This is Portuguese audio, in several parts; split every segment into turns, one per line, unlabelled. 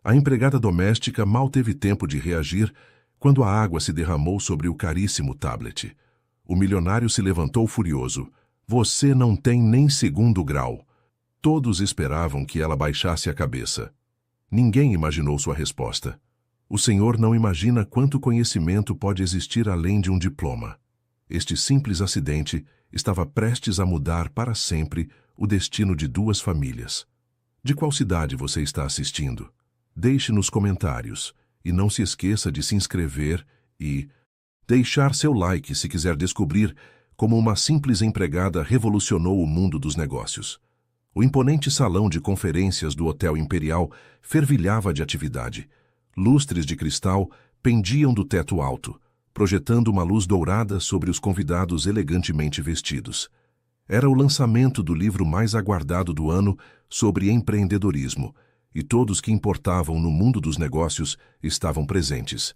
A empregada doméstica mal teve tempo de reagir quando a água se derramou sobre o caríssimo tablet. O milionário se levantou furioso. Você não tem nem segundo grau. Todos esperavam que ela baixasse a cabeça. Ninguém imaginou sua resposta. O senhor não imagina quanto conhecimento pode existir além de um diploma. Este simples acidente estava prestes a mudar para sempre o destino de 2 famílias. De qual cidade você está assistindo? Deixe nos comentários e não se esqueça de se inscrever e deixar seu like se quiser descobrir como uma simples empregada revolucionou o mundo dos negócios. O imponente salão de conferências do Hotel Imperial fervilhava de atividade. Lustres de cristal pendiam do teto alto, projetando uma luz dourada sobre os convidados elegantemente vestidos. Era o lançamento do livro mais aguardado do ano sobre empreendedorismo, e todos que importavam no mundo dos negócios estavam presentes.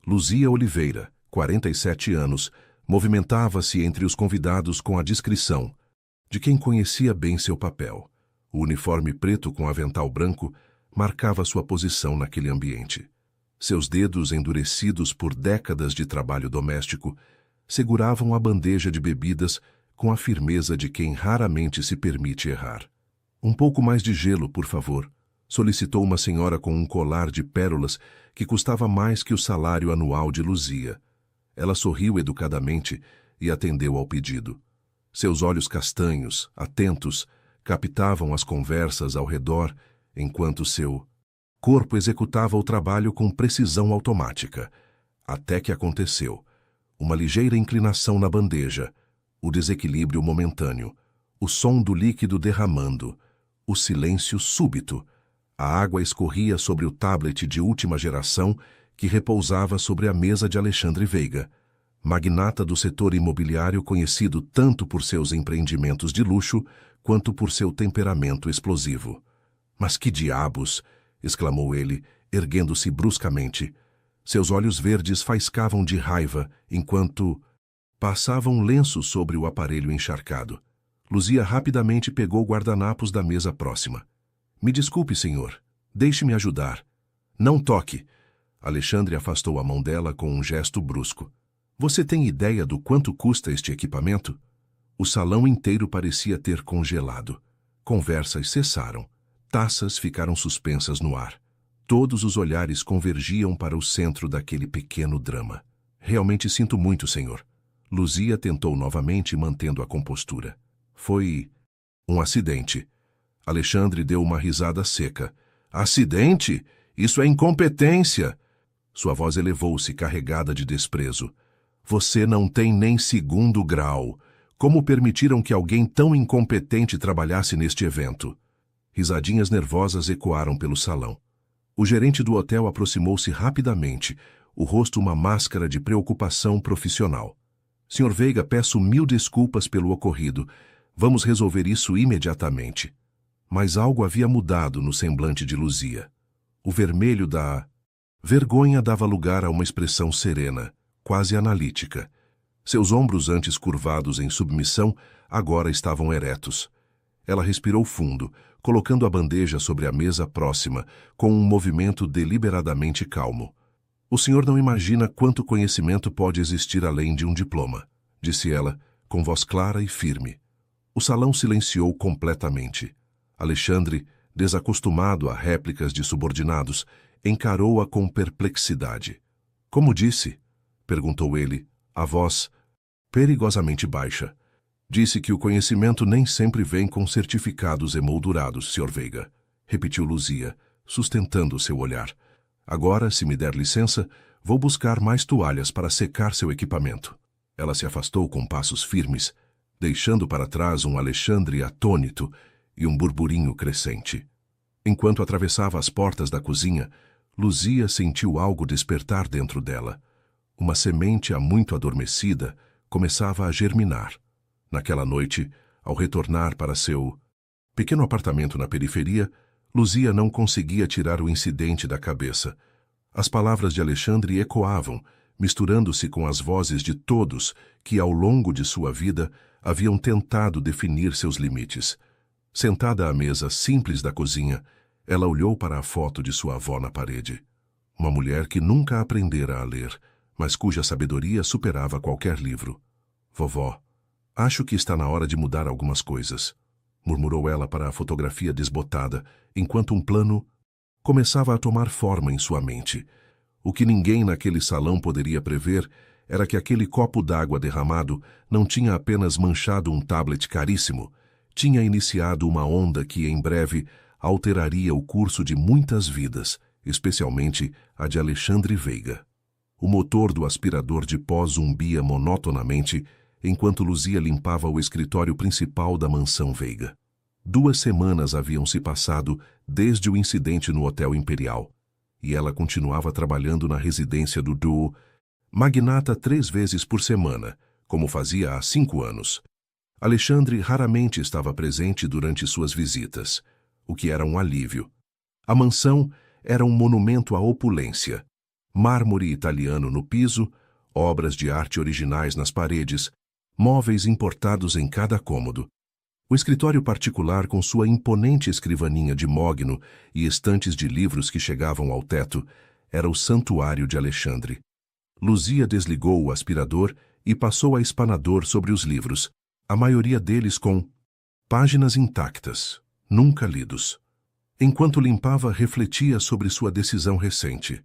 Luzia Oliveira, 47 anos, movimentava-se entre os convidados com a discrição de quem conhecia bem seu papel. O uniforme preto com avental branco marcava sua posição naquele ambiente. Seus dedos, endurecidos por décadas de trabalho doméstico, seguravam a bandeja de bebidas com a firmeza de quem raramente se permite errar. Um pouco mais de gelo, por favor, solicitou uma senhora com um colar de pérolas que custava mais que o salário anual de Luzia. Ela sorriu educadamente e atendeu ao pedido. Seus olhos castanhos, atentos, captavam as conversas ao redor, enquanto seu corpo executava o trabalho com precisão automática. Até que aconteceu. Uma ligeira inclinação na bandeja, o desequilíbrio momentâneo, o som do líquido derramando, o silêncio súbito. A água escorria sobre o tablet de última geração que repousava sobre a mesa de Alexandre Veiga, magnata do setor imobiliário conhecido tanto por seus empreendimentos de luxo quanto por seu temperamento explosivo. Mas que diabos! Exclamou ele, erguendo-se bruscamente. Seus olhos verdes faiscavam de raiva enquanto passava um lenço sobre o aparelho encharcado. Luzia rapidamente pegou guardanapos da mesa próxima. Me desculpe, senhor. Deixe-me ajudar. Não toque. Alexandre afastou a mão dela com um gesto brusco. Você tem ideia do quanto custa este equipamento? O salão inteiro parecia ter congelado. Conversas cessaram. Taças ficaram suspensas no ar. Todos os olhares convergiam para o centro daquele pequeno drama. Realmente sinto muito, senhor. Luzia tentou novamente, mantendo a compostura. Foi um acidente. Alexandre deu uma risada seca. Acidente? Isso é incompetência! Sua voz elevou-se, carregada de desprezo. Você não tem nem segundo grau. Como permitiram que alguém tão incompetente trabalhasse neste evento? Risadinhas nervosas ecoaram pelo salão. O gerente do hotel aproximou-se rapidamente, o rosto uma máscara de preocupação profissional. Sr. Veiga, peço 1000 desculpas pelo ocorrido. Vamos resolver isso imediatamente. Mas algo havia mudado no semblante de Luzia. O vermelho da vergonha dava lugar a uma expressão serena, quase analítica. Seus ombros, antes curvados em submissão, agora estavam eretos. Ela respirou fundo, colocando a bandeja sobre a mesa próxima, com um movimento deliberadamente calmo. O senhor não imagina quanto conhecimento pode existir além de um diploma, disse ela, com voz clara e firme. O salão silenciou completamente. Alexandre, desacostumado a réplicas de subordinados, encarou-a com perplexidade. Como disse? Perguntou ele, a voz perigosamente baixa. Disse que o conhecimento nem sempre vem com certificados emoldurados, Sr. Veiga, repetiu Luzia, sustentando seu olhar. Agora, se me der licença, vou buscar mais toalhas para secar seu equipamento. Ela se afastou com passos firmes, deixando para trás um Alexandre atônito e um burburinho crescente. Enquanto atravessava as portas da cozinha, Luzia sentiu algo despertar dentro dela. Uma semente há muito adormecida começava a germinar. Naquela noite, ao retornar para seu pequeno apartamento na periferia, Luzia não conseguia tirar o incidente da cabeça. As palavras de Alexandre ecoavam, misturando-se com as vozes de todos que, ao longo de sua vida, haviam tentado definir seus limites. Sentada à mesa simples da cozinha, Ela olhou para a foto de sua avó na parede. Uma mulher que nunca aprendera a ler, mas cuja sabedoria superava qualquer livro. Vovó, acho que está na hora de mudar algumas coisas, murmurou ela para a fotografia desbotada, enquanto um plano começava a tomar forma em sua mente. O que ninguém naquele salão poderia prever era que aquele copo d'água derramado não tinha apenas manchado um tablet caríssimo, tinha iniciado uma onda que, em breve, alteraria o curso de muitas vidas, especialmente a de Alexandre Veiga. O motor do aspirador de pó zumbia monotonamente enquanto Luzia limpava o escritório principal da mansão Veiga. 2 semanas haviam se passado desde o incidente no Hotel Imperial, e ela continuava trabalhando na residência do duo magnata 3 vezes por semana, como fazia há 5 anos. Alexandre raramente estava presente durante suas visitas, o que era um alívio. A mansão era um monumento à opulência. Mármore italiano no piso, obras de arte originais nas paredes, móveis importados em cada cômodo. O escritório particular com sua imponente escrivaninha de mogno e estantes de livros que chegavam ao teto era o santuário de Alexandre. Luzia desligou o aspirador e passou a espanador sobre os livros, a maioria deles com páginas intactas, nunca lidos. Enquanto limpava, refletia sobre sua decisão recente.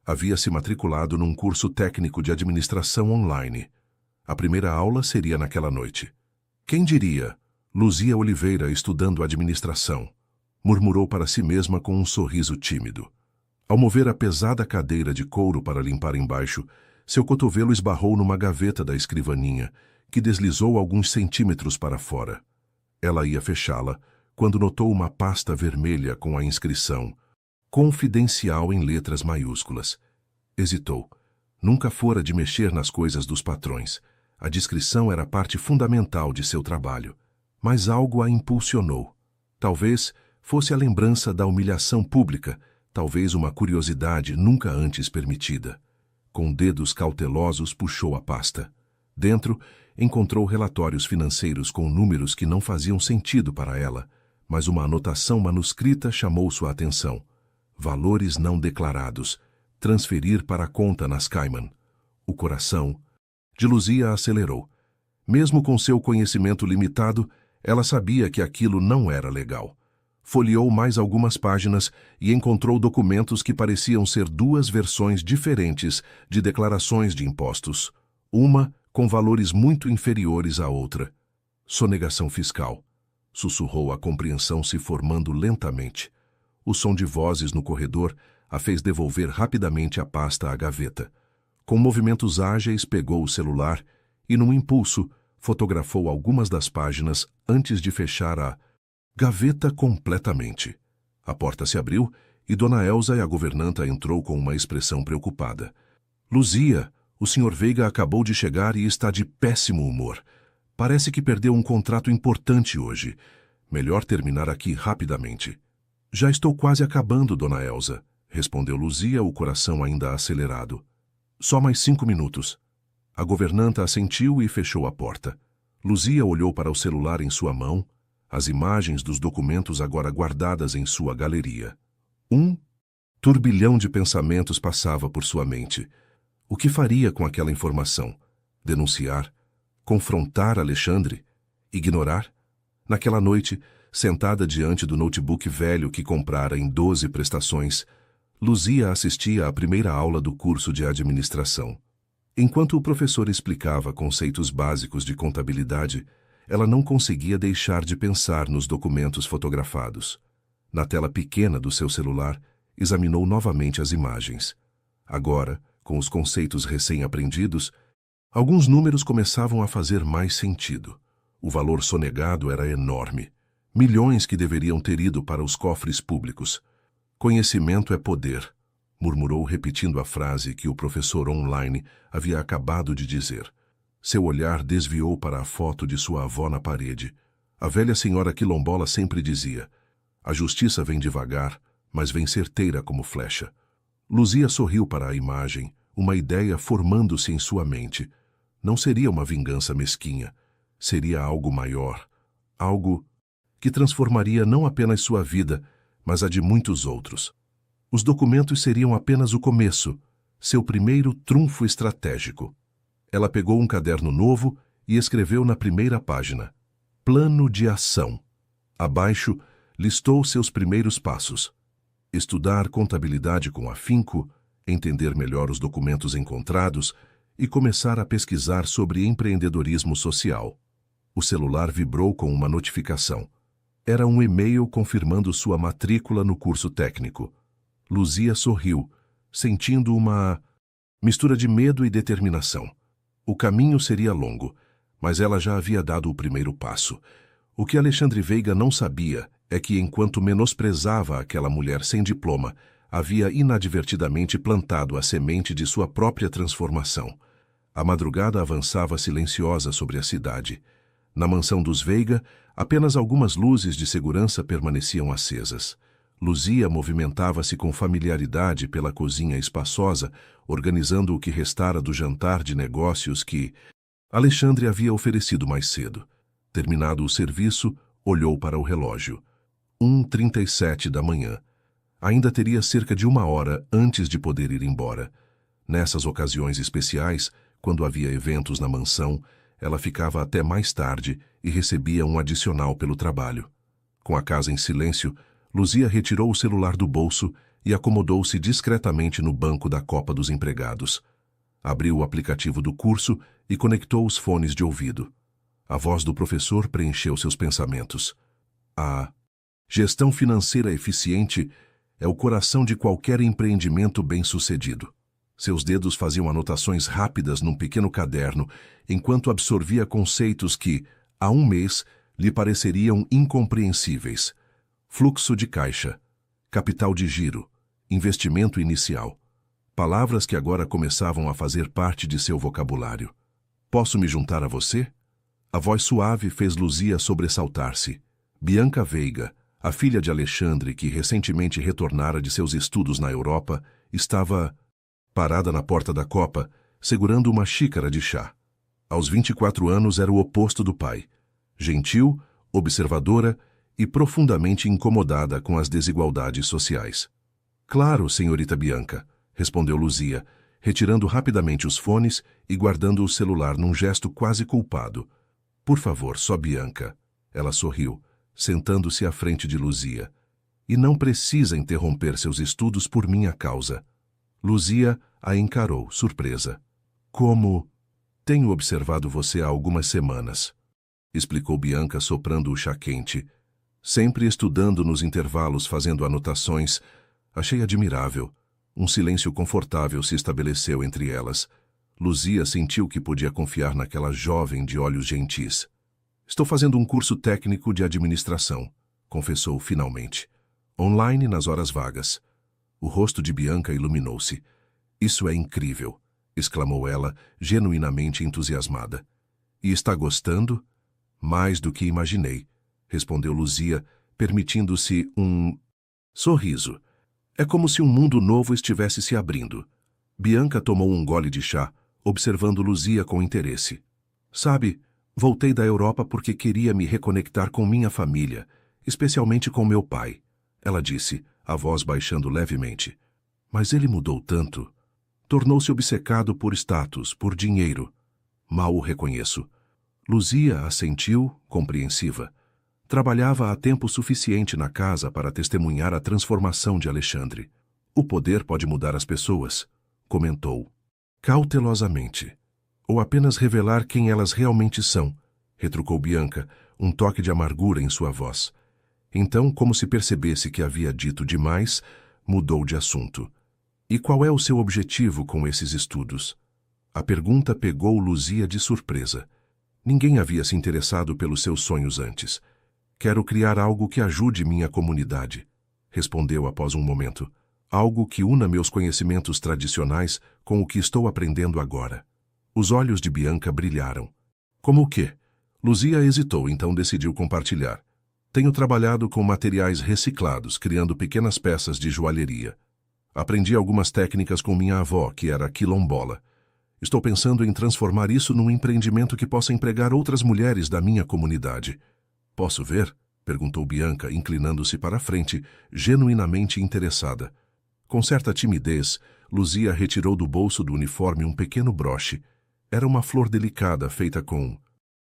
Havia se matriculado num curso técnico de administração online. A primeira aula seria naquela noite. Quem diria? Luzia Oliveira estudando administração, murmurou para si mesma com um sorriso tímido. Ao mover a pesada cadeira de couro para limpar embaixo, seu cotovelo esbarrou numa gaveta da escrivaninha, que deslizou alguns centímetros para fora. Ela ia fechá-la, quando notou uma pasta vermelha com a inscrição "Confidencial" em letras maiúsculas. Hesitou. Nunca fora de mexer nas coisas dos patrões. A discrição era parte fundamental de seu trabalho. Mas algo a impulsionou. Talvez fosse a lembrança da humilhação pública, talvez uma curiosidade nunca antes permitida. Com dedos cautelosos puxou a pasta. Dentro, encontrou relatórios financeiros com números que não faziam sentido para ela, mas uma anotação manuscrita chamou sua atenção. Valores não declarados. Transferir para a conta nas Cayman. O coração de Luzia acelerou. Mesmo com seu conhecimento limitado, ela sabia que aquilo não era legal. Folheou mais algumas páginas e encontrou documentos que pareciam ser 2 versões diferentes de declarações de impostos. Uma com valores muito inferiores à outra. Sonegação fiscal. Sussurrou a compreensão se formando lentamente. O som de vozes no corredor a fez devolver rapidamente a pasta à gaveta. Com movimentos ágeis, pegou o celular e, num impulso, fotografou algumas das páginas antes de fechar a gaveta completamente. A porta se abriu e Dona Elza e a governanta entrou com uma expressão preocupada. Luzia, o Sr. Veiga acabou de chegar e está de péssimo humor. Parece que perdeu um contrato importante hoje. Melhor terminar aqui rapidamente. Já estou quase acabando, Dona Elza, respondeu Luzia, o coração ainda acelerado. Só mais 5 minutos. A governanta assentiu e fechou a porta. Luzia olhou para o celular em sua mão, as imagens dos documentos agora guardadas em sua galeria. Um turbilhão de pensamentos passava por sua mente. O que faria com aquela informação? Denunciar? Confrontar Alexandre? Ignorar? Naquela noite, sentada diante do notebook velho que comprara em 12 prestações, Luzia assistia à primeira aula do curso de administração. Enquanto o professor explicava conceitos básicos de contabilidade, ela não conseguia deixar de pensar nos documentos fotografados. Na tela pequena do seu celular, examinou novamente as imagens. Agora, com os conceitos recém-aprendidos, alguns números começavam a fazer mais sentido. O valor sonegado era enorme. Milhões que deveriam ter ido para os cofres públicos. Conhecimento é poder, murmurou repetindo a frase que o professor online havia acabado de dizer. Seu olhar desviou para a foto de sua avó na parede. A velha senhora quilombola sempre dizia: a justiça vem devagar, mas vem certeira como flecha. Luzia sorriu para a imagem, uma ideia formando-se em sua mente. Não seria uma vingança mesquinha. Seria algo maior. Algo que transformaria não apenas sua vida, mas a de muitos outros. Os documentos seriam apenas o começo, seu primeiro trunfo estratégico. Ela pegou um caderno novo e escreveu na primeira página: Plano de ação. Abaixo, listou seus primeiros passos: estudar contabilidade com afinco, entender melhor os documentos encontrados e começar a pesquisar sobre empreendedorismo social. O celular vibrou com uma notificação. Era um e-mail confirmando sua matrícula no curso técnico. Luzia sorriu, sentindo uma mistura de medo e determinação. O caminho seria longo, mas ela já havia dado o primeiro passo. O que Alexandre Veiga não sabia é que, enquanto menosprezava aquela mulher sem diploma, havia inadvertidamente plantado a semente de sua própria transformação. A madrugada avançava silenciosa sobre a cidade. Na mansão dos Veiga, apenas algumas luzes de segurança permaneciam acesas. Luzia movimentava-se com familiaridade pela cozinha espaçosa, organizando o que restara do jantar de negócios que Alexandre havia oferecido mais cedo. Terminado o serviço, olhou para o relógio. 1h37 da manhã. Ainda teria cerca de 1 hora antes de poder ir embora. Nessas ocasiões especiais, quando havia eventos na mansão, ela ficava até mais tarde e recebia um adicional pelo trabalho. Com a casa em silêncio, Luzia retirou o celular do bolso e acomodou-se discretamente no banco da copa dos empregados. Abriu o aplicativo do curso e conectou os fones de ouvido. A voz do professor preencheu seus pensamentos. A gestão financeira eficiente é o coração de qualquer empreendimento bem-sucedido. Seus dedos faziam anotações rápidas num pequeno caderno, enquanto absorvia conceitos que, há um mês, lhe pareceriam incompreensíveis. Fluxo de caixa, capital de giro, investimento inicial. Palavras que agora começavam a fazer parte de seu vocabulário. Posso me juntar a você? A voz suave fez Luzia sobressaltar-se. Bianca Veiga, a filha de Alexandre, que recentemente retornara de seus estudos na Europa, estava parada na porta da copa, segurando uma xícara de chá. Aos 24 anos era o oposto do pai. Gentil, observadora e profundamente incomodada com as desigualdades sociais. Claro, senhorita Bianca, respondeu Luzia, retirando rapidamente os fones e guardando o celular num gesto quase culpado. Por favor, só Bianca. Ela sorriu, sentando-se à frente de Luzia. E não precisa interromper seus estudos por minha causa. Luzia a encarou, surpresa. Como? Tenho observado você há algumas semanas, explicou Bianca soprando o chá quente. Sempre estudando nos intervalos, fazendo anotações. Achei admirável. Um silêncio confortável se estabeleceu entre elas. Luzia sentiu que podia confiar naquela jovem de olhos gentis. Estou fazendo um curso técnico de administração, confessou finalmente. Online nas horas vagas. O rosto de Bianca iluminou-se. Isso é incrível, exclamou ela, genuinamente entusiasmada. E está gostando? Mais do que imaginei, respondeu Luzia, permitindo-se um sorriso. É como se um mundo novo estivesse se abrindo. Bianca tomou um gole de chá, observando Luzia com interesse. Sabe, voltei da Europa porque queria me reconectar com minha família, especialmente com meu pai, ela disse, a voz baixando levemente. Mas ele mudou tanto. Tornou-se obcecado por status, por dinheiro. Mal o reconheço. Luzia assentiu, compreensiva. Trabalhava há tempo suficiente na casa para testemunhar a transformação de Alexandre. O poder pode mudar as pessoas, comentou. Cautelosamente. Ou apenas revelar quem elas realmente são, retrucou Bianca, um toque de amargura em sua voz. Então, como se percebesse que havia dito demais, mudou de assunto. E qual é o seu objetivo com esses estudos? A pergunta pegou Luzia de surpresa. Ninguém havia se interessado pelos seus sonhos antes. Quero criar algo que ajude minha comunidade, respondeu após um momento. Algo que una meus conhecimentos tradicionais com o que estou aprendendo agora. Os olhos de Bianca brilharam. Como o quê? Luzia hesitou, então decidiu compartilhar. Tenho trabalhado com materiais reciclados, criando pequenas peças de joalheria. Aprendi algumas técnicas com minha avó, que era quilombola. Estou pensando em transformar isso num empreendimento que possa empregar outras mulheres da minha comunidade. Posso ver? Perguntou Bianca, inclinando-se para a frente, genuinamente interessada. Com certa timidez, Luzia retirou do bolso do uniforme um pequeno broche. Era uma flor delicada feita com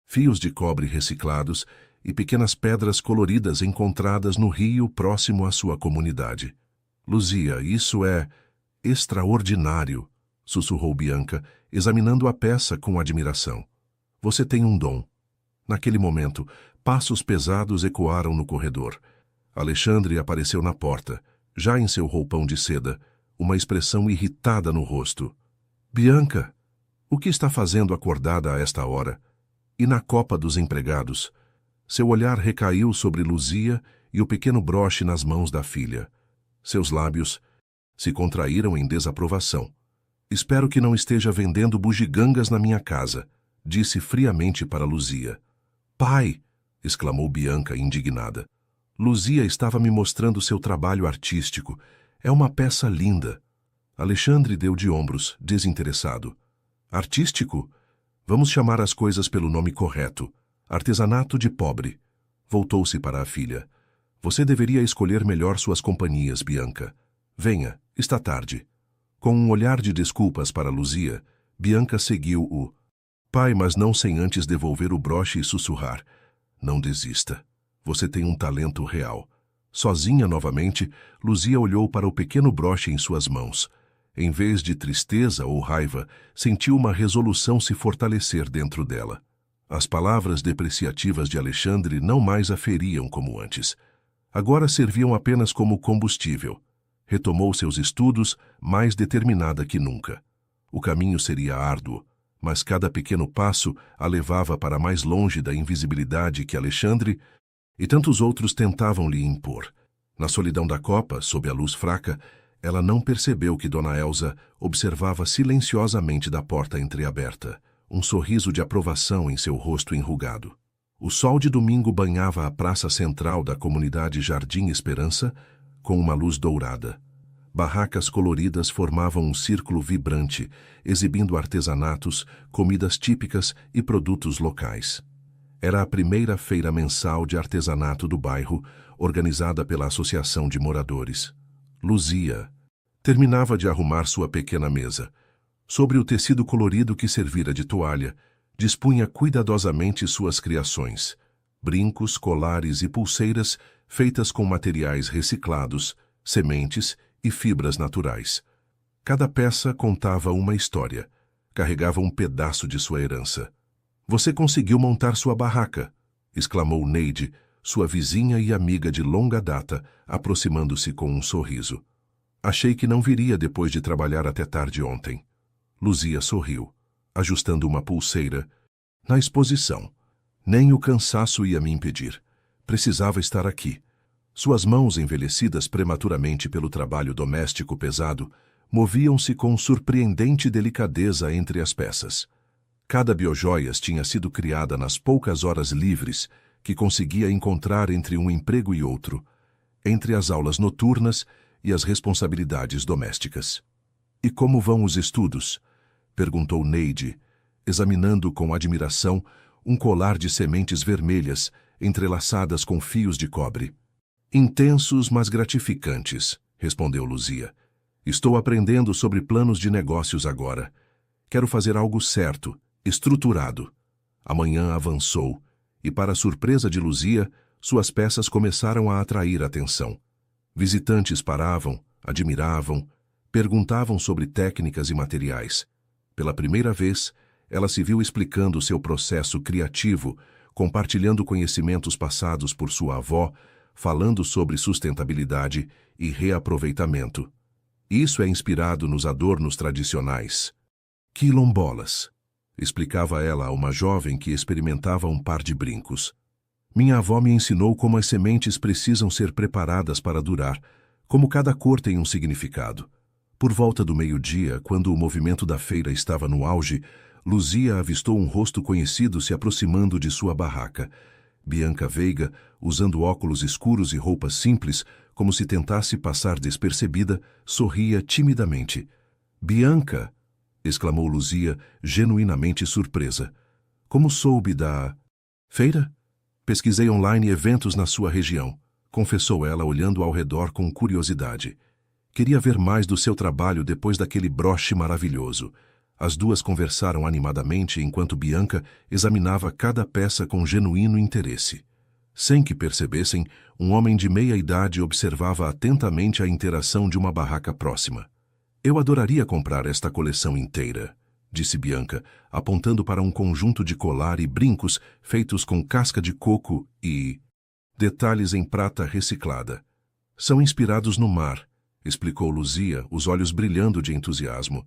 fios de cobre reciclados e pequenas pedras coloridas encontradas no rio próximo à sua comunidade. Luzia, isso é extraordinário, sussurrou Bianca, examinando a peça com admiração. Você tem um dom. Naquele momento, passos pesados ecoaram no corredor. Alexandre apareceu na porta, já em seu roupão de seda, uma expressão irritada no rosto. Bianca, o que está fazendo acordada a esta hora? E na copa dos empregados? Seu olhar recaiu sobre Luzia e o pequeno broche nas mãos da filha. Seus lábios se contraíram em desaprovação. Espero que não esteja vendendo bugigangas na minha casa, disse friamente para Luzia. Pai! Exclamou Bianca, indignada. Luzia estava me mostrando seu trabalho artístico. É uma peça linda. Alexandre deu de ombros, desinteressado. Artístico? Vamos chamar as coisas pelo nome correto. Artesanato de pobre. Voltou-se para a filha. Você deveria escolher melhor suas companhias, Bianca. Venha, está tarde. Com um olhar de desculpas para Luzia, Bianca seguiu o pai, mas não sem antes devolver o broche e sussurrar. Não desista. Você tem um talento real. Sozinha novamente, Luzia olhou para o pequeno broche em suas mãos. Em vez de tristeza ou raiva, sentiu uma resolução se fortalecer dentro dela. As palavras depreciativas de Alexandre não mais a feriam como antes. Agora serviam apenas como combustível. Retomou seus estudos, mais determinada que nunca. O caminho seria árduo, mas cada pequeno passo a levava para mais longe da invisibilidade que Alexandre e tantos outros tentavam lhe impor. Na solidão da copa, sob a luz fraca, ela não percebeu que Dona Elsa observava silenciosamente da porta entreaberta, um sorriso de aprovação em seu rosto enrugado. O sol de domingo banhava a praça central da comunidade Jardim Esperança com uma luz dourada. Barracas coloridas formavam um círculo vibrante, exibindo artesanatos, comidas típicas e produtos locais. Era a primeira feira mensal de artesanato do bairro, organizada pela Associação de Moradores. Luzia terminava de arrumar sua pequena mesa. Sobre o tecido colorido que servira de toalha, dispunha cuidadosamente suas criações, brincos, colares e pulseiras feitas com materiais reciclados, sementes e fibras naturais. Cada peça contava uma história, carregava um pedaço de sua herança. Você conseguiu montar sua barraca, exclamou Neide, sua vizinha e amiga de longa data, aproximando-se com um sorriso. Achei que não viria depois de trabalhar até tarde ontem. Luzia sorriu, ajustando uma pulseira. Na exposição. Nem o cansaço ia me impedir. Precisava estar aqui. Suas mãos, envelhecidas prematuramente pelo trabalho doméstico pesado, moviam-se com surpreendente delicadeza entre as peças. Cada biojoias tinha sido criada nas poucas horas livres que conseguia encontrar entre um emprego e outro, entre as aulas noturnas e as responsabilidades domésticas. E como vão os estudos? Perguntou Neide, examinando com admiração um colar de sementes vermelhas entrelaçadas com fios de cobre. Intensos, mas gratificantes, respondeu Luzia. Estou aprendendo sobre planos de negócios agora. Quero fazer algo certo, estruturado. Amanhã avançou, e para a surpresa de Luzia, suas peças começaram a atrair atenção. Visitantes paravam, admiravam, perguntavam sobre técnicas e materiais. Pela primeira vez, ela se viu explicando seu processo criativo, compartilhando conhecimentos passados por sua avó, falando sobre sustentabilidade e reaproveitamento. Isso é inspirado nos adornos tradicionais. Quilombolas, explicava ela a uma jovem que experimentava um par de brincos. Minha avó me ensinou como as sementes precisam ser preparadas para durar, como cada cor tem um significado. Por volta do meio-dia, quando o movimento da feira estava no auge, Luzia avistou um rosto conhecido se aproximando de sua barraca. Bianca Veiga, usando óculos escuros e roupas simples, como se tentasse passar despercebida, sorria timidamente. Bianca! Exclamou Luzia, genuinamente surpresa. Como soube da feira? Pesquisei online eventos na sua região, confessou ela olhando ao redor com curiosidade. Queria ver mais do seu trabalho depois daquele broche maravilhoso. As duas conversaram animadamente enquanto Bianca examinava cada peça com genuíno interesse. Sem que percebessem, um homem de meia idade observava atentamente a interação de uma barraca próxima. Eu adoraria comprar esta coleção inteira, disse Bianca, apontando para um conjunto de colar e brincos feitos com casca de coco e detalhes em prata reciclada. São inspirados no mar, explicou Luzia, os olhos brilhando de entusiasmo,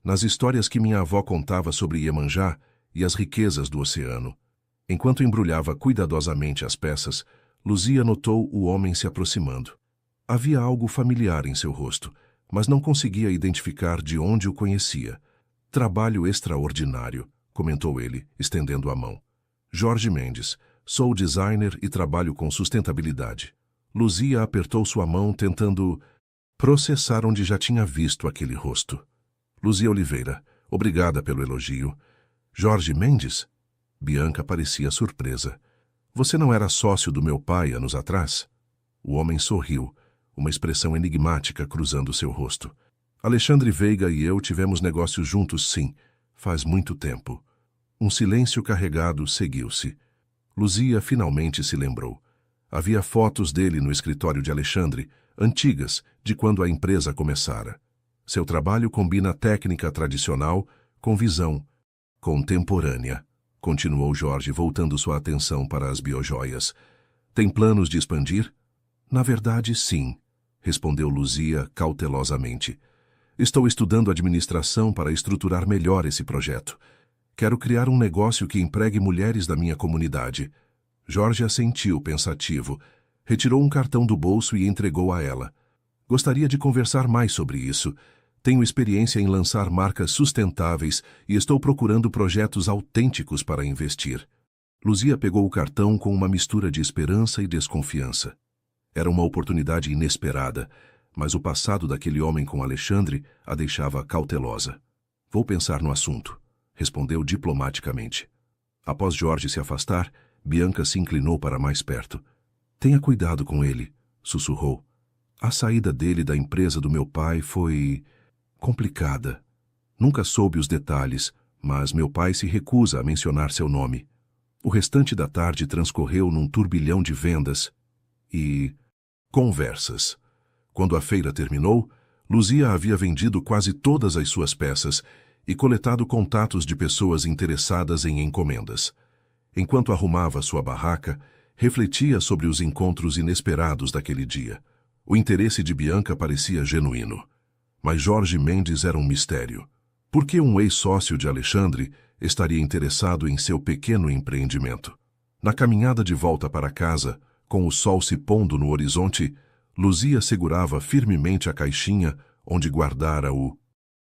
nas histórias que minha avó contava sobre Iemanjá e as riquezas do oceano. Enquanto embrulhava cuidadosamente as peças, Luzia notou o homem se aproximando. Havia algo familiar em seu rosto, mas não conseguia identificar de onde o conhecia. Trabalho extraordinário, comentou ele, estendendo a mão. Jorge Mendes, sou designer e trabalho com sustentabilidade. Luzia apertou sua mão tentando processar onde já tinha visto aquele rosto. Luzia Oliveira, obrigada pelo elogio. Jorge Mendes? Bianca parecia surpresa. Você não era sócio do meu pai anos atrás? O homem sorriu, uma expressão enigmática cruzando seu rosto. Alexandre Veiga e eu tivemos negócios juntos, sim, faz muito tempo. Um silêncio carregado seguiu-se. Luzia finalmente se lembrou. Havia fotos dele no escritório de Alexandre, antigas, de quando a empresa começara. Seu trabalho combina técnica tradicional com visão contemporânea, continuou Jorge, voltando sua atenção para as biojoias. Tem planos de expandir? Na verdade, sim, respondeu Luzia cautelosamente. Estou estudando administração para estruturar melhor esse projeto. Quero criar um negócio que empregue mulheres da minha comunidade. Jorge assentiu, pensativo. Retirou um cartão do bolso e entregou a ela. Gostaria de conversar mais sobre isso. Tenho experiência em lançar marcas sustentáveis e estou procurando projetos autênticos para investir. Luzia pegou o cartão com uma mistura de esperança e desconfiança. Era uma oportunidade inesperada, mas o passado daquele homem com Alexandre a deixava cautelosa. Vou pensar no assunto, respondeu diplomaticamente. Após Jorge se afastar, Bianca se inclinou para mais perto. Tenha cuidado com ele, sussurrou. A saída dele da empresa do meu pai foi complicada. Nunca soube os detalhes, mas meu pai se recusa a mencionar seu nome. O restante da tarde transcorreu num turbilhão de vendas e conversas. Quando a feira terminou, Luzia havia vendido quase todas as suas peças e coletado contatos de pessoas interessadas em encomendas. Enquanto arrumava sua barraca, refletia sobre os encontros inesperados daquele dia. O interesse de Bianca parecia genuíno. Mas Jorge Mendes era um mistério. Por que um ex-sócio de Alexandre estaria interessado em seu pequeno empreendimento? Na caminhada de volta para casa, com o sol se pondo no horizonte, Luzia segurava firmemente a caixinha onde guardara o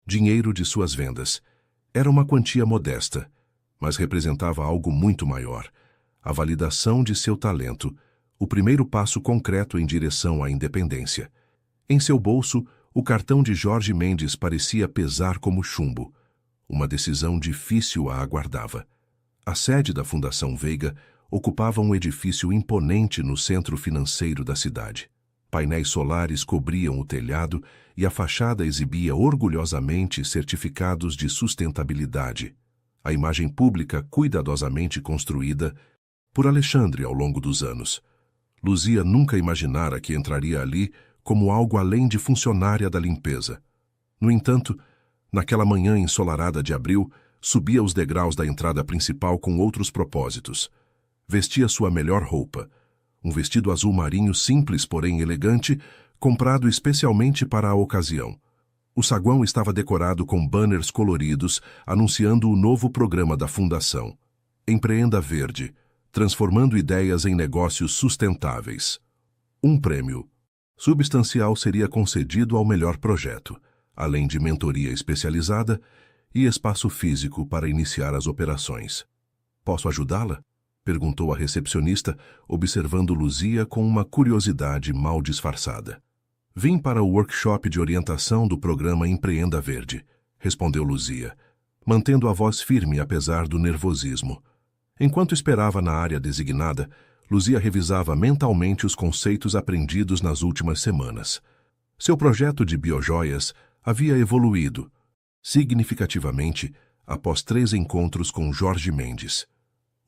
dinheiro de suas vendas. Era uma quantia modesta, mas representava algo muito maior. A validação de seu talento, o primeiro passo concreto em direção à independência. Em seu bolso, o cartão de Jorge Mendes parecia pesar como chumbo. Uma decisão difícil a aguardava. A sede da Fundação Veiga ocupava um edifício imponente no centro financeiro da cidade. Painéis solares cobriam o telhado e a fachada exibia orgulhosamente certificados de sustentabilidade. A imagem pública cuidadosamente construída por Alexandre ao longo dos anos. Luzia nunca imaginara que entraria ali como algo além de funcionária da limpeza. No entanto, naquela manhã ensolarada de abril, subia os degraus da entrada principal com outros propósitos. Vestia sua melhor roupa, um vestido azul marinho simples, porém elegante, comprado especialmente para a ocasião. O saguão estava decorado com banners coloridos anunciando o novo programa da Fundação. Empreenda Verde, transformando ideias em negócios sustentáveis. Um prêmio substancial seria concedido ao melhor projeto, além de mentoria especializada e espaço físico para iniciar as operações. Posso ajudá-la? Perguntou a recepcionista, observando Luzia com uma curiosidade mal disfarçada. Vim para o workshop de orientação do programa Empreenda Verde, respondeu Luzia, mantendo a voz firme apesar do nervosismo. Enquanto esperava na área designada, Luzia revisava mentalmente os conceitos aprendidos nas últimas semanas. Seu projeto de biojoias havia evoluído significativamente após 3 encontros com Jorge Mendes.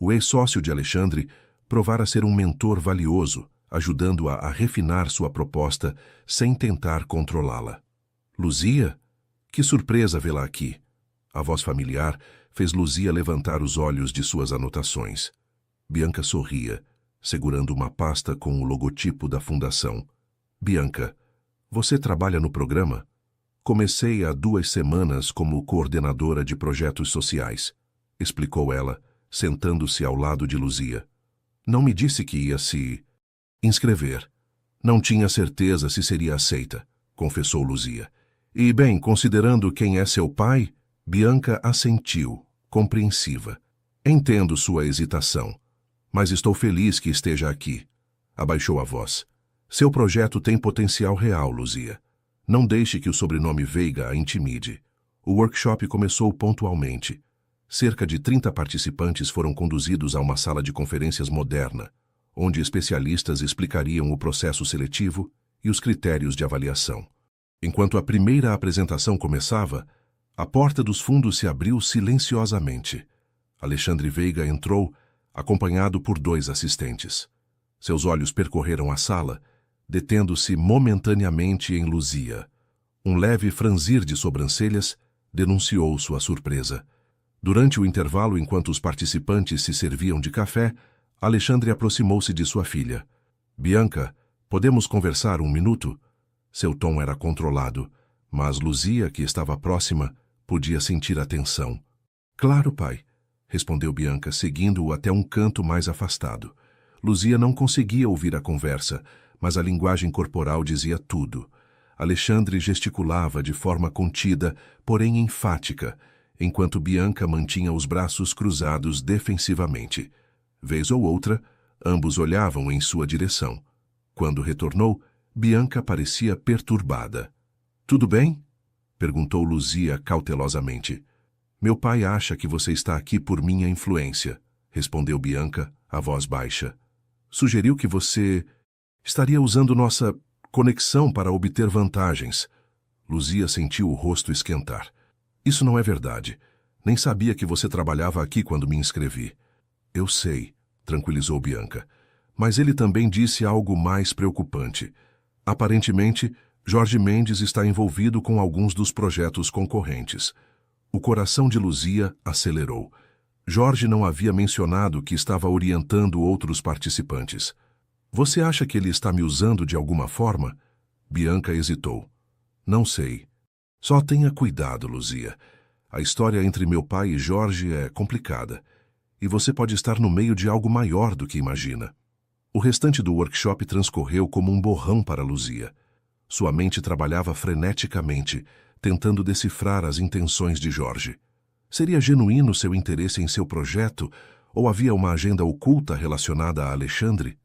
O ex-sócio de Alexandre provara ser um mentor valioso, ajudando-a a refinar sua proposta sem tentar controlá-la. Luzia? Que surpresa vê-la aqui! A voz familiar fez Luzia levantar os olhos de suas anotações. Bianca sorria, segurando uma pasta com o logotipo da fundação. Bianca, você trabalha no programa? Comecei há 2 semanas como coordenadora de projetos sociais, explicou ela, sentando-se ao lado de Luzia. Não me disse que ia se inscrever. Não tinha certeza se seria aceita, confessou Luzia. E, bem, considerando quem é seu pai, Bianca assentiu, compreensiva. Entendo sua hesitação, mas estou feliz que esteja aqui. Abaixou a voz. Seu projeto tem potencial real, Luzia. Não deixe que o sobrenome Veiga a intimide. O workshop começou pontualmente. Cerca de 30 participantes foram conduzidos a uma sala de conferências moderna, onde especialistas explicariam o processo seletivo e os critérios de avaliação. Enquanto a primeira apresentação começava, a porta dos fundos se abriu silenciosamente. Alexandre Veiga entrou, acompanhado por 2 assistentes. Seus olhos percorreram a sala, detendo-se momentaneamente em Luzia. Um leve franzir de sobrancelhas denunciou sua surpresa. Durante o intervalo, enquanto os participantes se serviam de café, Alexandre aproximou-se de sua filha. Bianca, podemos conversar 1 minuto? Seu tom era controlado, mas Luzia, que estava próxima, podia sentir a tensão. Claro, pai, respondeu Bianca, seguindo-o até um canto mais afastado. Luzia não conseguia ouvir a conversa, mas a linguagem corporal dizia tudo. Alexandre gesticulava de forma contida, porém enfática, enquanto Bianca mantinha os braços cruzados defensivamente. Vez ou outra, ambos olhavam em sua direção. Quando retornou, Bianca parecia perturbada. Tudo bem? Perguntou Luzia cautelosamente. Meu pai acha que você está aqui por minha influência, respondeu Bianca, a voz baixa. Sugeriu que você estaria usando nossa conexão para obter vantagens. Luzia sentiu o rosto esquentar. Isso não é verdade. Nem sabia que você trabalhava aqui quando me inscrevi. Eu sei, tranquilizou Bianca. Mas ele também disse algo mais preocupante. Aparentemente, Jorge Mendes está envolvido com alguns dos projetos concorrentes. O coração de Luzia acelerou. Jorge não havia mencionado que estava orientando outros participantes. Você acha que ele está me usando de alguma forma? Bianca hesitou. Não sei. Só tenha cuidado, Luzia. A história entre meu pai e Jorge é complicada. E você pode estar no meio de algo maior do que imagina. O restante do workshop transcorreu como um borrão para Luzia. Sua mente trabalhava freneticamente, tentando decifrar as intenções de Jorge. Seria genuíno seu interesse em seu projeto, ou havia uma agenda oculta relacionada a Alexandre?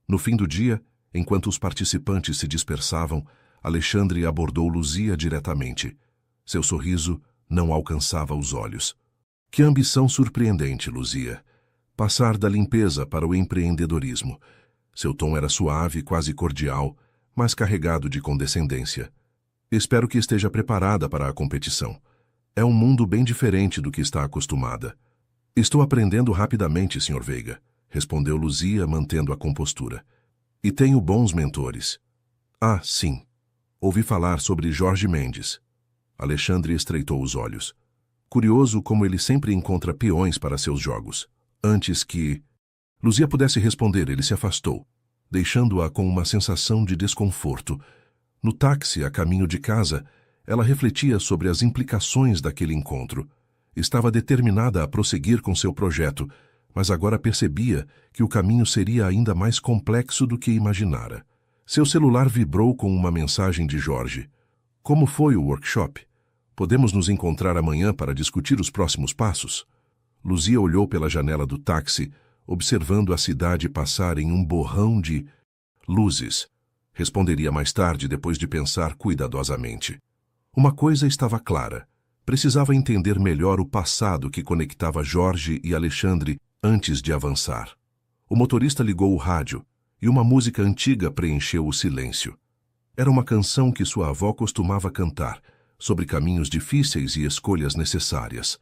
No fim do dia, enquanto os participantes se dispersavam, Alexandre abordou Luzia diretamente. Seu sorriso não alcançava os olhos. Que ambição surpreendente, Luzia. Passar da limpeza para o empreendedorismo. Seu tom era suave, quase cordial, mas carregado de condescendência. Espero que esteja preparada para a competição. É um mundo bem diferente do que está acostumada. Estou aprendendo rapidamente, Sr. Veiga, respondeu Luzia, mantendo a compostura. E tenho bons mentores. Ah, sim. Ouvi falar sobre Jorge Mendes. Alexandre estreitou os olhos. Curioso como ele sempre encontra peões para seus jogos. Antes que Luzia pudesse responder, ele se afastou, deixando-a com uma sensação de desconforto. No táxi, a caminho de casa, ela refletia sobre as implicações daquele encontro. Estava determinada a prosseguir com seu projeto, mas agora percebia que o caminho seria ainda mais complexo do que imaginara. Seu celular vibrou com uma mensagem de Jorge. Como foi o workshop? Podemos nos encontrar amanhã para discutir os próximos passos? Luzia olhou pela janela do táxi, observando a cidade passar em um borrão de luzes. Responderia mais tarde, depois de pensar cuidadosamente. Uma coisa estava clara. Precisava entender melhor o passado que conectava Jorge e Alexandre antes de avançar. O motorista ligou o rádio e uma música antiga preencheu o silêncio. Era uma canção que sua avó costumava cantar, sobre caminhos difíceis e escolhas necessárias.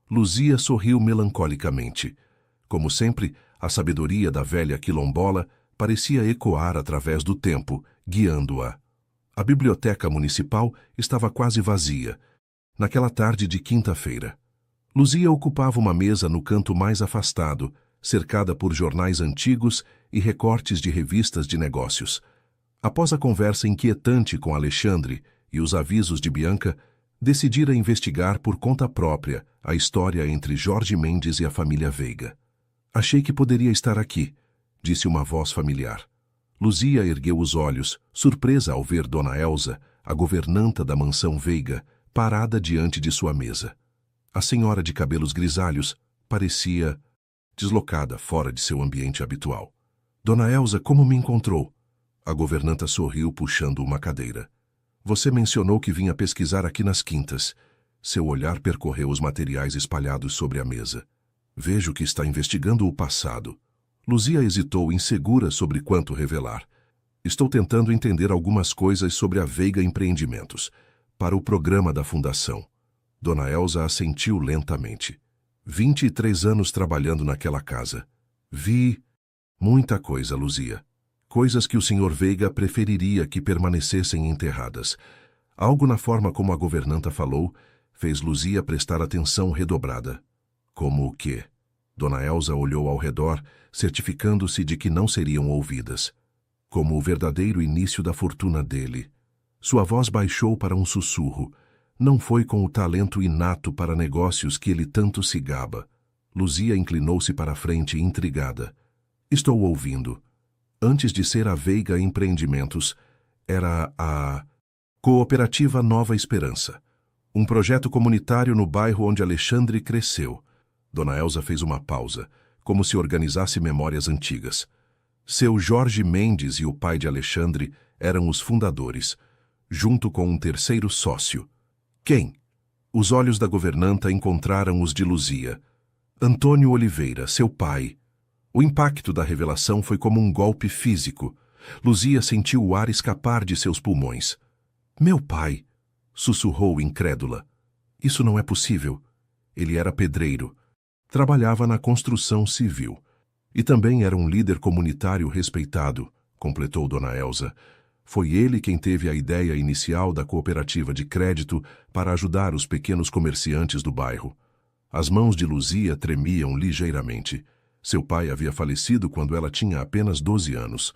Luzia sorriu melancolicamente. Como sempre, a sabedoria da velha quilombola parecia ecoar através do tempo, guiando-a. A biblioteca municipal estava quase vazia, naquela tarde de quinta-feira. Luzia ocupava uma mesa no canto mais afastado, cercada por jornais antigos e recortes de revistas de negócios. Após a conversa inquietante com Alexandre e os avisos de Bianca, decidira investigar por conta própria a história entre Jorge Mendes e a família Veiga. Achei que poderia estar aqui, disse uma voz familiar. Luzia ergueu os olhos, surpresa ao ver Dona Elza, a governanta da mansão Veiga, parada diante de sua mesa. A senhora de cabelos grisalhos parecia deslocada fora de seu ambiente habitual. Dona Elza, como me encontrou? A governanta sorriu puxando uma cadeira. Você mencionou que vinha pesquisar aqui nas quintas. Seu olhar percorreu os materiais espalhados sobre a mesa. Vejo que está investigando o passado. Luzia hesitou, insegura sobre quanto revelar. Estou tentando entender algumas coisas sobre a Veiga Empreendimentos, para o programa da fundação. Dona Elza assentiu lentamente. 23 anos trabalhando naquela casa. Vi muita coisa, Luzia. Coisas que o Sr. Veiga preferiria que permanecessem enterradas. Algo na forma como a governanta falou fez Luzia prestar atenção redobrada. Como o quê? Dona Elza olhou ao redor, certificando-se de que não seriam ouvidas. Como o verdadeiro início da fortuna dele. Sua voz baixou para um sussurro. Não foi com o talento inato para negócios que ele tanto se gaba. Luzia inclinou-se para a frente, intrigada. Estou ouvindo. Antes de ser a Veiga Empreendimentos, era a Cooperativa Nova Esperança. Um projeto comunitário no bairro onde Alexandre cresceu. Dona Elza fez uma pausa, como se organizasse memórias antigas. Seu Jorge Mendes e o pai de Alexandre eram os fundadores, junto com um terceiro sócio. Quem? Os olhos da governanta encontraram os de Luzia. Antônio Oliveira, seu pai. O impacto da revelação foi como um golpe físico. Luzia sentiu o ar escapar de seus pulmões. Meu pai, sussurrou incrédula. Isso não é possível. Ele era pedreiro. Trabalhava na construção civil. E também era um líder comunitário respeitado, completou Dona Elza. Foi ele quem teve a ideia inicial da cooperativa de crédito para ajudar os pequenos comerciantes do bairro. As mãos de Luzia tremiam ligeiramente. Seu pai havia falecido quando ela tinha apenas 12 anos.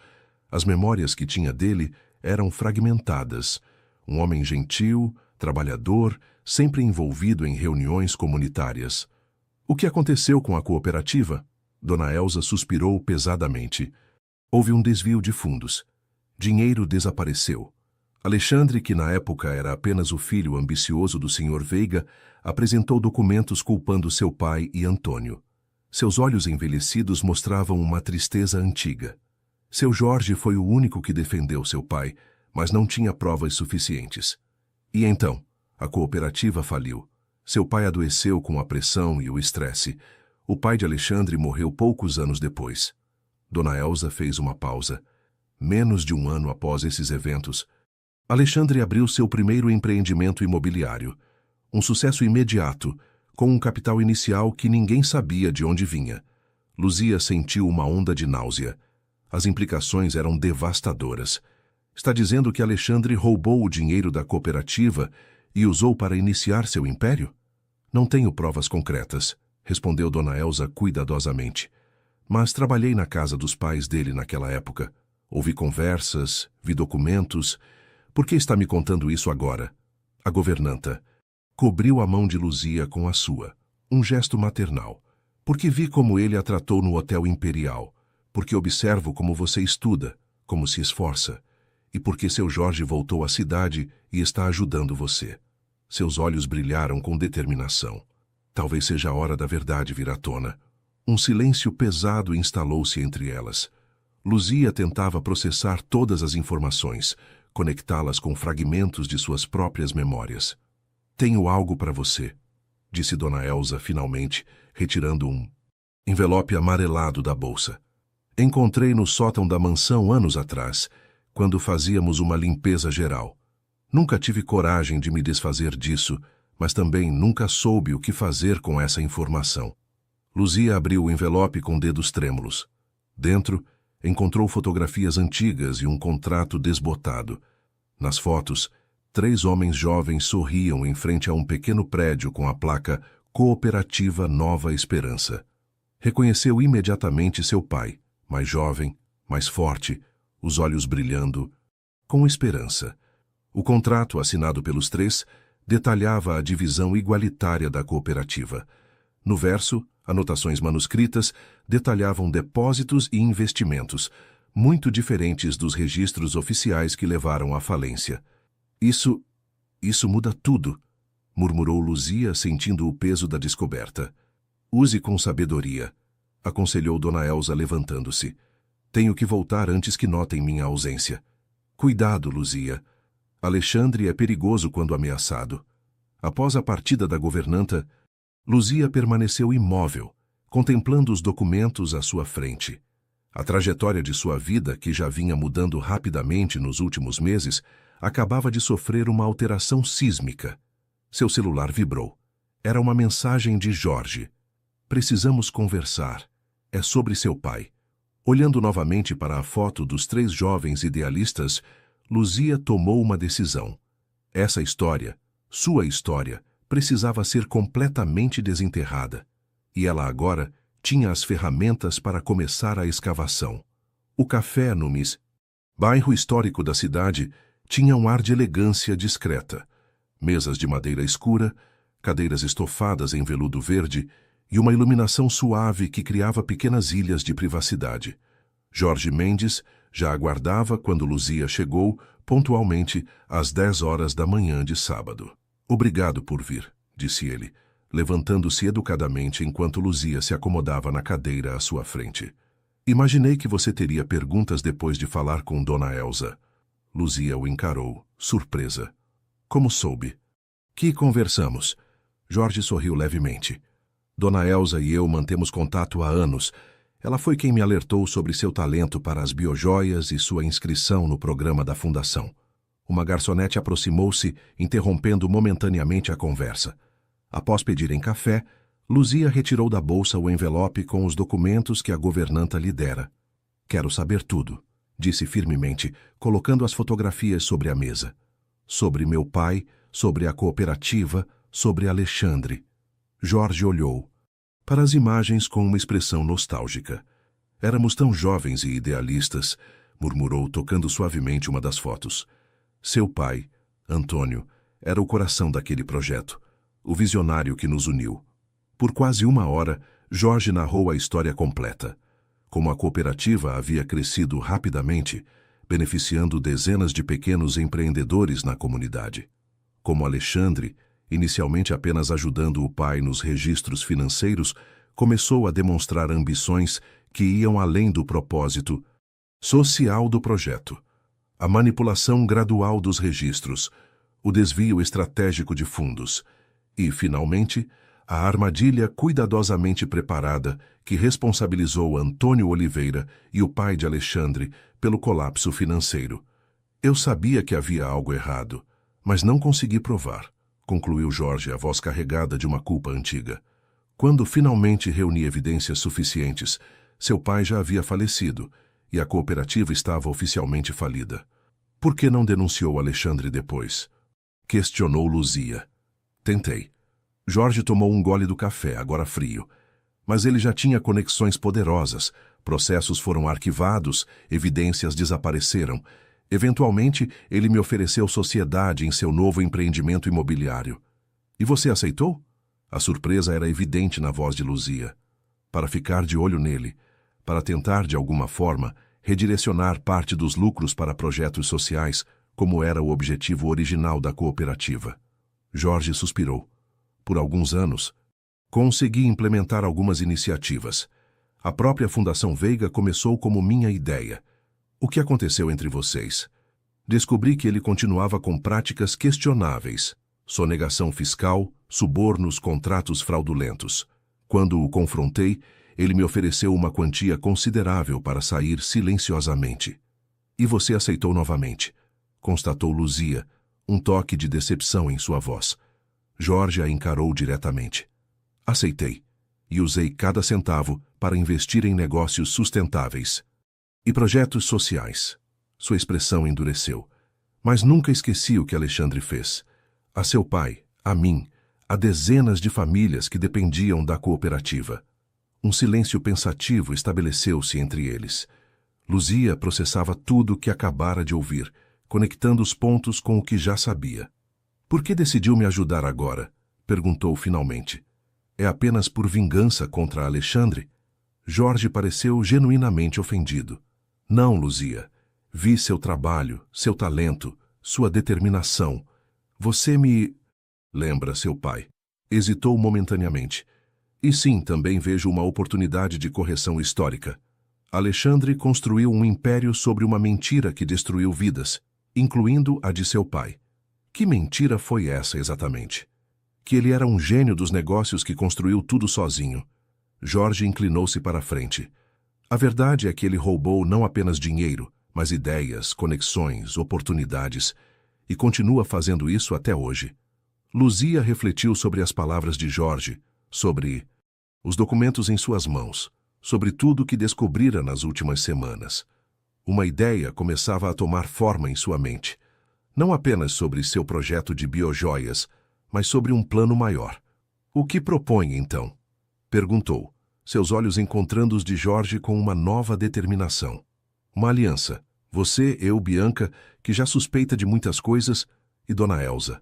As memórias que tinha dele eram fragmentadas. Um homem gentil, trabalhador, sempre envolvido em reuniões comunitárias. O que aconteceu com a cooperativa? Dona Elza suspirou pesadamente. Houve um desvio de fundos. Dinheiro desapareceu. Alexandre, que na época era apenas o filho ambicioso do Sr. Veiga, apresentou documentos culpando seu pai e Antônio. Seus olhos envelhecidos mostravam uma tristeza antiga. Seu Jorge foi o único que defendeu seu pai, mas não tinha provas suficientes. E então, a cooperativa faliu. Seu pai adoeceu com a pressão e o estresse. O pai de Alexandre morreu poucos anos depois. Dona Elza fez uma pausa. Menos de um ano após esses eventos, Alexandre abriu seu primeiro empreendimento imobiliário. Um sucesso imediato, com um capital inicial que ninguém sabia de onde vinha. Luzia sentiu uma onda de náusea. As implicações eram devastadoras. Está dizendo que Alexandre roubou o dinheiro da cooperativa e usou para iniciar seu império? Não tenho provas concretas, respondeu Dona Elza cuidadosamente. Mas trabalhei na casa dos pais dele naquela época. Ouvi conversas, vi documentos. Por que está me contando isso agora? A governanta cobriu a mão de Luzia com a sua, um gesto maternal. Porque vi como ele a tratou no Hotel Imperial. Porque observo como você estuda, como se esforça. E porque seu Jorge voltou à cidade e está ajudando você. Seus olhos brilharam com determinação. Talvez seja a hora da verdade vir à tona. Um silêncio pesado instalou-se entre elas. Luzia tentava processar todas as informações, conectá-las com fragmentos de suas próprias memórias. Tenho algo para você, disse Dona Elza finalmente, retirando um envelope amarelado da bolsa. Encontrei no sótão da mansão anos atrás, quando fazíamos uma limpeza geral. Nunca tive coragem de me desfazer disso, mas também nunca soube o que fazer com essa informação. Luzia abriu o envelope com dedos trêmulos. Dentro, encontrou fotografias antigas e um contrato desbotado. Nas fotos, 3 homens jovens sorriam em frente a um pequeno prédio com a placa Cooperativa Nova Esperança. Reconheceu imediatamente seu pai, mais jovem, mais forte, os olhos brilhando, com esperança. O contrato, assinado pelos 3, detalhava a divisão igualitária da cooperativa. No verso, anotações manuscritas detalhavam depósitos e investimentos, muito diferentes dos registros oficiais que levaram à falência. Isso muda tudo, murmurou Luzia, sentindo o peso da descoberta. Use com sabedoria, aconselhou Dona Elsa, levantando-se. Tenho que voltar antes que notem minha ausência. Cuidado, Luzia. Alexandre é perigoso quando ameaçado. Após a partida da governanta, Luzia permaneceu imóvel, contemplando os documentos à sua frente. A trajetória de sua vida, que já vinha mudando rapidamente nos últimos meses, acabava de sofrer uma alteração sísmica. Seu celular vibrou. Era uma mensagem de Jorge. Precisamos conversar. É sobre seu pai. Olhando novamente para a foto dos 3 jovens idealistas, Luzia tomou uma decisão. Essa história, sua história, precisava ser completamente desenterrada. E ela agora tinha as ferramentas para começar a escavação. O café no bairro histórico da cidade tinha um ar de elegância discreta. Mesas de madeira escura, cadeiras estofadas em veludo verde e uma iluminação suave que criava pequenas ilhas de privacidade. Jorge Mendes já aguardava quando Luzia chegou, pontualmente, às 10 horas da manhã de sábado. Obrigado por vir, disse ele, levantando-se educadamente enquanto Luzia se acomodava na cadeira à sua frente. Imaginei que você teria perguntas depois de falar com Dona Elsa. Luzia o encarou, surpresa. Como soube? Que conversamos? Jorge sorriu levemente. Dona Elsa e eu mantemos contato há anos. Ela foi quem me alertou sobre seu talento para as biojoias e sua inscrição no programa da Fundação. Uma garçonete aproximou-se, interrompendo momentaneamente a conversa. Após pedirem café, Luzia retirou da bolsa o envelope com os documentos que a governanta lhe dera. Quero saber tudo, disse firmemente, colocando as fotografias sobre a mesa. Sobre meu pai, sobre a cooperativa, sobre Alexandre. Jorge olhou para as imagens com uma expressão nostálgica. Éramos tão jovens e idealistas, murmurou, tocando suavemente uma das fotos. Seu pai, Antônio, era o coração daquele projeto, o visionário que nos uniu. Por quase 1 hora, Jorge narrou a história completa. Como a cooperativa havia crescido rapidamente, beneficiando dezenas de pequenos empreendedores na comunidade. Como Alexandre, inicialmente apenas ajudando o pai nos registros financeiros, começou a demonstrar ambições que iam além do propósito social do projeto. A manipulação gradual dos registros, o desvio estratégico de fundos e, finalmente, a armadilha cuidadosamente preparada que responsabilizou Antônio Oliveira e o pai de Alexandre pelo colapso financeiro. Eu sabia que havia algo errado, mas não consegui provar, concluiu Jorge, a voz carregada de uma culpa antiga. Quando finalmente reuni evidências suficientes, seu pai já havia falecido e a cooperativa estava oficialmente falida. Por que não denunciou Alexandre depois? Questionou Luzia. Tentei. Jorge tomou um gole do café, agora frio. Mas ele já tinha conexões poderosas, processos foram arquivados, evidências desapareceram. Eventualmente, ele me ofereceu sociedade em seu novo empreendimento imobiliário. E você aceitou? A surpresa era evidente na voz de Luzia. Para ficar de olho nele, para tentar, de alguma forma, redirecionar parte dos lucros para projetos sociais, como era o objetivo original da cooperativa. Jorge suspirou. Por alguns anos, consegui implementar algumas iniciativas. A própria Fundação Veiga começou como minha ideia. O que aconteceu entre vocês? Descobri que ele continuava com práticas questionáveis, sonegação fiscal, subornos, contratos fraudulentos. Quando o confrontei, Ele me ofereceu uma quantia considerável para sair silenciosamente. E você aceitou novamente, constatou Luzia, um toque de decepção em sua voz. Jorge a encarou diretamente. Aceitei, e usei cada centavo para investir em negócios sustentáveis e projetos sociais. Sua expressão endureceu. Mas nunca esqueci o que Alexandre fez. A seu pai, a mim, a dezenas de famílias que dependiam da cooperativa. Um silêncio pensativo estabeleceu-se entre eles. Luzia processava tudo o que acabara de ouvir, conectando os pontos com o que já sabia. Por que decidiu me ajudar agora? Perguntou finalmente. É apenas por vingança contra Alexandre? Jorge pareceu genuinamente ofendido. Não, Luzia. Vi seu trabalho, seu talento, sua determinação. Você me... Lembra seu pai. Hesitou momentaneamente. E sim, também vejo uma oportunidade de correção histórica. Alexandre construiu um império sobre uma mentira que destruiu vidas, incluindo a de seu pai. Que mentira foi essa exatamente? Que ele era um gênio dos negócios que construiu tudo sozinho. Jorge inclinou-se para a frente. A verdade é que ele roubou não apenas dinheiro, mas ideias, conexões, oportunidades, e continua fazendo isso até hoje. Luzia refletiu sobre as palavras de Jorge, sobre os documentos em suas mãos, sobre tudo o que descobrira nas últimas semanas. Uma ideia começava a tomar forma em sua mente, não apenas sobre seu projeto de biojoias, mas sobre um plano maior. O que propõe, então? Perguntou, seus olhos encontrando os de Jorge com uma nova determinação. Uma aliança. Você, eu, Bianca, que já suspeita de muitas coisas, e Dona Elsa.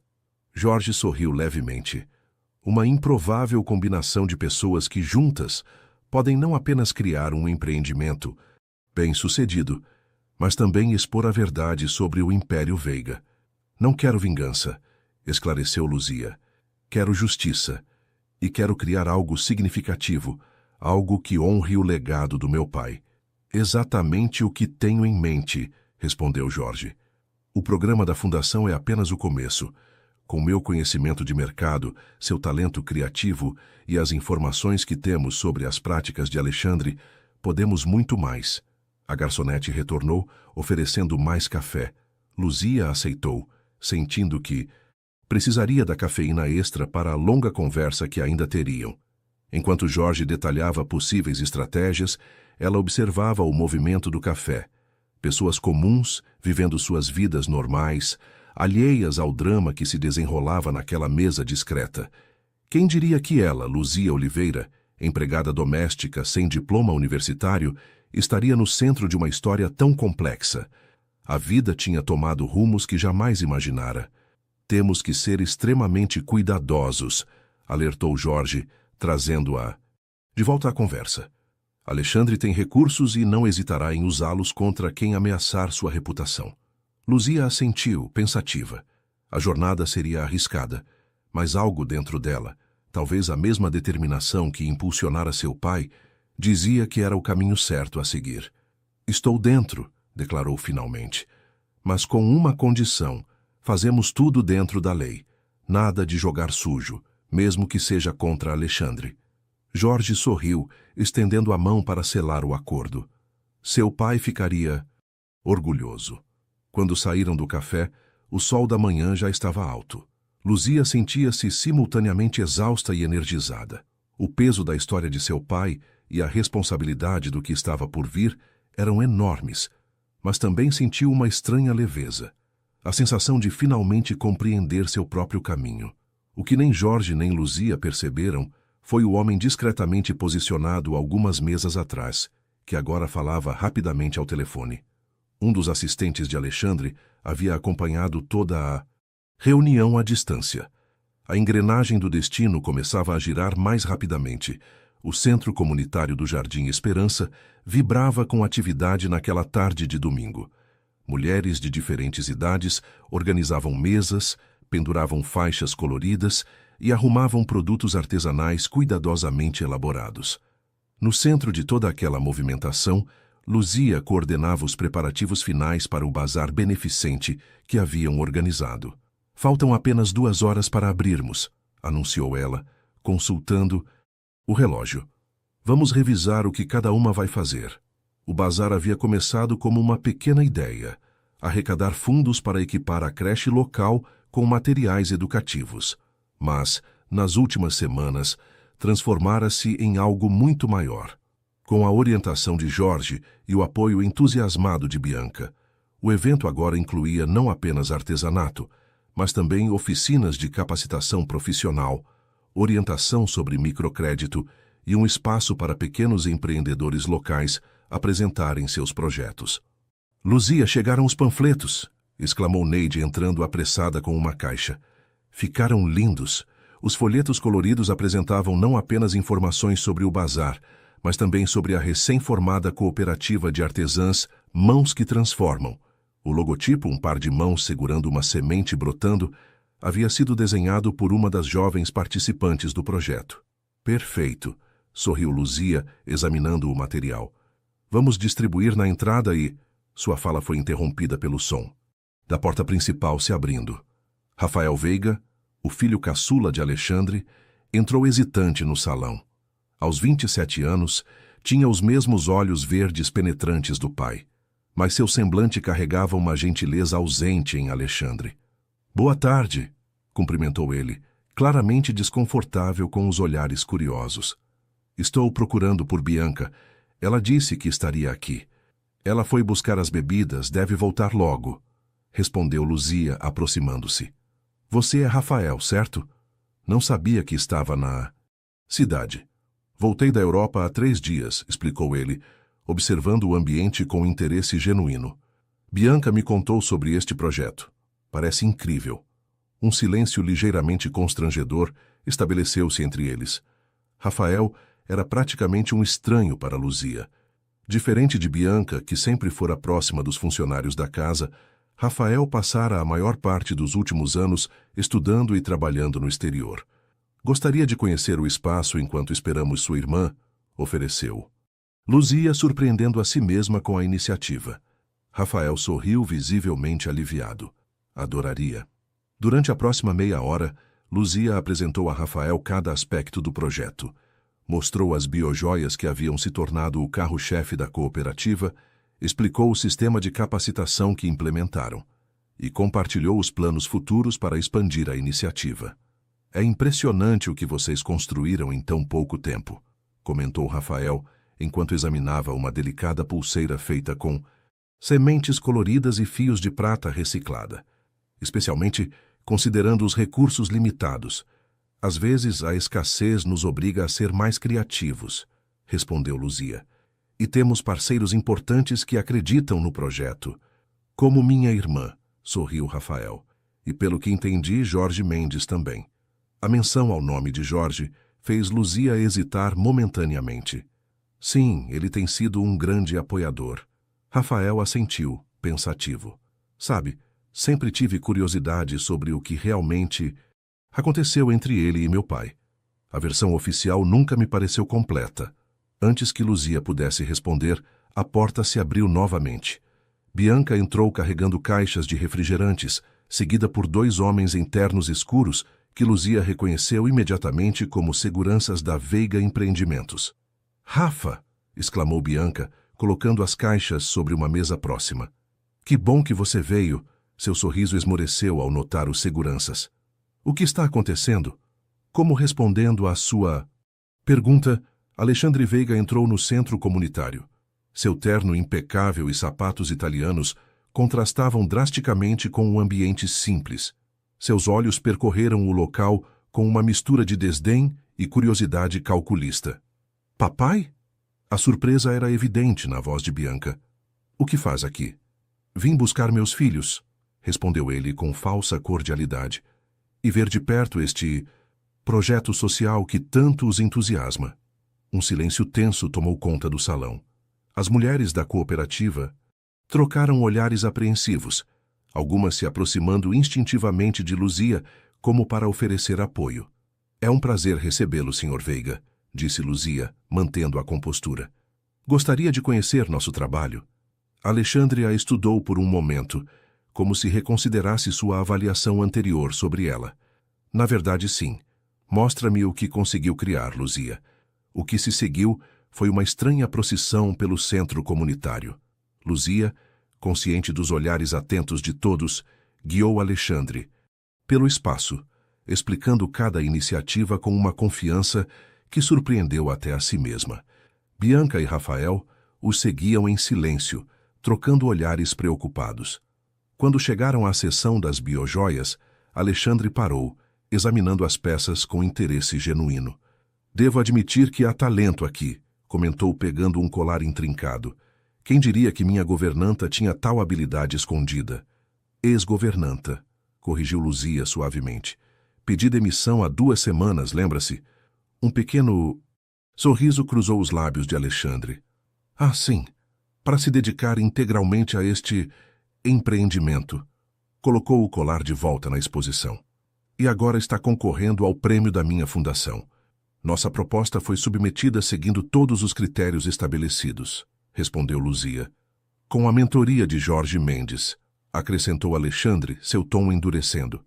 Jorge sorriu levemente. Uma improvável combinação de pessoas que, juntas, podem não apenas criar um empreendimento bem-sucedido, mas também expor a verdade sobre o Império Veiga. Não quero vingança, esclareceu Luzia. Quero justiça. E quero criar algo significativo, algo que honre o legado do meu pai. Exatamente o que tenho em mente, respondeu Jorge. O programa da Fundação é apenas o começo. Com meu conhecimento de mercado, seu talento criativo e as informações que temos sobre as práticas de Alexandre, podemos muito mais. A garçonete retornou, oferecendo mais café. Luzia aceitou, sentindo que precisaria da cafeína extra para a longa conversa que ainda teriam. Enquanto Jorge detalhava possíveis estratégias, ela observava o movimento do café. Pessoas comuns, vivendo suas vidas normais, alheias ao drama que se desenrolava naquela mesa discreta. Quem diria que ela, Luzia Oliveira, empregada doméstica sem diploma universitário, estaria no centro de uma história tão complexa? A vida tinha tomado rumos que jamais imaginara. Temos que ser extremamente cuidadosos, alertou Jorge, trazendo-a de volta à conversa. Alexandre tem recursos e não hesitará em usá-los contra quem ameaçar sua reputação. Luzia assentiu, pensativa. A jornada seria arriscada, mas algo dentro dela, talvez a mesma determinação que impulsionara seu pai, dizia que era o caminho certo a seguir. Estou dentro, declarou finalmente. Mas com uma condição: fazemos tudo dentro da lei. Nada de jogar sujo, mesmo que seja contra Alexandre. Jorge sorriu, estendendo a mão para selar o acordo. Seu pai ficaria orgulhoso. Quando saíram do café, o sol da manhã já estava alto. Luzia sentia-se simultaneamente exausta e energizada. O peso da história de seu pai e a responsabilidade do que estava por vir eram enormes, mas também sentiu uma estranha leveza. A sensação de finalmente compreender seu próprio caminho. O que nem Jorge nem Luzia perceberam foi o homem discretamente posicionado algumas mesas atrás, que agora falava rapidamente ao telefone. Um dos assistentes de Alexandre havia acompanhado toda a reunião à distância. A engrenagem do destino começava a girar mais rapidamente. O Centro Comunitário do Jardim Esperança vibrava com atividade naquela tarde de domingo. Mulheres de diferentes idades organizavam mesas, penduravam faixas coloridas e arrumavam produtos artesanais cuidadosamente elaborados. No centro de toda aquela movimentação, Luzia coordenava os preparativos finais para o bazar beneficente que haviam organizado. Faltam apenas 2 horas para abrirmos, anunciou ela, consultando o relógio. Vamos revisar o que cada uma vai fazer. O bazar havia começado como uma pequena ideia: arrecadar fundos para equipar a creche local com materiais educativos. Mas, nas últimas semanas, transformara-se em algo muito maior. Com a orientação de Jorge e o apoio entusiasmado de Bianca, o evento agora incluía não apenas artesanato, mas também oficinas de capacitação profissional, orientação sobre microcrédito e um espaço para pequenos empreendedores locais apresentarem seus projetos. "Luzia, chegaram os panfletos!" exclamou Neide entrando apressada com uma caixa. Ficaram lindos. Os folhetos coloridos apresentavam não apenas informações sobre o bazar, mas também sobre a recém-formada cooperativa de artesãs Mãos que Transformam. O logotipo, um par de mãos segurando uma semente brotando, havia sido desenhado por uma das jovens participantes do projeto. "Perfeito", sorriu Luzia, examinando o material. "Vamos distribuir na entrada e..." Sua fala foi interrompida pelo som da porta principal se abrindo. Rafael Veiga, o filho caçula de Alexandre, entrou hesitante no salão. Aos 27 anos, tinha os mesmos olhos verdes penetrantes do pai, mas seu semblante carregava uma gentileza ausente em Alexandre. "Boa tarde", cumprimentou ele, claramente desconfortável com os olhares curiosos. "Estou procurando por Bianca. Ela disse que estaria aqui. Ela foi buscar as bebidas, deve voltar logo", respondeu Luzia, aproximando-se. "Você é Rafael, certo? Não sabia que estava na cidade. Voltei da Europa há 3 dias", explicou ele, observando o ambiente com interesse genuíno. "Bianca me contou sobre este projeto. Parece incrível." Um silêncio ligeiramente constrangedor estabeleceu-se entre eles. Rafael era praticamente um estranho para Luzia. Diferente de Bianca, que sempre fora próxima dos funcionários da casa, Rafael passara a maior parte dos últimos anos estudando e trabalhando no exterior. "Gostaria de conhecer o espaço enquanto esperamos sua irmã", ofereceu. Luzia surpreendendo a si mesma com a iniciativa. Rafael sorriu visivelmente aliviado. "Adoraria." Durante a próxima meia hora, Luzia apresentou a Rafael cada aspecto do projeto. Mostrou as biojoias que haviam se tornado o carro-chefe da cooperativa, explicou o sistema de capacitação que implementaram e compartilhou os planos futuros para expandir a iniciativa. "É impressionante o que vocês construíram em tão pouco tempo", comentou Rafael, enquanto examinava uma delicada pulseira feita com sementes coloridas e fios de prata reciclada, especialmente considerando os recursos limitados. "Às vezes, a escassez nos obriga a ser mais criativos", respondeu Luzia. "E temos parceiros importantes que acreditam no projeto." "Como minha irmã", sorriu Rafael. "E pelo que entendi, Jorge Mendes também." A menção ao nome de Jorge fez Luzia hesitar momentaneamente. "Sim, ele tem sido um grande apoiador." Rafael assentiu, pensativo. "Sabe, sempre tive curiosidade sobre o que realmente aconteceu entre ele e meu pai. A versão oficial nunca me pareceu completa." Antes que Luzia pudesse responder, a porta se abriu novamente. Bianca entrou carregando caixas de refrigerantes, seguida por 2 homens em ternos escuros que Luzia reconheceu imediatamente como seguranças da Veiga Empreendimentos. "Rafa!" exclamou Bianca, colocando as caixas sobre uma mesa próxima. "Que bom que você veio." Seu sorriso esmoreceu ao notar os seguranças. "O que está acontecendo?" Como respondendo à sua pergunta, Alexandre Veiga entrou no centro comunitário. Seu terno impecável e sapatos italianos contrastavam drasticamente com um ambiente simples. Seus olhos percorreram o local com uma mistura de desdém e curiosidade calculista. "Papai?" A surpresa era evidente na voz de Bianca. "O que faz aqui?" "Vim buscar meus filhos", respondeu ele com falsa cordialidade, "e ver de perto este projeto social que tanto os entusiasma." Um silêncio tenso tomou conta do salão. As mulheres da cooperativa trocaram olhares apreensivos, algumas se aproximando instintivamente de Luzia como para oferecer apoio. "É um prazer recebê-lo, Sr. Veiga", disse Luzia, mantendo a compostura. "Gostaria de conhecer nosso trabalho." Alexandre a estudou por um momento, como se reconsiderasse sua avaliação anterior sobre ela. "Na verdade, sim. Mostra-me o que conseguiu criar, Luzia." O que se seguiu foi uma estranha procissão pelo centro comunitário. Luzia, consciente dos olhares atentos de todos, guiou Alexandre pelo espaço, explicando cada iniciativa com uma confiança que surpreendeu até a si mesma. Bianca e Rafael os seguiam em silêncio, trocando olhares preocupados. Quando chegaram à seção das biojoias, Alexandre parou, examinando as peças com interesse genuíno. Devo admitir que há talento aqui, comentou pegando um colar intrincado. Quem diria que minha governanta tinha tal habilidade escondida? Ex-governanta, corrigiu Luzia suavemente. Pedi demissão há 2 semanas, lembra-se? Um pequeno sorriso cruzou os lábios de Alexandre. Ah, sim, para se dedicar integralmente a este empreendimento. Colocou o colar de volta na exposição. E agora está concorrendo ao prêmio da minha fundação. Nossa proposta foi submetida seguindo todos os critérios estabelecidos, respondeu Luzia. Com a mentoria de Jorge Mendes, acrescentou Alexandre, seu tom endurecendo.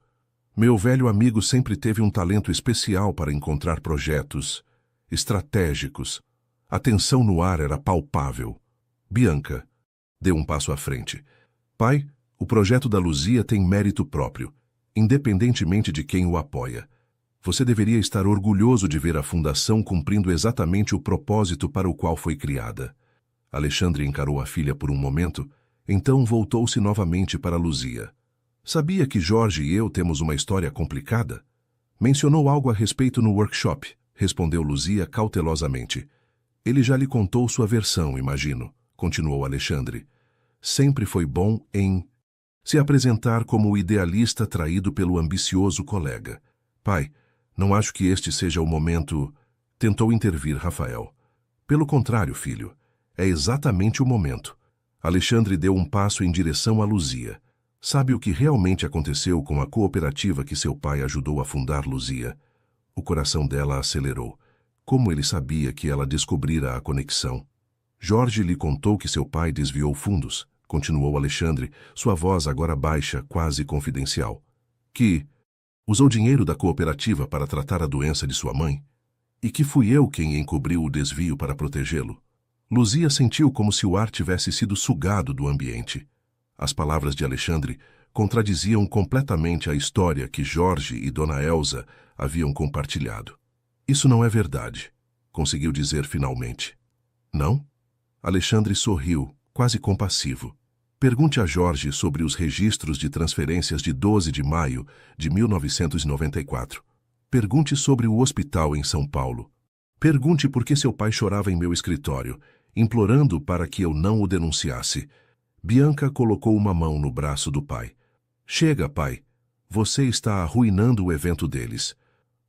Meu velho amigo sempre teve um talento especial para encontrar projetos estratégicos. A tensão no ar era palpável. Bianca deu um passo à frente. Pai, o projeto da Luzia tem mérito próprio, independentemente de quem o apoia. Você deveria estar orgulhoso de ver a fundação cumprindo exatamente o propósito para o qual foi criada. Alexandre encarou a filha por um momento, então voltou-se novamente para Luzia. Sabia que Jorge e eu temos uma história complicada? Mencionou algo a respeito no workshop, respondeu Luzia cautelosamente. Ele já lhe contou sua versão, imagino, continuou Alexandre. Sempre foi bom em se apresentar como o idealista traído pelo ambicioso colega. Pai, não acho que este seja o momento... Tentou intervir Rafael. Pelo contrário, filho, é exatamente o momento. Alexandre deu um passo em direção a Luzia. Sabe o que realmente aconteceu com a cooperativa que seu pai ajudou a fundar, Luzia? O coração dela acelerou. Como ele sabia que ela descobrira a conexão? Jorge lhe contou que seu pai desviou fundos, continuou Alexandre, sua voz agora baixa, quase confidencial. Que usou dinheiro da cooperativa para tratar a doença de sua mãe? E que fui eu quem encobriu o desvio para protegê-lo? Luzia sentiu como se o ar tivesse sido sugado do ambiente. As palavras de Alexandre contradiziam completamente a história que Jorge e Dona Elsa haviam compartilhado. Isso não é verdade, conseguiu dizer finalmente. Não? Alexandre sorriu, quase compassivo. Pergunte a Jorge sobre os registros de transferências de 12 de maio de 1994. Pergunte sobre o hospital em São Paulo. Pergunte por que seu pai chorava em meu escritório, implorando para que eu não o denunciasse. Bianca colocou uma mão no braço do pai. Chega, pai. Você está arruinando o evento deles.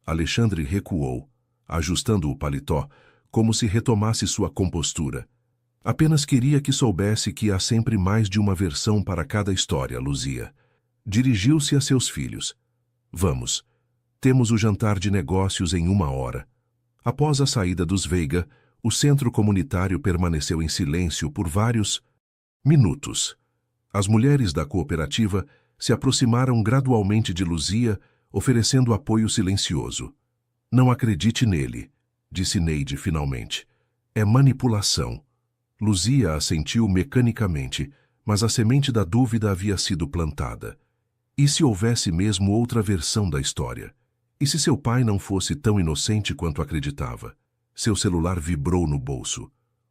Alexandre recuou, ajustando o paletó, como se retomasse sua compostura. Apenas queria que soubesse que há sempre mais de uma versão para cada história, Luzia. Dirigiu-se a seus filhos. Vamos. Temos o jantar de negócios em 1 hora. Após a saída dos Veiga, o centro comunitário permaneceu em silêncio por vários minutos. As mulheres da cooperativa se aproximaram gradualmente de Luzia, oferecendo apoio silencioso. Não acredite nele, disse Neide finalmente. É manipulação. Luzia assentiu mecanicamente, mas a semente da dúvida havia sido plantada. E se houvesse mesmo outra versão da história? E se seu pai não fosse tão inocente quanto acreditava? Seu celular vibrou no bolso.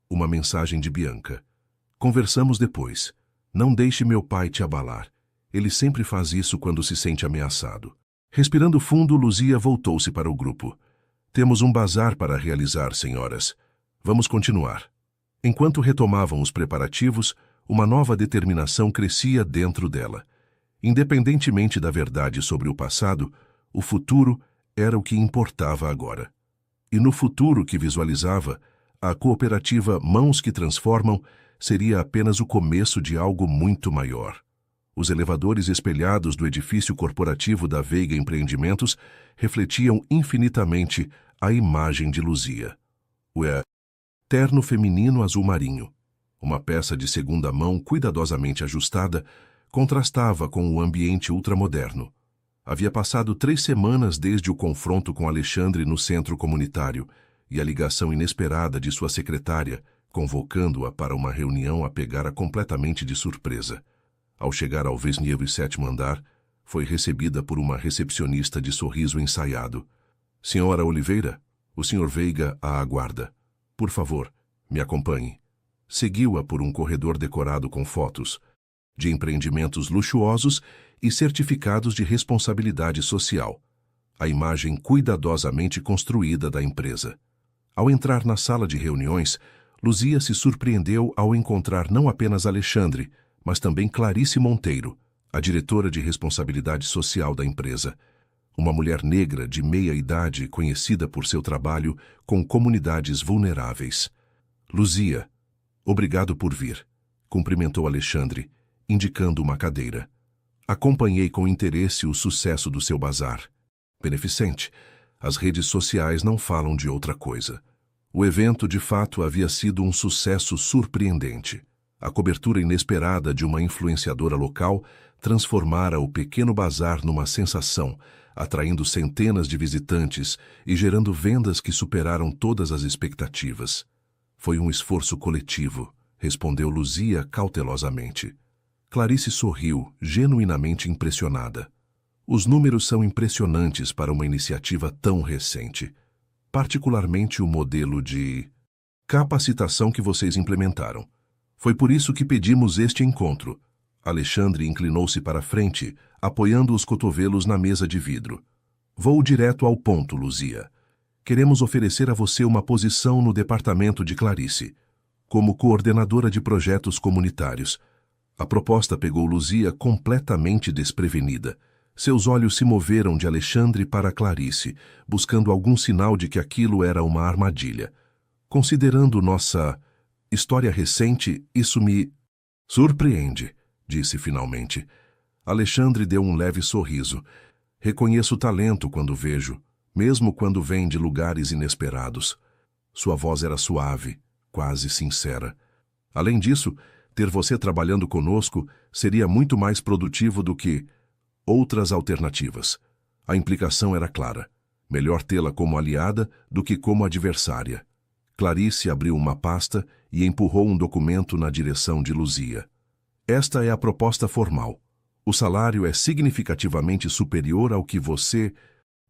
Uma mensagem de Bianca. Conversamos depois. Não deixe meu pai te abalar. Ele sempre faz isso quando se sente ameaçado. Respirando fundo, Luzia voltou-se para o grupo. Temos um bazar para realizar, senhoras. Vamos continuar. Enquanto retomavam os preparativos, uma nova determinação crescia dentro dela. Independentemente da verdade sobre o passado, o futuro era o que importava agora. E no futuro que visualizava, a cooperativa Mãos que Transformam seria apenas o começo de algo muito maior. Os elevadores espelhados do edifício corporativo da Veiga Empreendimentos refletiam infinitamente a imagem de Luzia. O terno feminino azul marinho, uma peça de segunda mão cuidadosamente ajustada, contrastava com o ambiente ultramoderno. Havia passado 3 semanas desde o confronto com Alexandre no centro comunitário, e a ligação inesperada de sua secretária, convocando-a para uma reunião a pegara completamente de surpresa. Ao chegar ao 27º andar, foi recebida por uma recepcionista de sorriso ensaiado. Senhora Oliveira, o Sr. Veiga a aguarda. Por favor, me acompanhe. Seguiu-a por um corredor decorado com fotos de empreendimentos luxuosos e certificados de responsabilidade social, a imagem cuidadosamente construída da empresa. Ao entrar na sala de reuniões, Luzia se surpreendeu ao encontrar não apenas Alexandre, mas também Clarice Monteiro, a diretora de responsabilidade social da empresa, uma mulher negra de meia-idade conhecida por seu trabalho com comunidades vulneráveis. Luzia, obrigado por vir, cumprimentou Alexandre, indicando uma cadeira. Acompanhei com interesse o sucesso do seu bazar. Beneficente, as redes sociais não falam de outra coisa. O evento, de fato, havia sido um sucesso surpreendente. A cobertura inesperada de uma influenciadora local transformara o pequeno bazar numa sensação, atraindo centenas de visitantes e gerando vendas que superaram todas as expectativas. Foi um esforço coletivo, respondeu Luzia cautelosamente. Clarice sorriu, genuinamente impressionada. Os números são impressionantes para uma iniciativa tão recente. Particularmente o modelo de capacitação que vocês implementaram. Foi por isso que pedimos este encontro. Alexandre inclinou-se para a frente, apoiando os cotovelos na mesa de vidro. Vou direto ao ponto, Luzia. Queremos oferecer a você uma posição no departamento de Clarice, como coordenadora de projetos comunitários. A proposta pegou Luzia completamente desprevenida. Seus olhos se moveram de Alexandre para Clarice, buscando algum sinal de que aquilo era uma armadilha. Considerando nossa história recente, isso me surpreende, disse finalmente. Alexandre deu um leve sorriso. Reconheço o talento quando vejo, mesmo quando vem de lugares inesperados. Sua voz era suave, quase sincera. Além disso, ter você trabalhando conosco seria muito mais produtivo do que outras alternativas. A implicação era clara. Melhor tê-la como aliada do que como adversária. Clarice abriu uma pasta e empurrou um documento na direção de Luzia. Esta é a proposta formal. O salário é significativamente superior ao que você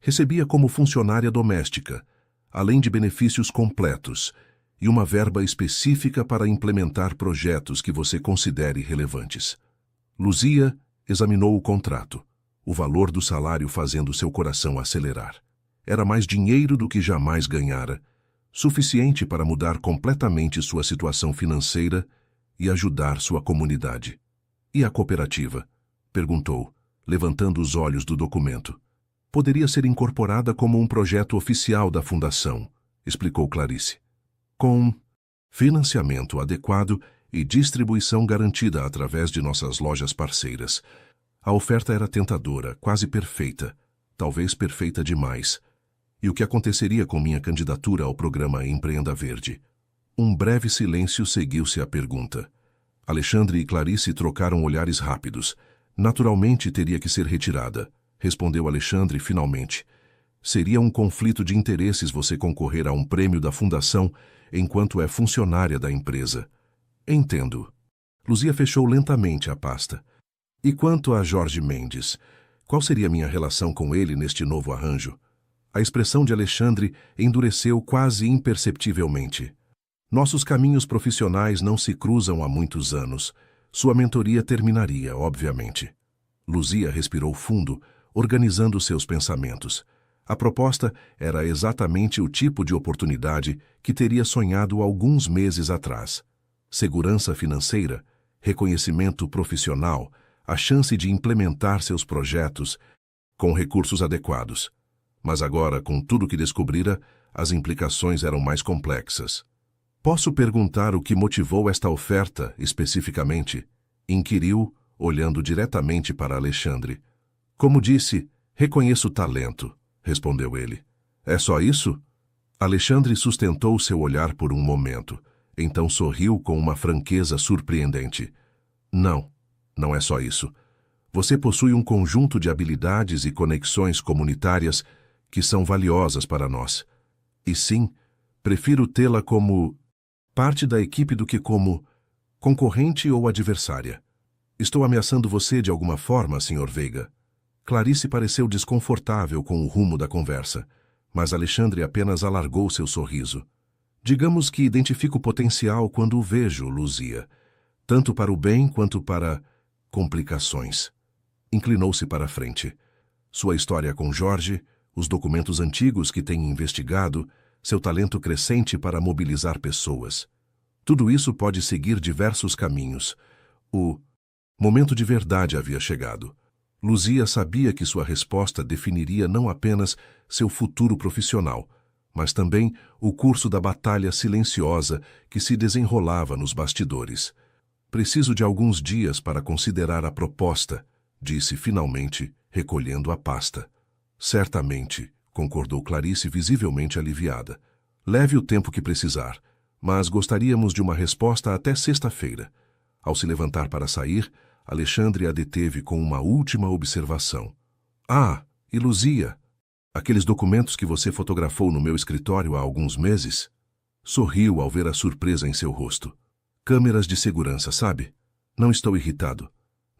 recebia como funcionária doméstica, além de benefícios completos e uma verba específica para implementar projetos que você considere relevantes. Luzia examinou o contrato, o valor do salário fazendo seu coração acelerar. Era mais dinheiro do que jamais ganhara, suficiente para mudar completamente sua situação financeira e ajudar sua comunidade. E a cooperativa? Perguntou, levantando os olhos do documento. Poderia ser incorporada como um projeto oficial da fundação, explicou Clarice. Com financiamento adequado e distribuição garantida através de nossas lojas parceiras. A oferta era tentadora, quase perfeita, talvez perfeita demais. E o que aconteceria com minha candidatura ao programa Empreenda Verde? Um breve silêncio seguiu-se à pergunta. Alexandre e Clarice trocaram olhares rápidos. Naturalmente teria que ser retirada, respondeu Alexandre finalmente. Seria um conflito de interesses você concorrer a um prêmio da fundação enquanto é funcionária da empresa. Entendo. Luzia fechou lentamente a pasta. E quanto a Jorge Mendes? Qual seria minha relação com ele neste novo arranjo? A expressão de Alexandre endureceu quase imperceptivelmente. Nossos caminhos profissionais não se cruzam há muitos anos. Sua mentoria terminaria, obviamente. Luzia respirou fundo, organizando seus pensamentos. A proposta era exatamente o tipo de oportunidade que teria sonhado alguns meses atrás. Segurança financeira, reconhecimento profissional, a chance de implementar seus projetos com recursos adequados. Mas agora, com tudo que descobrira, as implicações eram mais complexas. Posso perguntar o que motivou esta oferta, especificamente? Inquiriu, olhando diretamente para Alexandre. Como disse, reconheço o talento, respondeu ele. É só isso? Alexandre sustentou seu olhar por um momento, então sorriu com uma franqueza surpreendente. Não, não é só isso. Você possui um conjunto de habilidades e conexões comunitárias que são valiosas para nós. E sim, Prefiro tê-la como parte da equipe do que como concorrente ou adversária. Estou ameaçando você de alguma forma, Sr. Veiga? Clarice pareceu desconfortável com o rumo da conversa, mas Alexandre apenas alargou seu sorriso. Digamos que identifico o potencial quando o vejo, Luzia, tanto para o bem quanto para complicações. Inclinou-se para a frente. Sua história com Jorge, os documentos antigos que tem investigado, seu talento crescente para mobilizar pessoas. Tudo isso pode seguir diversos caminhos. O momento de verdade havia chegado. Luzia sabia que sua resposta definiria não apenas seu futuro profissional, mas também o curso da batalha silenciosa que se desenrolava nos bastidores. Preciso de alguns dias para considerar a proposta, disse finalmente, recolhendo a pasta. Certamente, concordou Clarice visivelmente aliviada. Leve o tempo que precisar, mas gostaríamos de uma resposta até sexta-feira. Ao se levantar para sair, Alexandre a deteve com uma última observação. Ah, e Luzia, aqueles documentos que você fotografou no meu escritório há alguns meses? Sorriu ao ver a surpresa em seu rosto. Câmeras de segurança, sabe? Não estou irritado.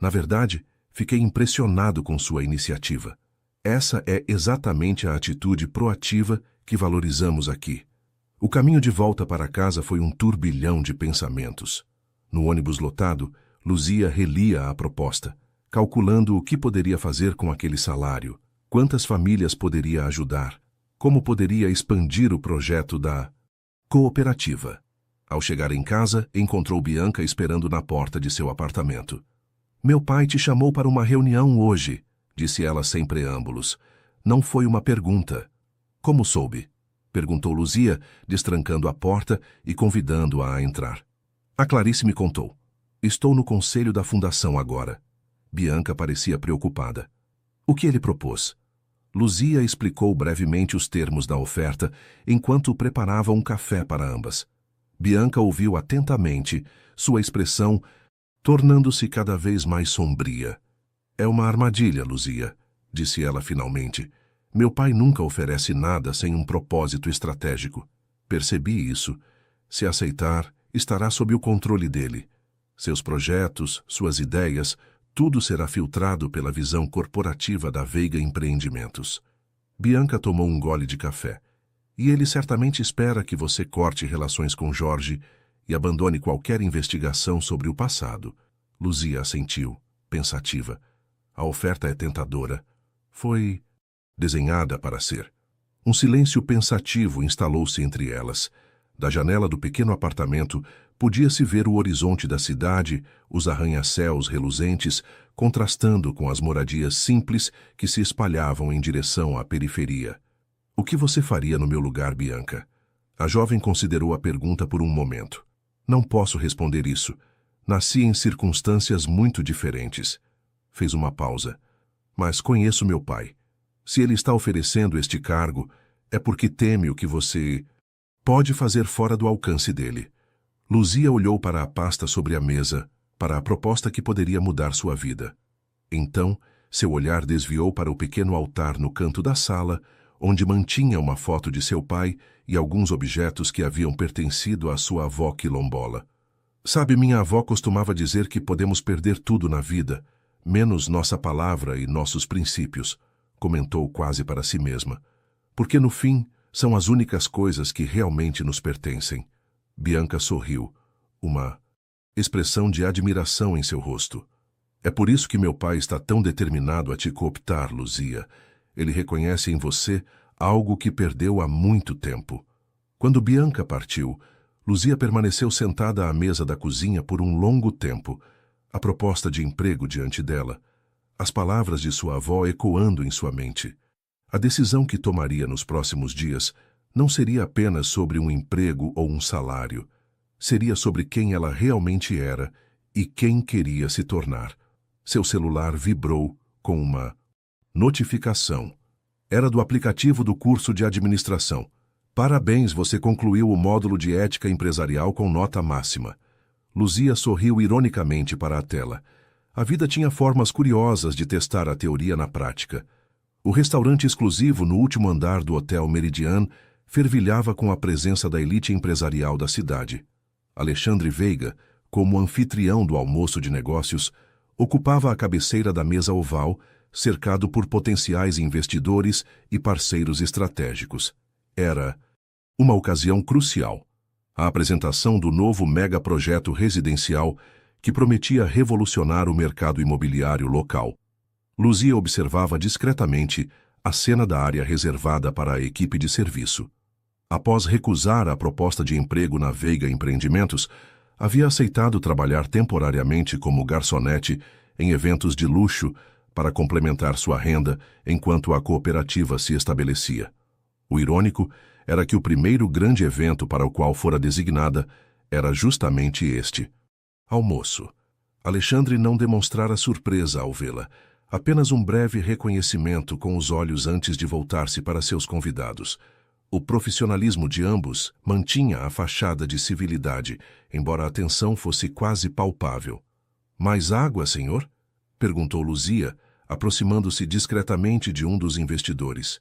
Na verdade, fiquei impressionado com sua iniciativa. Essa é exatamente a atitude proativa que valorizamos aqui. O caminho de volta para casa foi um turbilhão de pensamentos. No ônibus lotado, Luzia relia a proposta, calculando o que poderia fazer com aquele salário, quantas famílias poderia ajudar, como poderia expandir o projeto da cooperativa. Ao chegar em casa, encontrou Bianca esperando na porta de seu apartamento. Meu pai te chamou para uma reunião hoje, disse ela sem preâmbulos. Não foi uma pergunta. Como soube? Perguntou Luzia, destrancando a porta e convidando-a a entrar. A Clarice me contou. Estou no conselho da fundação agora. Bianca parecia preocupada. O que ele propôs? Luzia explicou brevemente os termos da oferta enquanto preparava um café para ambas. Bianca ouviu atentamente, sua expressão tornando-se cada vez mais sombria. É uma armadilha, Luzia, disse ela finalmente. Meu pai nunca oferece nada sem um propósito estratégico. Percebi isso. Se aceitar, estará sob o controle dele. Seus projetos, suas ideias, tudo será filtrado pela visão corporativa da Veiga Empreendimentos. Bianca tomou um gole de café. E ele certamente espera que você corte relações com Jorge e abandone qualquer investigação sobre o passado. Luzia assentiu, pensativa. A oferta é tentadora. Foi desenhada para ser. Um silêncio pensativo instalou-se entre elas. Da janela do pequeno apartamento, podia-se ver o horizonte da cidade, os arranha-céus reluzentes, contrastando com as moradias simples que se espalhavam em direção à periferia. O que você faria no meu lugar, Bianca? A jovem considerou a pergunta por um momento. Não posso responder isso. Nasci em circunstâncias muito diferentes. Fez uma pausa. Mas conheço meu pai. Se ele está oferecendo este cargo, é porque teme o que você pode fazer fora do alcance dele. Luzia olhou para a pasta sobre a mesa, para a proposta que poderia mudar sua vida. Então, seu olhar desviou para o pequeno altar no canto da sala, onde mantinha uma foto de seu pai e alguns objetos que haviam pertencido à sua avó quilombola. Sabe, minha avó costumava dizer que podemos perder tudo na vida, menos nossa palavra e nossos princípios, comentou quase para si mesma, porque no fim são as únicas coisas que realmente nos pertencem. Bianca sorriu, uma expressão de admiração em seu rosto. É por isso que meu pai está tão determinado a te cooptar, Luzia. Ele reconhece em você algo que perdeu há muito tempo. Quando Bianca partiu, Luzia permaneceu sentada à mesa da cozinha por um longo tempo, a proposta de emprego diante dela, as palavras de sua avó ecoando em sua mente. A decisão que tomaria nos próximos dias não seria apenas sobre um emprego ou um salário, seria sobre quem ela realmente era e quem queria se tornar. Seu celular vibrou com uma notificação. Era do aplicativo do curso de administração. Parabéns, você concluiu o módulo de ética empresarial com nota máxima. Luzia sorriu ironicamente para a tela. A vida tinha formas curiosas de testar a teoria na prática. O restaurante exclusivo no último andar do Hotel Meridian fervilhava com a presença da elite empresarial da cidade. Alexandre Veiga, como anfitrião do almoço de negócios, ocupava a cabeceira da mesa oval, cercado por potenciais investidores e parceiros estratégicos. Era uma ocasião crucial. A apresentação do novo megaprojeto residencial que prometia revolucionar o mercado imobiliário local. Luzia observava discretamente a cena da área reservada para a equipe de serviço. Após recusar a proposta de emprego na Veiga Empreendimentos, havia aceitado trabalhar temporariamente como garçonete em eventos de luxo para complementar sua renda enquanto a cooperativa se estabelecia. O irônico era que o primeiro grande evento para o qual fora designada era justamente este. Almoço. Alexandre não demonstrara surpresa ao vê-la, apenas um breve reconhecimento com os olhos antes de voltar-se para seus convidados. O profissionalismo de ambos mantinha a fachada de civilidade, embora a tensão fosse quase palpável. "Mais água, senhor?" perguntou Luzia, aproximando-se discretamente de um dos investidores.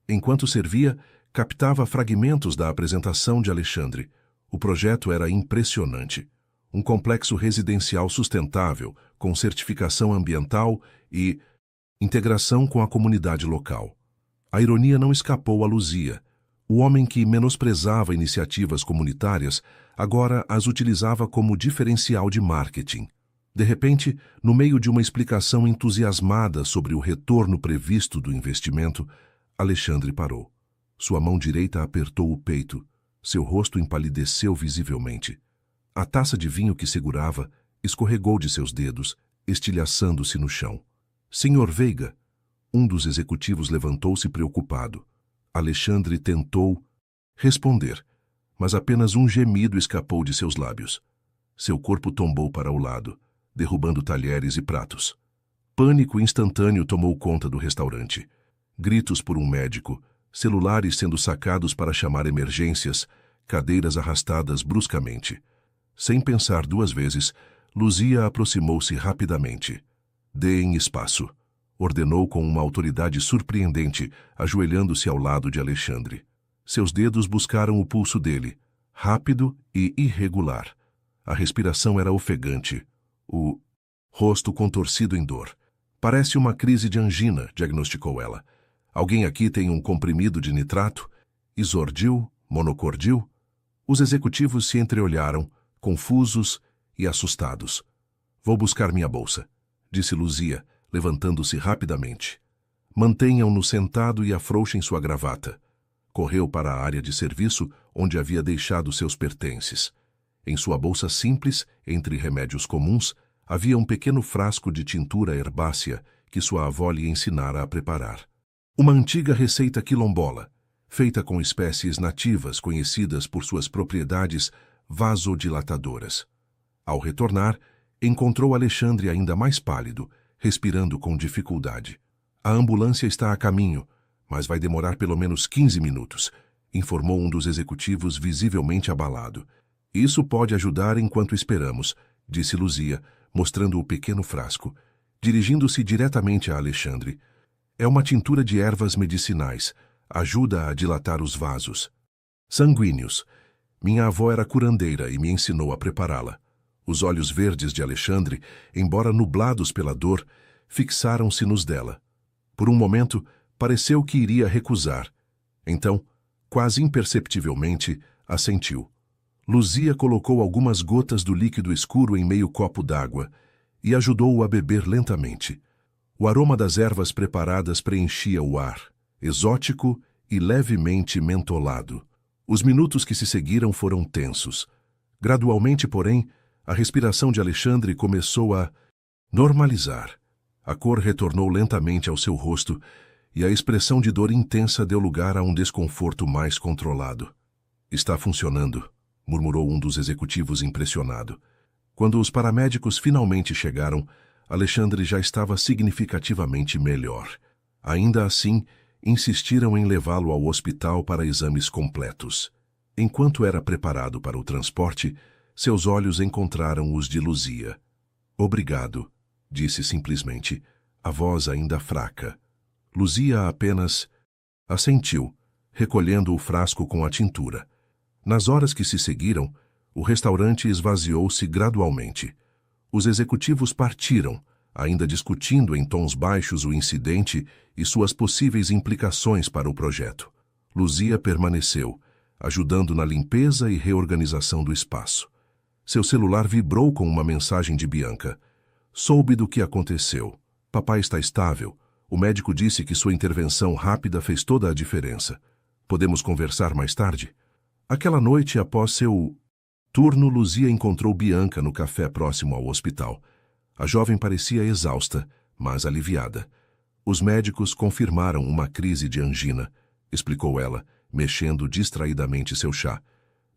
Enquanto servia, captava fragmentos da apresentação de Alexandre. O projeto era impressionante. Um complexo residencial sustentável, com certificação ambiental e integração com a comunidade local. A ironia não escapou a Luzia. O homem que menosprezava iniciativas comunitárias agora as utilizava como diferencial de marketing. De repente, no meio de uma explicação entusiasmada sobre o retorno previsto do investimento, Alexandre parou. Sua mão direita apertou o peito. Seu rosto empalideceu visivelmente. A taça de vinho que segurava escorregou de seus dedos, estilhaçando-se no chão. "Senhor Veiga." Um dos executivos levantou-se preocupado. Alexandre tentou responder, mas apenas um gemido escapou de seus lábios. Seu corpo tombou para o lado, derrubando talheres e pratos. Pânico instantâneo tomou conta do restaurante. Gritos por um médico, celulares sendo sacados para chamar emergências, cadeiras arrastadas bruscamente. Sem pensar duas vezes, Luzia aproximou-se rapidamente. "Deem espaço", ordenou com uma autoridade surpreendente, ajoelhando-se ao lado de Alexandre. Seus dedos buscaram o pulso dele, rápido e irregular. A respiração era ofegante. O rosto contorcido em dor. "Parece uma crise de angina", diagnosticou ela. "Alguém aqui tem um comprimido de nitrato? Isordil? Monocordil?" Os executivos se entreolharam, confusos e assustados. "Vou buscar minha bolsa", disse Luzia, levantando-se rapidamente. "Mantenham-no sentado e afrouxem sua gravata." Correu para a área de serviço, onde havia deixado seus pertences. Em sua bolsa simples, entre remédios comuns, havia um pequeno frasco de tintura herbácea que sua avó lhe ensinara a preparar. Uma antiga receita quilombola, feita com espécies nativas conhecidas por suas propriedades vasodilatadoras. Ao retornar, encontrou Alexandre ainda mais pálido, respirando com dificuldade. "A ambulância está a caminho, mas vai demorar pelo menos 15 minutos", informou um dos executivos visivelmente abalado. "Isso pode ajudar enquanto esperamos", disse Luzia, mostrando o pequeno frasco. Dirigindo-se diretamente a Alexandre. "É uma tintura de ervas medicinais. Ajuda a dilatar os vasos sanguíneos. Minha avó era curandeira e me ensinou a prepará-la." Os olhos verdes de Alexandre, embora nublados pela dor, fixaram-se nos dela. Por um momento, pareceu que iria recusar. Então, quase imperceptivelmente, assentiu. Luzia colocou algumas gotas do líquido escuro em meio copo d'água e ajudou-o a beber lentamente. O aroma das ervas preparadas preenchia o ar, exótico e levemente mentolado. Os minutos que se seguiram foram tensos. Gradualmente, porém, a respiração de Alexandre começou a normalizar. A cor retornou lentamente ao seu rosto e a expressão de dor intensa deu lugar a um desconforto mais controlado. "Está funcionando", murmurou um dos executivos impressionado. Quando os paramédicos finalmente chegaram, Alexandre já estava significativamente melhor. Ainda assim, insistiram em levá-lo ao hospital para exames completos. Enquanto era preparado para o transporte, seus olhos encontraram os de Luzia. "Obrigado", disse simplesmente, a voz ainda fraca. Luzia apenas assentiu, recolhendo o frasco com a tintura. Nas horas que se seguiram, o restaurante esvaziou-se gradualmente. Os executivos partiram, ainda discutindo em tons baixos o incidente e suas possíveis implicações para o projeto. Luzia permaneceu, ajudando na limpeza e reorganização do espaço. Seu celular vibrou com uma mensagem de Bianca. Soube do que aconteceu. Papai está estável. O médico disse que sua intervenção rápida fez toda a diferença. Podemos conversar mais tarde? Aquela noite, após seu turno, Luzia encontrou Bianca no café próximo ao hospital. A jovem parecia exausta, mas aliviada. Os médicos confirmaram uma crise de angina, explicou ela, mexendo distraidamente seu chá.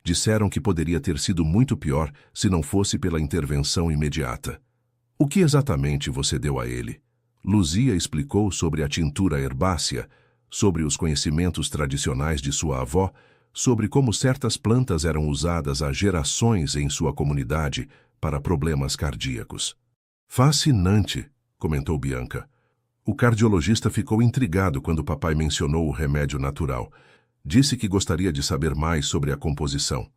Disseram que poderia ter sido muito pior se não fosse pela intervenção imediata. O que exatamente você deu a ele? Luzia explicou sobre a tintura herbácea, sobre os conhecimentos tradicionais de sua avó, sobre como certas plantas eram usadas há gerações em sua comunidade para problemas cardíacos. Fascinante, comentou Bianca. O cardiologista ficou intrigado quando papai mencionou o remédio natural. Disse que gostaria de saber mais sobre a composição.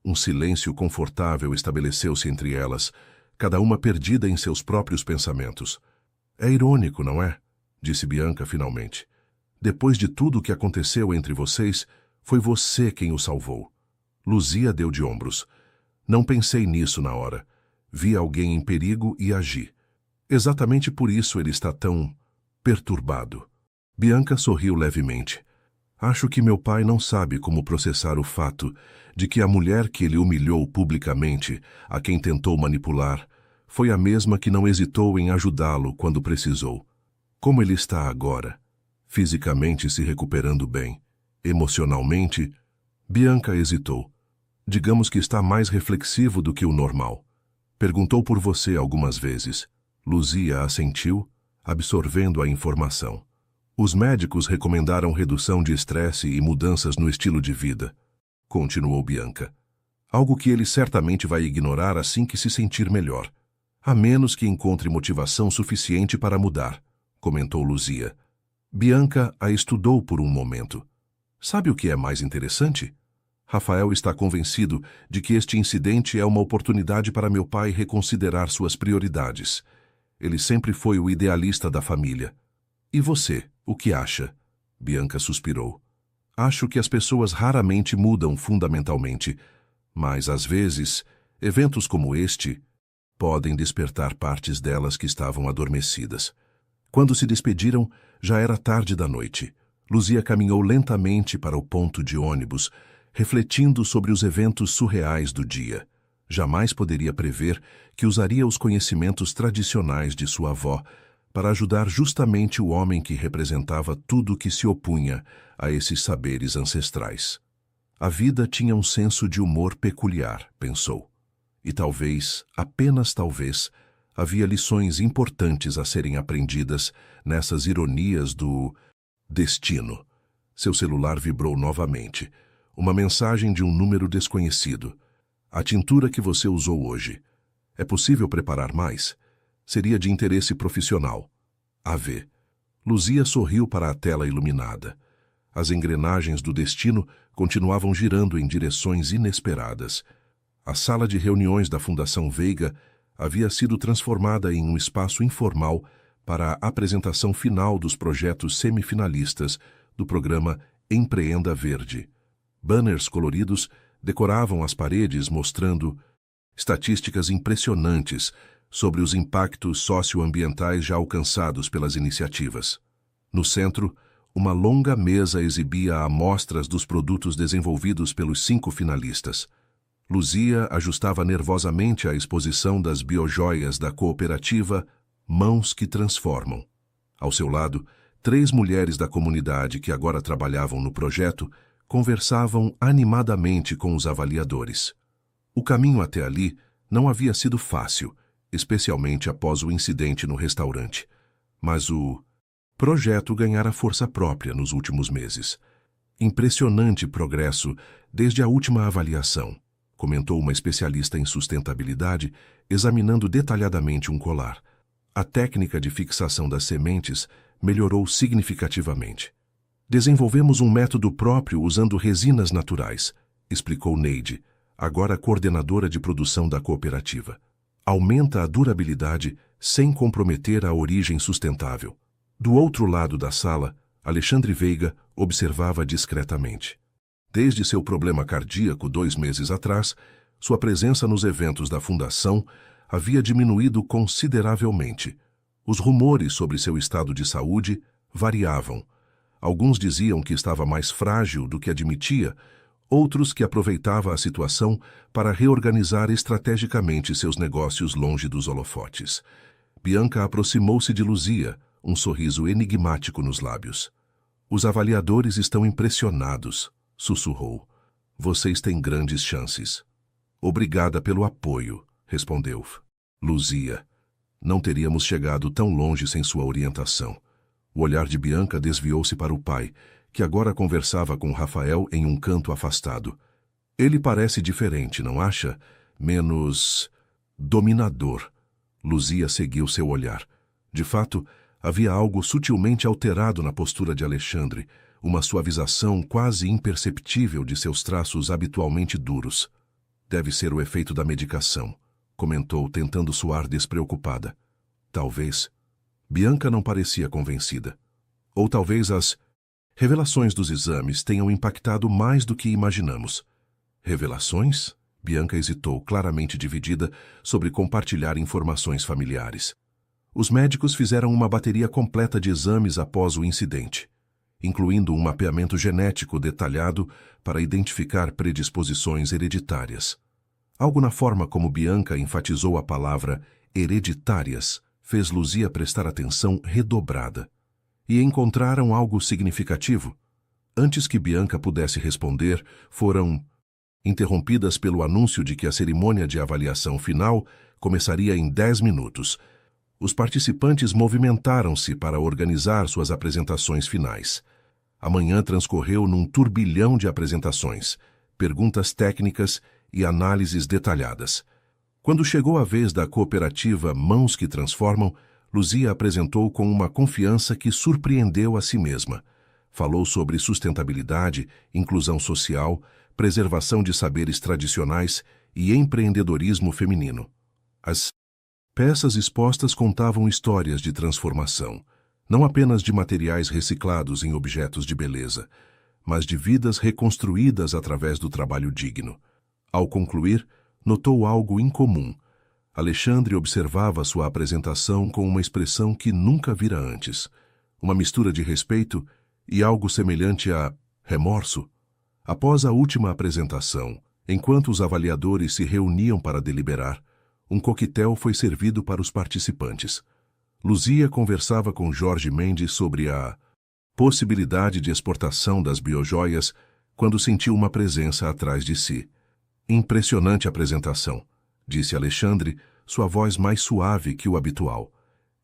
Um silêncio confortável estabeleceu-se entre elas, cada uma perdida em seus próprios pensamentos. É irônico, não é? Disse Bianca finalmente. Depois de tudo o que aconteceu entre vocês, foi você quem o salvou. Luzia deu de ombros. Não pensei nisso na hora. Vi alguém em perigo e agi. Exatamente por isso ele está tão perturbado. Bianca sorriu levemente. Acho que meu pai não sabe como processar o fato de que a mulher que ele humilhou publicamente, a quem tentou manipular, foi a mesma que não hesitou em ajudá-lo quando precisou. Como ele está agora? Fisicamente se recuperando bem. Emocionalmente, Bianca hesitou. Digamos que está mais reflexivo do que o normal. Perguntou por você algumas vezes. Luzia assentiu, absorvendo a informação. Os médicos recomendaram redução de estresse e mudanças no estilo de vida, continuou Bianca. Algo que ele certamente vai ignorar assim que se sentir melhor. A menos que encontre motivação suficiente para mudar, comentou Luzia. Bianca a estudou por um momento. Sabe o que é mais interessante? Rafael está convencido de que este incidente é uma oportunidade para meu pai reconsiderar suas prioridades. Ele sempre foi o idealista da família. E você, o que acha? Bianca suspirou. Acho que as pessoas raramente mudam fundamentalmente, mas às vezes, eventos como este podem despertar partes delas que estavam adormecidas. Quando se despediram, já era tarde da noite. Luzia caminhou lentamente para o ponto de ônibus, refletindo sobre os eventos surreais do dia. Jamais poderia prever que usaria os conhecimentos tradicionais de sua avó para ajudar justamente o homem que representava tudo que se opunha a esses saberes ancestrais. A vida tinha um senso de humor peculiar, pensou. E talvez, apenas talvez, havia lições importantes a serem aprendidas nessas ironias do destino. Seu celular vibrou novamente. Uma mensagem de um número desconhecido. A tintura que você usou hoje. É possível preparar mais? Seria de interesse profissional. AV. Luzia sorriu para a tela iluminada. As engrenagens do destino continuavam girando em direções inesperadas. A sala de reuniões da Fundação Veiga havia sido transformada em um espaço informal para a apresentação final dos projetos semifinalistas do programa Empreenda Verde. Banners coloridos decoravam as paredes mostrando estatísticas impressionantes sobre os impactos socioambientais já alcançados pelas iniciativas. No centro, uma longa mesa exibia amostras dos produtos desenvolvidos pelos 5 finalistas. Luzia ajustava nervosamente a exposição das biojoias da cooperativa Mãos que Transformam. Ao seu lado, 3 mulheres da comunidade que agora trabalhavam no projeto conversavam animadamente com os avaliadores. O caminho até ali não havia sido fácil, especialmente após o incidente no restaurante. Mas o projeto ganhara força própria nos últimos meses. Impressionante progresso desde a última avaliação, comentou uma especialista em sustentabilidade, examinando detalhadamente um colar. A técnica de fixação das sementes melhorou significativamente. Desenvolvemos um método próprio usando resinas naturais, explicou Neide, agora coordenadora de produção da cooperativa. Aumenta a durabilidade sem comprometer a origem sustentável. Do outro lado da sala, Alexandre Veiga observava discretamente. Desde seu problema cardíaco 2 meses atrás, sua presença nos eventos da fundação havia diminuído consideravelmente. Os rumores sobre seu estado de saúde variavam. Alguns diziam que estava mais frágil do que admitia, outros que aproveitava a situação para reorganizar estrategicamente seus negócios longe dos holofotes. Bianca aproximou-se de Luzia, um sorriso enigmático nos lábios. Os avaliadores estão impressionados, sussurrou. Vocês têm grandes chances. Obrigada pelo apoio, respondeu. Luzia. Não teríamos chegado tão longe sem sua orientação. O olhar de Bianca desviou-se para o pai, que agora conversava com Rafael em um canto afastado. Ele parece diferente, não acha? Menos dominador. Luzia seguiu seu olhar. De fato, havia algo sutilmente alterado na postura de Alexandre, uma suavização quase imperceptível de seus traços habitualmente duros. Deve ser o efeito da medicação, comentou, tentando soar despreocupada. Talvez. Bianca não parecia convencida. Ou talvez as revelações dos exames tenham impactado mais do que imaginamos. Revelações? Bianca hesitou, claramente dividida sobre compartilhar informações familiares. Os médicos fizeram uma bateria completa de exames após o incidente, incluindo um mapeamento genético detalhado para identificar predisposições hereditárias. Algo na forma como Bianca enfatizou a palavra hereditárias fez Luzia prestar atenção redobrada. E encontraram algo significativo? Antes que Bianca pudesse responder, foram interrompidas pelo anúncio de que a cerimônia de avaliação final começaria em 10 minutos. Os participantes movimentaram-se para organizar suas apresentações finais. A manhã transcorreu num turbilhão de apresentações, perguntas técnicas e análises detalhadas. Quando chegou a vez da cooperativa Mãos que Transformam, Luzia apresentou com uma confiança que surpreendeu a si mesma. Falou sobre sustentabilidade, inclusão social, preservação de saberes tradicionais e empreendedorismo feminino. As peças expostas contavam histórias de transformação, não apenas de materiais reciclados em objetos de beleza, mas de vidas reconstruídas através do trabalho digno. Ao concluir, notou algo incomum. Alexandre observava sua apresentação com uma expressão que nunca vira antes, uma mistura de respeito e algo semelhante a remorso. Após a última apresentação, enquanto os avaliadores se reuniam para deliberar, um coquetel foi servido para os participantes. Luzia conversava com Jorge Mendes sobre a possibilidade de exportação das biojoias quando sentiu uma presença atrás de si. Impressionante apresentação, disse Alexandre, sua voz mais suave que o habitual,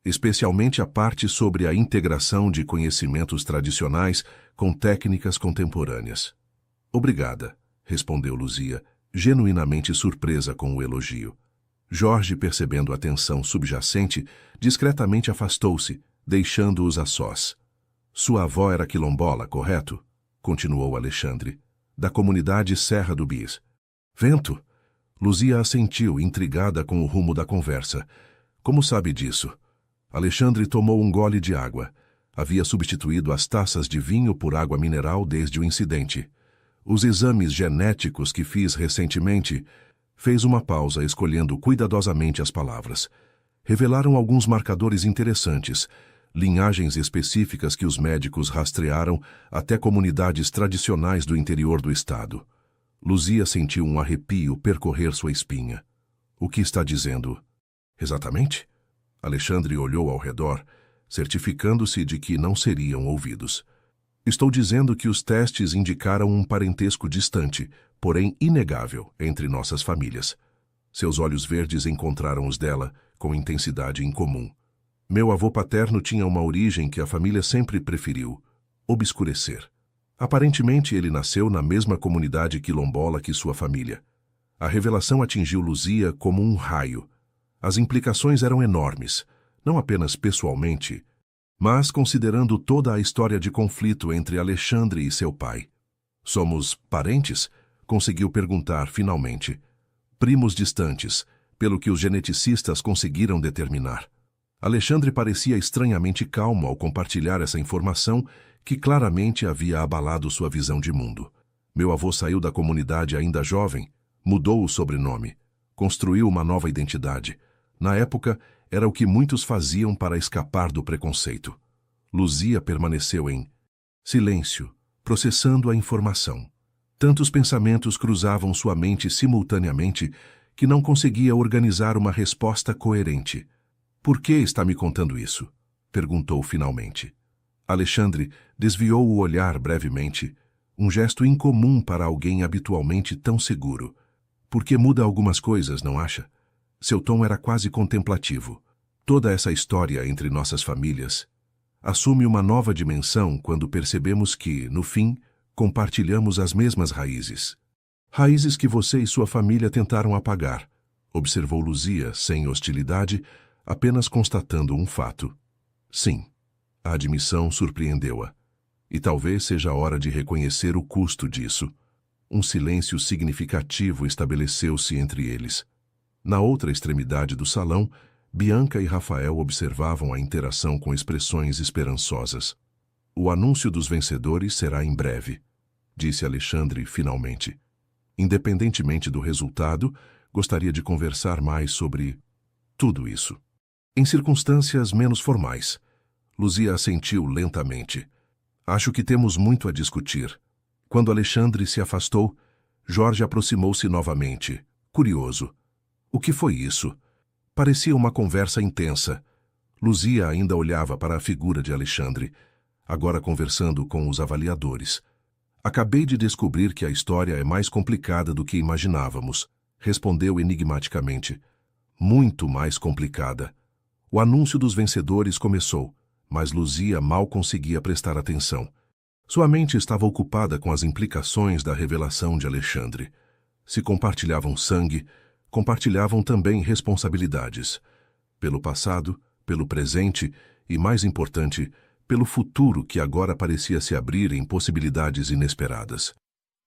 especialmente a parte sobre a integração de conhecimentos tradicionais com técnicas contemporâneas. Obrigada, respondeu Luzia, genuinamente surpresa com o elogio. Jorge, percebendo a tensão subjacente, discretamente afastou-se, deixando-os a sós. Sua avó era quilombola, correto? Continuou Alexandre. Da comunidade Serra do Bis. Vento? Luzia assentiu, intrigada com o rumo da conversa. Como sabe disso? Alexandre tomou um gole de água. Havia substituído as taças de vinho por água mineral desde o incidente. Os exames genéticos que fiz recentemente... Fez uma pausa, escolhendo cuidadosamente as palavras. Revelaram alguns marcadores interessantes, linhagens específicas que os médicos rastrearam até comunidades tradicionais do interior do estado. Luzia sentiu um arrepio percorrer sua espinha. O que está dizendo? Exatamente? Alexandre olhou ao redor, certificando-se de que não seriam ouvidos. Estou dizendo que os testes indicaram um parentesco distante, porém inegável, entre nossas famílias. Seus olhos verdes encontraram os dela, com intensidade incomum. Meu avô paterno tinha uma origem que a família sempre preferiu: obscurecer. Aparentemente, ele nasceu na mesma comunidade quilombola que sua família. A revelação atingiu Luzia como um raio. As implicações eram enormes, não apenas pessoalmente, Mas considerando toda a história de conflito entre Alexandre e seu pai. Somos parentes? Conseguiu perguntar finalmente. Primos distantes, pelo que os geneticistas conseguiram determinar. Alexandre parecia estranhamente calmo ao compartilhar essa informação que claramente havia abalado sua visão de mundo. Meu avô saiu da comunidade ainda jovem, mudou o sobrenome, construiu uma nova identidade. Na época, era o que muitos faziam para escapar do preconceito. Luzia permaneceu em silêncio, processando a informação. Tantos pensamentos cruzavam sua mente simultaneamente que não conseguia organizar uma resposta coerente. "Por que está me contando isso?" perguntou finalmente. Alexandre desviou o olhar brevemente, um gesto incomum para alguém habitualmente tão seguro. "Porque muda algumas coisas, não acha?" Seu tom era quase contemplativo. "Toda essa história entre nossas famílias assume uma nova dimensão quando percebemos que, no fim, compartilhamos as mesmas raízes. Raízes que você e sua família tentaram apagar", observou Luzia, sem hostilidade, apenas constatando um fato. Sim, a admissão surpreendeu-a. E talvez seja a hora de reconhecer o custo disso. Um silêncio significativo estabeleceu-se entre eles. Na outra extremidade do salão, Bianca e Rafael observavam a interação com expressões esperançosas. "O anúncio dos vencedores será em breve", disse Alexandre finalmente. "Independentemente do resultado, gostaria de conversar mais sobre tudo isso. Em circunstâncias menos formais." Luzia assentiu lentamente. "Acho que temos muito a discutir." Quando Alexandre se afastou, Jorge aproximou-se novamente, curioso. "O que foi isso?" Parecia uma conversa intensa. Luzia ainda olhava para a figura de Alexandre, agora conversando com os avaliadores. "Acabei de descobrir que a história é mais complicada do que imaginávamos", respondeu enigmaticamente. "Muito mais complicada." O anúncio dos vencedores começou, mas Luzia mal conseguia prestar atenção. Sua mente estava ocupada com as implicações da revelação de Alexandre. Se compartilhavam sangue, compartilhavam também responsabilidades. Pelo passado, pelo presente e, mais importante, pelo futuro que agora parecia se abrir em possibilidades inesperadas.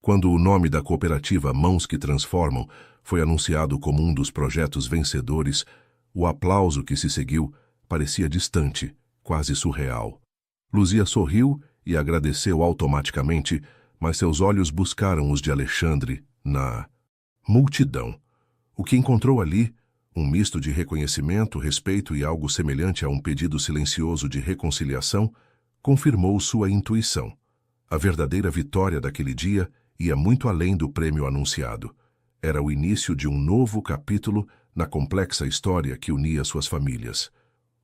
Quando o nome da cooperativa Mãos que Transformam foi anunciado como um dos projetos vencedores, o aplauso que se seguiu parecia distante, quase surreal. Luzia sorriu e agradeceu automaticamente, mas seus olhos buscaram os de Alexandre na multidão. O que encontrou ali, um misto de reconhecimento, respeito e algo semelhante a um pedido silencioso de reconciliação, confirmou sua intuição. A verdadeira vitória daquele dia ia muito além do prêmio anunciado. Era o início de um novo capítulo na complexa história que unia suas famílias.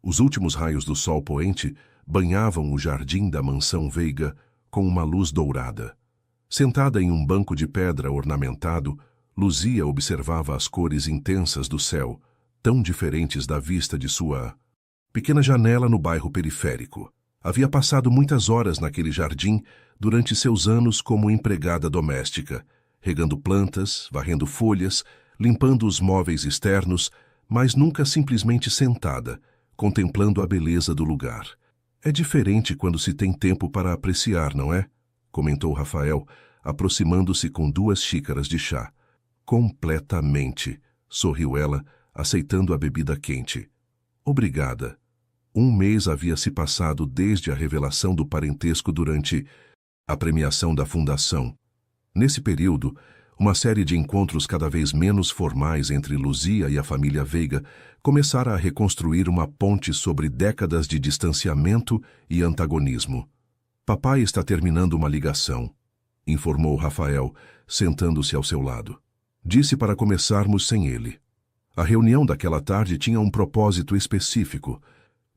Os últimos raios do sol poente banhavam o jardim da mansão Veiga com uma luz dourada. Sentada em um banco de pedra ornamentado, Luzia observava as cores intensas do céu, tão diferentes da vista de sua pequena janela no bairro periférico. Havia passado muitas horas naquele jardim durante seus anos como empregada doméstica, regando plantas, varrendo folhas, limpando os móveis externos, mas nunca simplesmente sentada, contemplando a beleza do lugar. "É diferente quando se tem tempo para apreciar, não é?" comentou Rafael, aproximando-se com 2 xícaras de chá. "Completamente", sorriu ela, aceitando a bebida quente. "Obrigada." 1 mês havia se passado desde a revelação do parentesco durante a premiação da fundação. Nesse período, uma série de encontros cada vez menos formais entre Luzia e a família Veiga começara a reconstruir uma ponte sobre décadas de distanciamento e antagonismo. "Papai está terminando uma ligação", informou Rafael, sentando-se ao seu lado. "Disse para começarmos sem ele." A reunião daquela tarde tinha um propósito específico: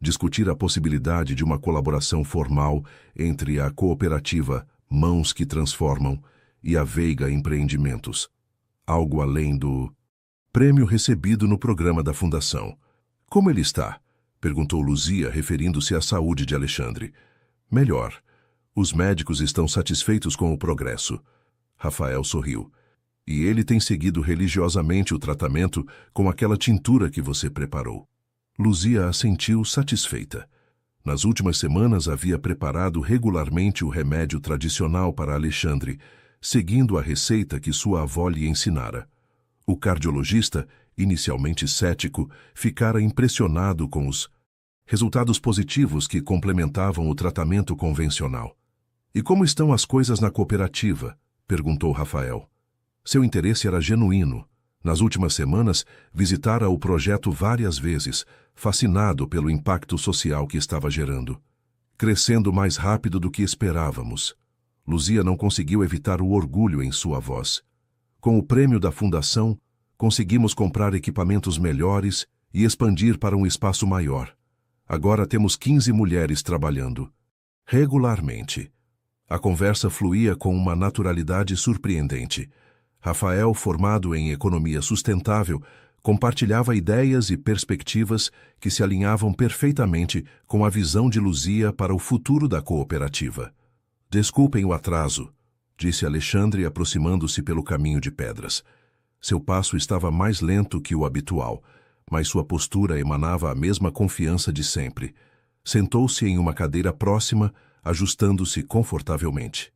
discutir a possibilidade de uma colaboração formal entre a cooperativa Mãos que Transformam e a Veiga Empreendimentos, algo além do prêmio recebido no programa da fundação. "Como ele está?" perguntou Luzia, referindo-se à saúde de Alexandre. "Melhor. Os médicos estão satisfeitos com o progresso." Rafael sorriu. "E ele tem seguido religiosamente o tratamento com aquela tintura que você preparou." Luzia assentiu satisfeita. Nas últimas semanas havia preparado regularmente o remédio tradicional para Alexandre, seguindo a receita que sua avó lhe ensinara. O cardiologista, inicialmente cético, ficara impressionado com os resultados positivos que complementavam o tratamento convencional. "E como estão as coisas na cooperativa?" perguntou Rafael. Seu interesse era genuíno. Nas últimas semanas, visitara o projeto várias vezes, fascinado pelo impacto social que estava gerando. Crescendo mais rápido do que esperávamos. Luzia não conseguiu evitar o orgulho em sua voz. Com o prêmio da fundação, conseguimos comprar equipamentos melhores e expandir para um espaço maior. Agora temos 15 mulheres trabalhando. Regularmente. A conversa fluía com uma naturalidade surpreendente. Rafael, formado em economia sustentável, compartilhava ideias e perspectivas que se alinhavam perfeitamente com a visão de Luzia para o futuro da cooperativa. "Desculpem o atraso", disse Alexandre, aproximando-se pelo caminho de pedras. Seu passo estava mais lento que o habitual, mas sua postura emanava a mesma confiança de sempre. Sentou-se em uma cadeira próxima, ajustando-se confortavelmente.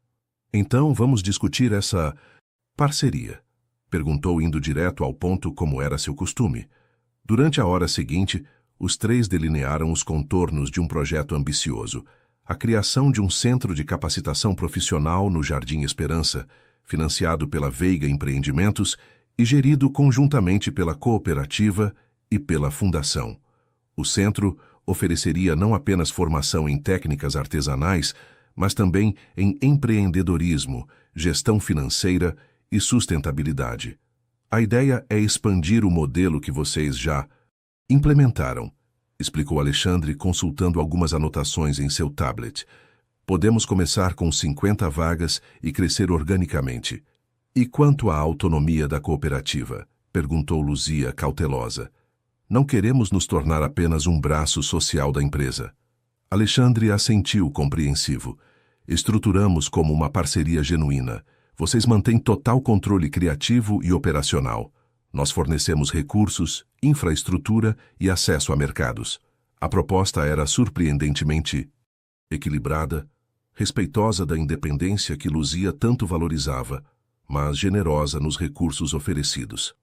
"Então vamos discutir essa parceria?" perguntou, indo direto ao ponto como era seu costume. Durante a hora seguinte, os três delinearam os contornos de um projeto ambicioso, a criação de um centro de capacitação profissional no Jardim Esperança, financiado pela Veiga Empreendimentos e gerido conjuntamente pela cooperativa e pela fundação. O centro ofereceria não apenas formação em técnicas artesanais, mas também em empreendedorismo, gestão financeira e sustentabilidade. "A ideia é expandir o modelo que vocês já implementaram", explicou Alexandre, consultando algumas anotações em seu tablet. "Podemos começar com 50 vagas e crescer organicamente." "E quanto à autonomia da cooperativa?" perguntou Luzia, cautelosa. "Não queremos nos tornar apenas um braço social da empresa." Alexandre assentiu, compreensivo. "Estruturamos como uma parceria genuína. Vocês mantêm total controle criativo e operacional. Nós fornecemos recursos, infraestrutura e acesso a mercados." A proposta era surpreendentemente equilibrada, respeitosa da independência que Luzia tanto valorizava, mas generosa nos recursos oferecidos.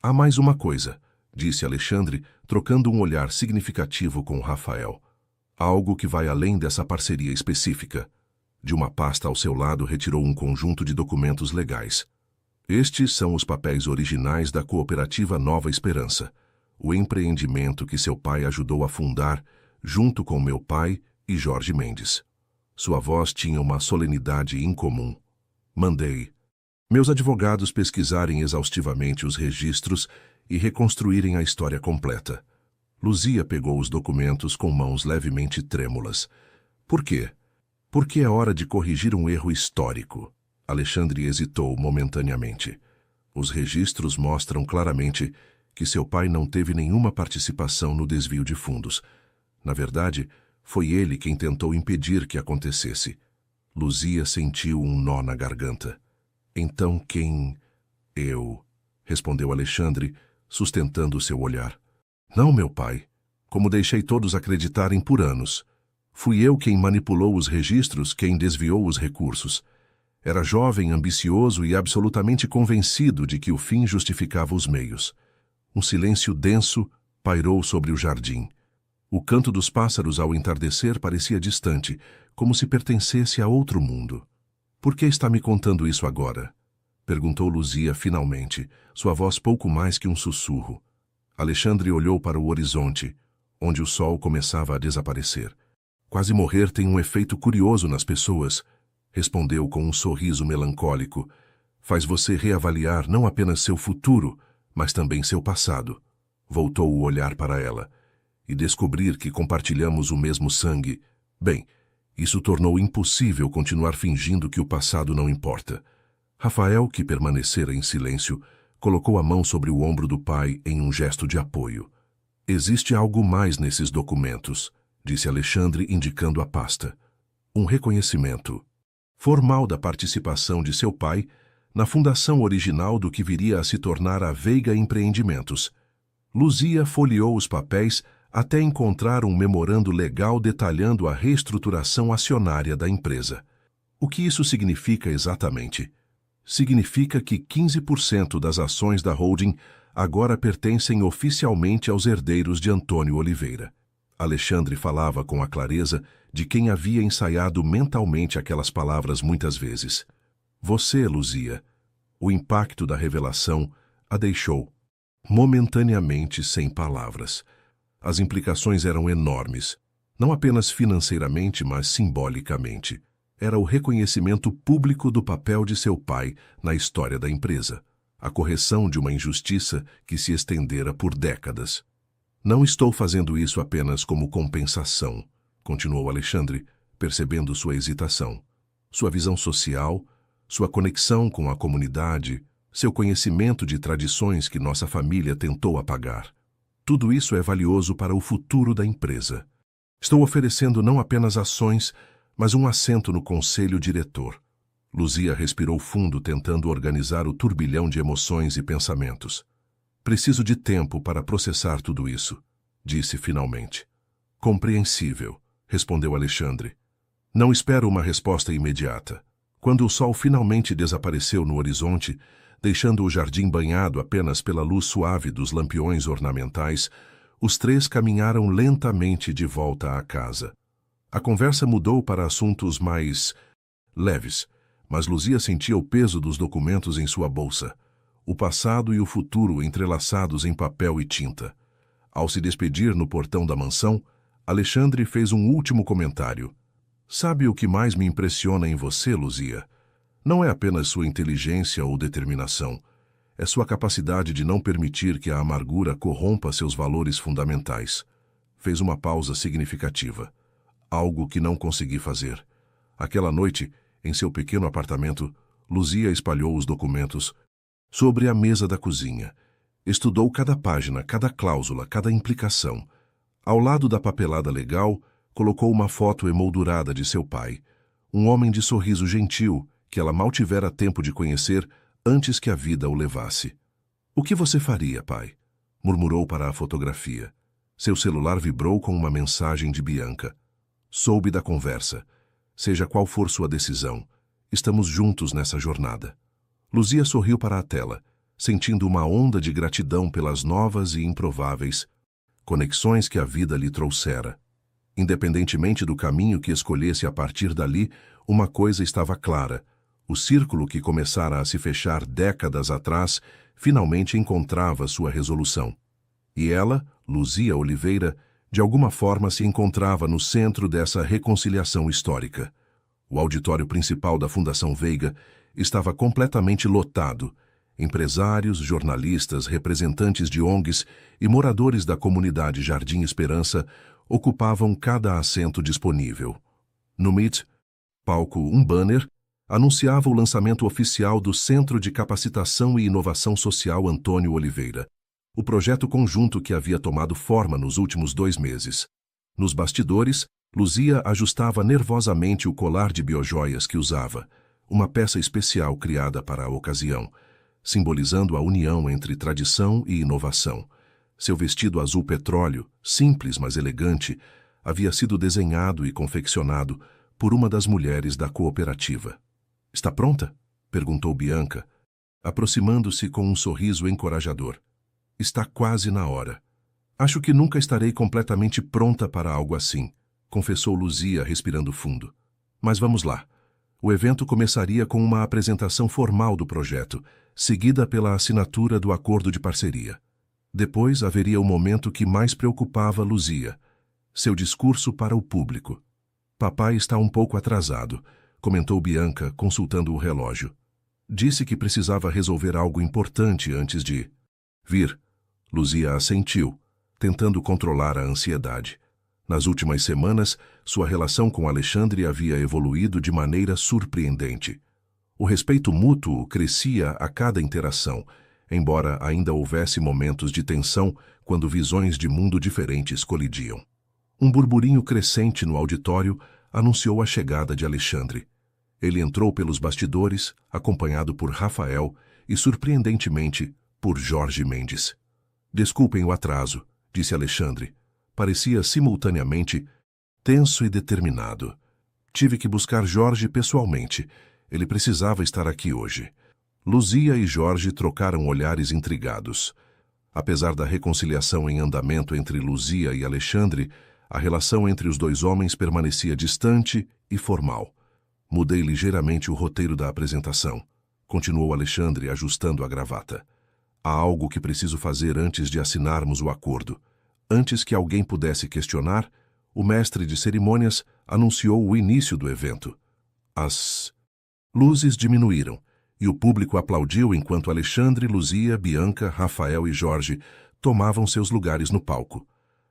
"Há mais uma coisa", disse Alexandre, trocando um olhar significativo com Rafael. "Algo que vai além dessa parceria específica." De uma pasta ao seu lado retirou um conjunto de documentos legais. "Estes são os papéis originais da cooperativa Nova Esperança, o empreendimento que seu pai ajudou a fundar, junto com meu pai e Jorge Mendes." Sua voz tinha uma solenidade incomum. "Mandei meus advogados pesquisarem exaustivamente os registros e reconstruírem a história completa." Luzia pegou os documentos com mãos levemente trêmulas. "Por quê?" "Porque é hora de corrigir um erro histórico." Alexandre hesitou momentaneamente. "Os registros mostram claramente que seu pai não teve nenhuma participação no desvio de fundos. Na verdade, foi ele quem tentou impedir que acontecesse." Luzia sentiu um nó na garganta. "Então quem?" "Eu", respondeu Alexandre, sustentando seu olhar. "Não, meu pai, como deixei todos acreditarem por anos. Fui eu quem manipulou os registros, quem desviou os recursos. Era jovem, ambicioso e absolutamente convencido de que o fim justificava os meios." Um silêncio denso pairou sobre o jardim. O canto dos pássaros ao entardecer parecia distante, como se pertencesse a outro mundo. "Por que está me contando isso agora?" perguntou Luzia finalmente, sua voz pouco mais que um sussurro. Alexandre olhou para o horizonte, onde o sol começava a desaparecer. "Quase morrer tem um efeito curioso nas pessoas", respondeu com um sorriso melancólico. "Faz você reavaliar não apenas seu futuro, mas também seu passado." Voltou o olhar para ela. "E descobrir que compartilhamos o mesmo sangue. Bem, isso tornou impossível continuar fingindo que o passado não importa." Rafael, que permanecera em silêncio, colocou a mão sobre o ombro do pai em um gesto de apoio. "Existe algo mais nesses documentos", disse Alexandre, indicando a pasta. "Um reconhecimento formal da participação de seu pai na fundação original do que viria a se tornar a Veiga Empreendimentos." Luzia folheou os papéis, até encontrar um memorando legal detalhando a reestruturação acionária da empresa. O que isso significa exatamente? Significa que 15% das ações da holding agora pertencem oficialmente aos herdeiros de Antônio Oliveira. Alexandre falava com a clareza de quem havia ensaiado mentalmente aquelas palavras muitas vezes. Você, Luzia. O impacto da revelação a deixou momentaneamente sem palavras. As implicações eram enormes, não apenas financeiramente, mas simbolicamente. Era o reconhecimento público do papel de seu pai na história da empresa, a correção de uma injustiça que se estendera por décadas. Não estou fazendo isso apenas como compensação, continuou Alexandre, percebendo sua hesitação. Sua visão social, sua conexão com a comunidade, seu conhecimento de tradições que nossa família tentou apagar. Tudo isso é valioso para o futuro da empresa. Estou oferecendo não apenas ações, mas um assento no conselho diretor. Luzia respirou fundo, tentando organizar o turbilhão de emoções e pensamentos. Preciso de tempo para processar tudo isso, disse finalmente. Compreensível, respondeu Alexandre. Não espero uma resposta imediata. Quando o sol finalmente desapareceu no horizonte, deixando o jardim banhado apenas pela luz suave dos lampiões ornamentais, os três caminharam lentamente de volta à casa. A conversa mudou para assuntos mais leves, mas Luzia sentia o peso dos documentos em sua bolsa, o passado e o futuro entrelaçados em papel e tinta. Ao se despedir no portão da mansão, Alexandre fez um último comentário. Sabe o que mais me impressiona em você, Luzia? Não é apenas sua inteligência ou determinação, é sua capacidade de não permitir que a amargura corrompa seus valores fundamentais. Fez uma pausa significativa. Algo que não consegui fazer. Aquela noite, em seu pequeno apartamento, Luzia espalhou os documentos sobre a mesa da cozinha. Estudou cada página, cada cláusula, cada implicação. Ao lado da papelada legal, colocou uma foto emoldurada de seu pai, um homem de sorriso gentil que ela mal tivera tempo de conhecer antes que a vida o levasse. "O que você faria, pai?" murmurou para a fotografia. Seu celular vibrou com uma mensagem de Bianca. "Soube da conversa. Seja qual for sua decisão, estamos juntos nessa jornada." Luzia sorriu para a tela, sentindo uma onda de gratidão pelas novas e improváveis conexões que a vida lhe trouxera. Independentemente do caminho que escolhesse a partir dali, uma coisa estava clara: o círculo que começara a se fechar décadas atrás finalmente encontrava sua resolução. E ela, Luzia Oliveira, de alguma forma se encontrava no centro dessa reconciliação histórica. O auditório principal da Fundação Veiga estava completamente lotado. Empresários, jornalistas, representantes de ONGs e moradores da comunidade Jardim Esperança ocupavam cada assento disponível. No Meet, palco, um banner anunciava o lançamento oficial do Centro de Capacitação e Inovação Social Antônio Oliveira, o projeto conjunto que havia tomado forma nos últimos 2 meses. Nos bastidores, Luzia ajustava nervosamente o colar de biojoias que usava, uma peça especial criada para a ocasião, simbolizando a união entre tradição e inovação. Seu vestido azul petróleo, simples mas elegante, havia sido desenhado e confeccionado por uma das mulheres da cooperativa. "Está pronta?" perguntou Bianca, aproximando-se com um sorriso encorajador. "Está quase na hora. Acho que nunca estarei completamente pronta para algo assim", confessou Luzia, respirando fundo. "Mas vamos lá." O evento começaria com uma apresentação formal do projeto, seguida pela assinatura do acordo de parceria. Depois haveria o momento que mais preocupava Luzia: seu discurso para o público. "Papai está um pouco atrasado", comentou Bianca, consultando o relógio. "Disse que precisava resolver algo importante antes de vir." Luzia assentiu, tentando controlar a ansiedade. Nas últimas semanas, sua relação com Alexandre havia evoluído de maneira surpreendente. O respeito mútuo crescia a cada interação, embora ainda houvesse momentos de tensão quando visões de mundo diferentes colidiam. Um burburinho crescente no auditório anunciou a chegada de Alexandre. Ele entrou pelos bastidores, acompanhado por Rafael e, surpreendentemente, por Jorge Mendes. "Desculpem o atraso", disse Alexandre, Parecia simultaneamente tenso e determinado. Tive que buscar Jorge pessoalmente. Ele precisava estar aqui hoje. Luzia e Jorge trocaram olhares intrigados. Apesar da reconciliação em andamento entre Luzia e Alexandre, a relação entre os dois homens permanecia distante e formal. Mudei ligeiramente o roteiro da apresentação. Continuou Alexandre, ajustando a gravata. Há algo que preciso fazer antes de assinarmos o acordo. Antes que alguém pudesse questionar, o mestre de cerimônias anunciou o início do evento. As luzes diminuíram, e o público aplaudiu enquanto Alexandre, Luzia, Bianca, Rafael e Jorge tomavam seus lugares no palco.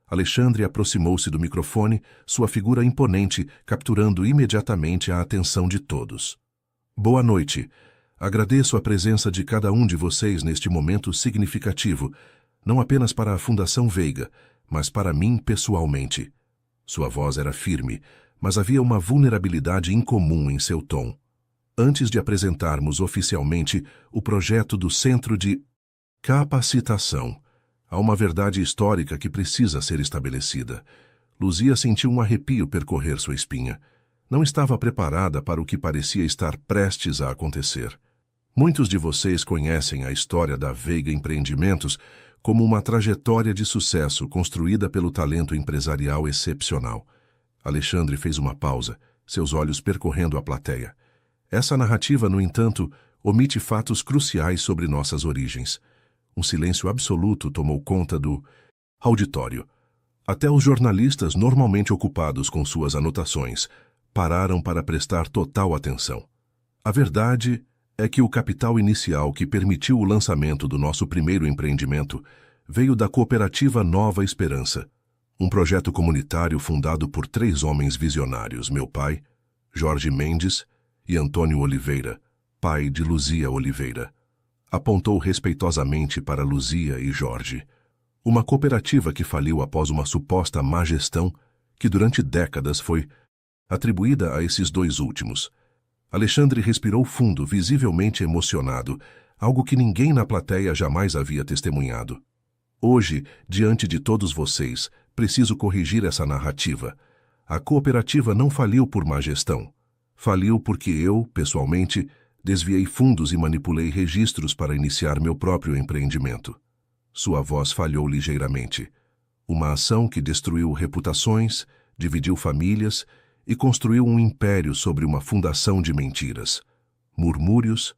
Alexandre aproximou-se do microfone, sua figura imponente capturando imediatamente a atenção de todos. Boa noite. Agradeço a presença de cada um de vocês neste momento significativo, não apenas para a Fundação Veiga, mas para mim pessoalmente. Sua voz era firme, mas havia uma vulnerabilidade incomum em seu tom. Antes de apresentarmos oficialmente o projeto do Centro de Capacitação, há uma verdade histórica que precisa ser estabelecida. Luzia sentiu um arrepio percorrer sua espinha. Não estava preparada para o que parecia estar prestes a acontecer. Muitos de vocês conhecem a história da Veiga Empreendimentos como uma trajetória de sucesso construída pelo talento empresarial excepcional. Alexandre fez uma pausa, seus olhos percorrendo a plateia. Essa narrativa, no entanto, omite fatos cruciais sobre nossas origens. Um silêncio absoluto tomou conta do auditório. Até os jornalistas, normalmente ocupados com suas anotações, pararam para prestar total atenção. A verdade é que o capital inicial que permitiu o lançamento do nosso primeiro empreendimento veio da cooperativa Nova Esperança, um projeto comunitário fundado por 3 homens visionários, meu pai, Jorge Mendes, e Antônio Oliveira, pai de Luzia Oliveira. Apontou respeitosamente para Luzia e Jorge. Uma cooperativa que faliu após uma suposta má gestão que durante décadas foi atribuída a esses 2 últimos. Alexandre respirou fundo, visivelmente emocionado, algo que ninguém na plateia jamais havia testemunhado. Hoje, diante de todos vocês, preciso corrigir essa narrativa. A cooperativa não faliu por má gestão. Faliu porque eu, pessoalmente, desviei fundos e manipulei registros para iniciar meu próprio empreendimento. Sua voz falhou ligeiramente. Uma ação que destruiu reputações, dividiu famílias e construiu um império sobre uma fundação de mentiras. Murmúrios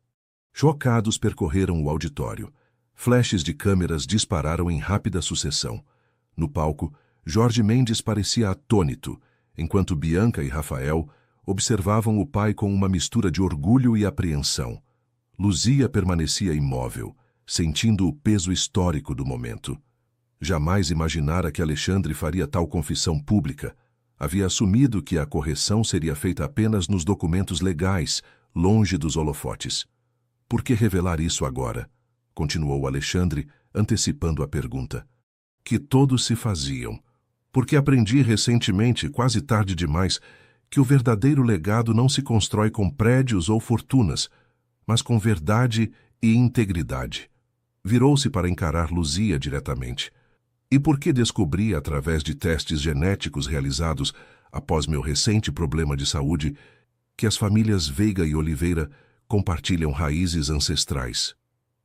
chocados percorreram o auditório. Flashes de câmeras dispararam em rápida sucessão. No palco, Jorge Mendes parecia atônito, enquanto Bianca e Rafael observavam o pai com uma mistura de orgulho e apreensão. Luzia permanecia imóvel, sentindo o peso histórico do momento. Jamais imaginara que Alexandre faria tal confissão pública. Havia assumido que a correção seria feita apenas nos documentos legais, longe dos holofotes. Por que revelar isso agora? Continuou Alexandre, antecipando a pergunta. Que todos se faziam. Porque aprendi recentemente, quase tarde demais, que o verdadeiro legado não se constrói com prédios ou fortunas, mas com verdade e integridade. Virou-se para encarar Luzia diretamente. E por que descobri, através de testes genéticos realizados após meu recente problema de saúde, que as famílias Veiga e Oliveira compartilham raízes ancestrais?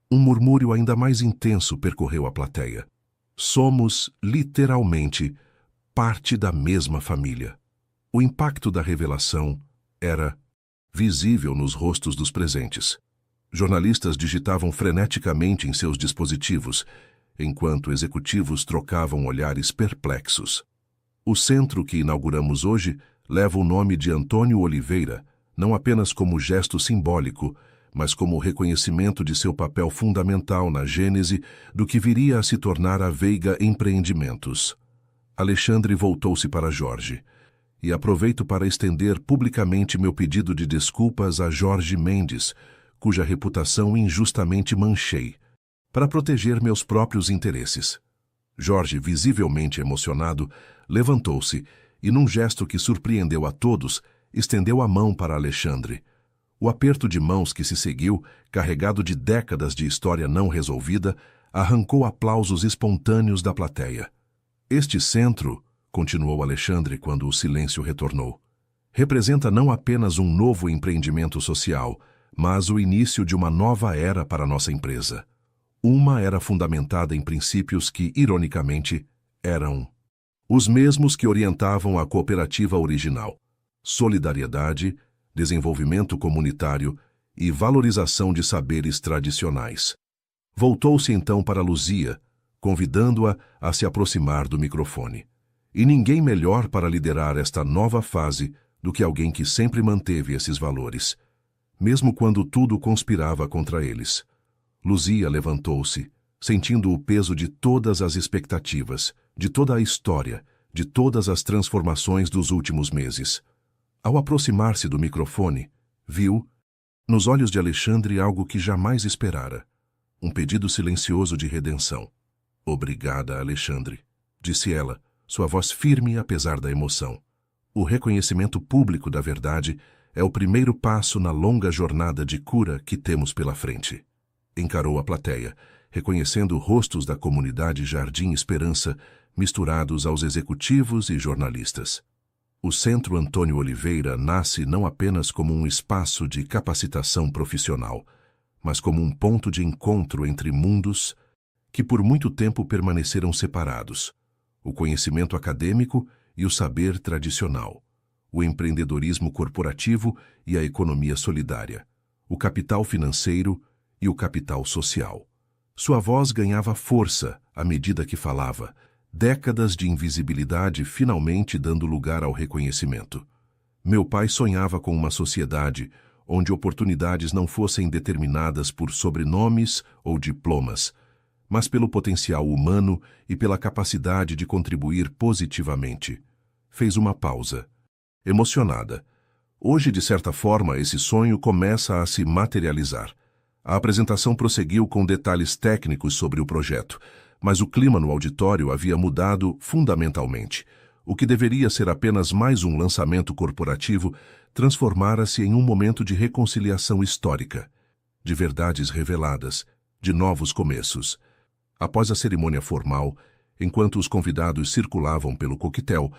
Um murmúrio ainda mais intenso percorreu a plateia. Somos, literalmente, parte da mesma família. O impacto da revelação era visível nos rostos dos presentes. Jornalistas digitavam freneticamente em seus dispositivos, enquanto executivos trocavam olhares perplexos. O centro que inauguramos hoje leva o nome de Antônio Oliveira, não apenas como gesto simbólico, mas como reconhecimento de seu papel fundamental na gênese do que viria a se tornar a Veiga Empreendimentos. Alexandre voltou-se para Jorge. E aproveito para estender publicamente meu pedido de desculpas a Jorge Mendes, cuja reputação injustamente manchei, para proteger meus próprios interesses. Jorge, visivelmente emocionado, levantou-se e, num gesto que surpreendeu a todos, estendeu a mão para Alexandre. O aperto de mãos que se seguiu, carregado de décadas de história não resolvida, arrancou aplausos espontâneos da plateia. Este centro, continuou Alexandre quando o silêncio retornou, representa não apenas um novo empreendimento social, mas o início de uma nova era para nossa empresa. Uma era fundamentada em princípios que, ironicamente, eram os mesmos que orientavam a cooperativa original: solidariedade, desenvolvimento comunitário e valorização de saberes tradicionais. Voltou-se então para Luzia, convidando-a a se aproximar do microfone. E ninguém melhor para liderar esta nova fase do que alguém que sempre manteve esses valores, mesmo quando tudo conspirava contra eles. Luzia levantou-se, sentindo o peso de todas as expectativas, de toda a história, de todas as transformações dos últimos meses. Ao aproximar-se do microfone, viu, nos olhos de Alexandre, algo que jamais esperara: um pedido silencioso de redenção. Obrigada, Alexandre, disse ela, sua voz firme apesar da emoção. O reconhecimento público da verdade é o primeiro passo na longa jornada de cura que temos pela frente. Encarou a plateia, reconhecendo rostos da comunidade Jardim Esperança misturados aos executivos e jornalistas. O Centro Antônio Oliveira nasce não apenas como um espaço de capacitação profissional, mas como um ponto de encontro entre mundos que por muito tempo permaneceram separados: o conhecimento acadêmico e o saber tradicional, o empreendedorismo corporativo e a economia solidária, o capital financeiro e o capital social. Sua voz ganhava força à medida que falava, décadas de invisibilidade finalmente dando lugar ao reconhecimento. Meu pai sonhava com uma sociedade onde oportunidades não fossem determinadas por sobrenomes ou diplomas, mas pelo potencial humano e pela capacidade de contribuir positivamente. Fez uma pausa, emocionada. Hoje, de certa forma, esse sonho começa a se materializar. A apresentação prosseguiu com detalhes técnicos sobre o projeto, mas o clima no auditório havia mudado fundamentalmente. O que deveria ser apenas mais um lançamento corporativo transformara-se em um momento de reconciliação histórica, de verdades reveladas, de novos começos. Após a cerimônia formal, enquanto os convidados circulavam pelo coquetel,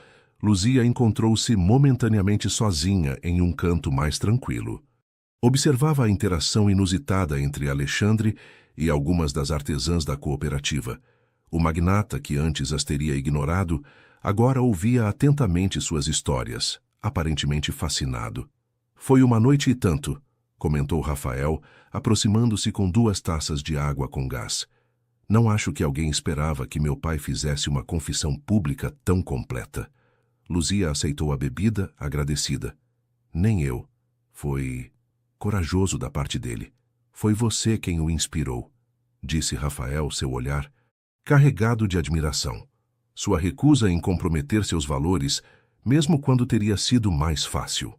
Luzia encontrou-se momentaneamente sozinha em um canto mais tranquilo. Observava a interação inusitada entre Alexandre e algumas das artesãs da cooperativa. O magnata, que antes as teria ignorado, agora ouvia atentamente suas histórias, aparentemente fascinado. Foi uma noite e tanto, comentou Rafael, aproximando-se com 2 taças de água com gás. Não acho que alguém esperava que meu pai fizesse uma confissão pública tão completa. Luzia aceitou a bebida, agradecida. Nem eu. Foi corajoso da parte dele. Foi você quem o inspirou, disse Rafael, seu olhar carregado de admiração. Sua recusa em comprometer seus valores, mesmo quando teria sido mais fácil.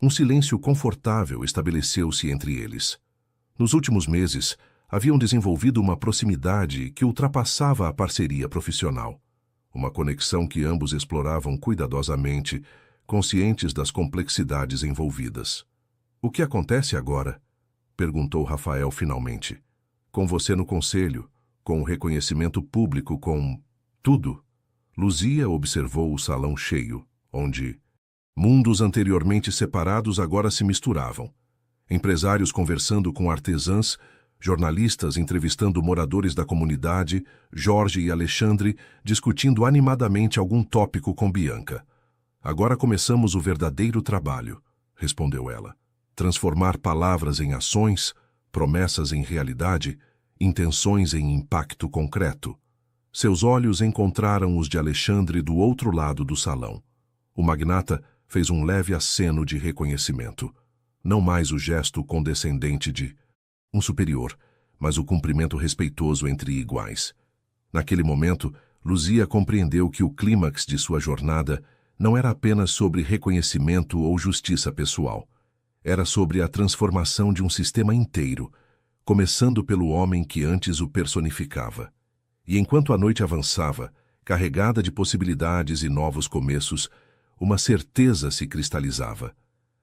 Um silêncio confortável estabeleceu-se entre eles. Nos últimos meses, haviam desenvolvido uma proximidade que ultrapassava a parceria profissional. Uma conexão que ambos exploravam cuidadosamente, conscientes das complexidades envolvidas. O que acontece agora? Perguntou Rafael finalmente. Com você no conselho, com o reconhecimento público, com tudo. Luzia observou o salão cheio, onde mundos anteriormente separados agora se misturavam. Empresários conversando com artesãs, jornalistas entrevistando moradores da comunidade, Jorge e Alexandre discutindo animadamente algum tópico com Bianca. Agora começamos o verdadeiro trabalho, respondeu ela. Transformar palavras em ações, promessas em realidade, intenções em impacto concreto. Seus olhos encontraram os de Alexandre do outro lado do salão. O magnata fez um leve aceno de reconhecimento. Não mais o gesto condescendente de um superior, mas o cumprimento respeitoso entre iguais. Naquele momento, Luzia compreendeu que o clímax de sua jornada não era apenas sobre reconhecimento ou justiça pessoal. Era sobre a transformação de um sistema inteiro, começando pelo homem que antes o personificava. E enquanto a noite avançava, carregada de possibilidades e novos começos, uma certeza se cristalizava.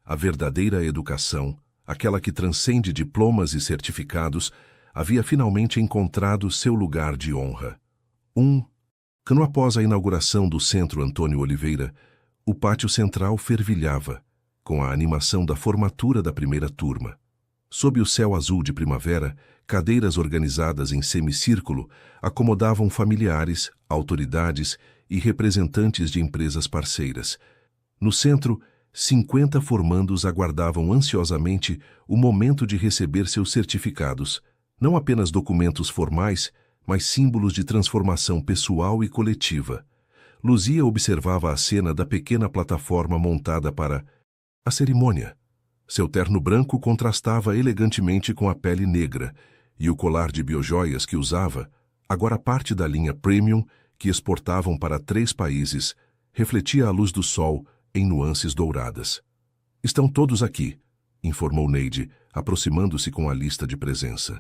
A verdadeira educação, aquela que transcende diplomas e certificados, havia finalmente encontrado seu lugar de honra. Um Quando após a inauguração do Centro Antônio Oliveira, o pátio central fervilhava, com a animação da formatura da primeira turma. Sob o céu azul de primavera, cadeiras organizadas em semicírculo acomodavam familiares, autoridades e representantes de empresas parceiras. No centro, 50 formandos aguardavam ansiosamente o momento de receber seus certificados, não apenas documentos formais, mas símbolos de transformação pessoal e coletiva. Luzia observava a cena da pequena plataforma montada para a cerimônia. Seu terno branco contrastava elegantemente com a pele negra, e o colar de biojoias que usava, agora parte da linha Premium, que exportavam para 3 países, refletia a luz do sol em nuances douradas. "Estão todos aqui", informou Neide, aproximando-se com a lista de presença.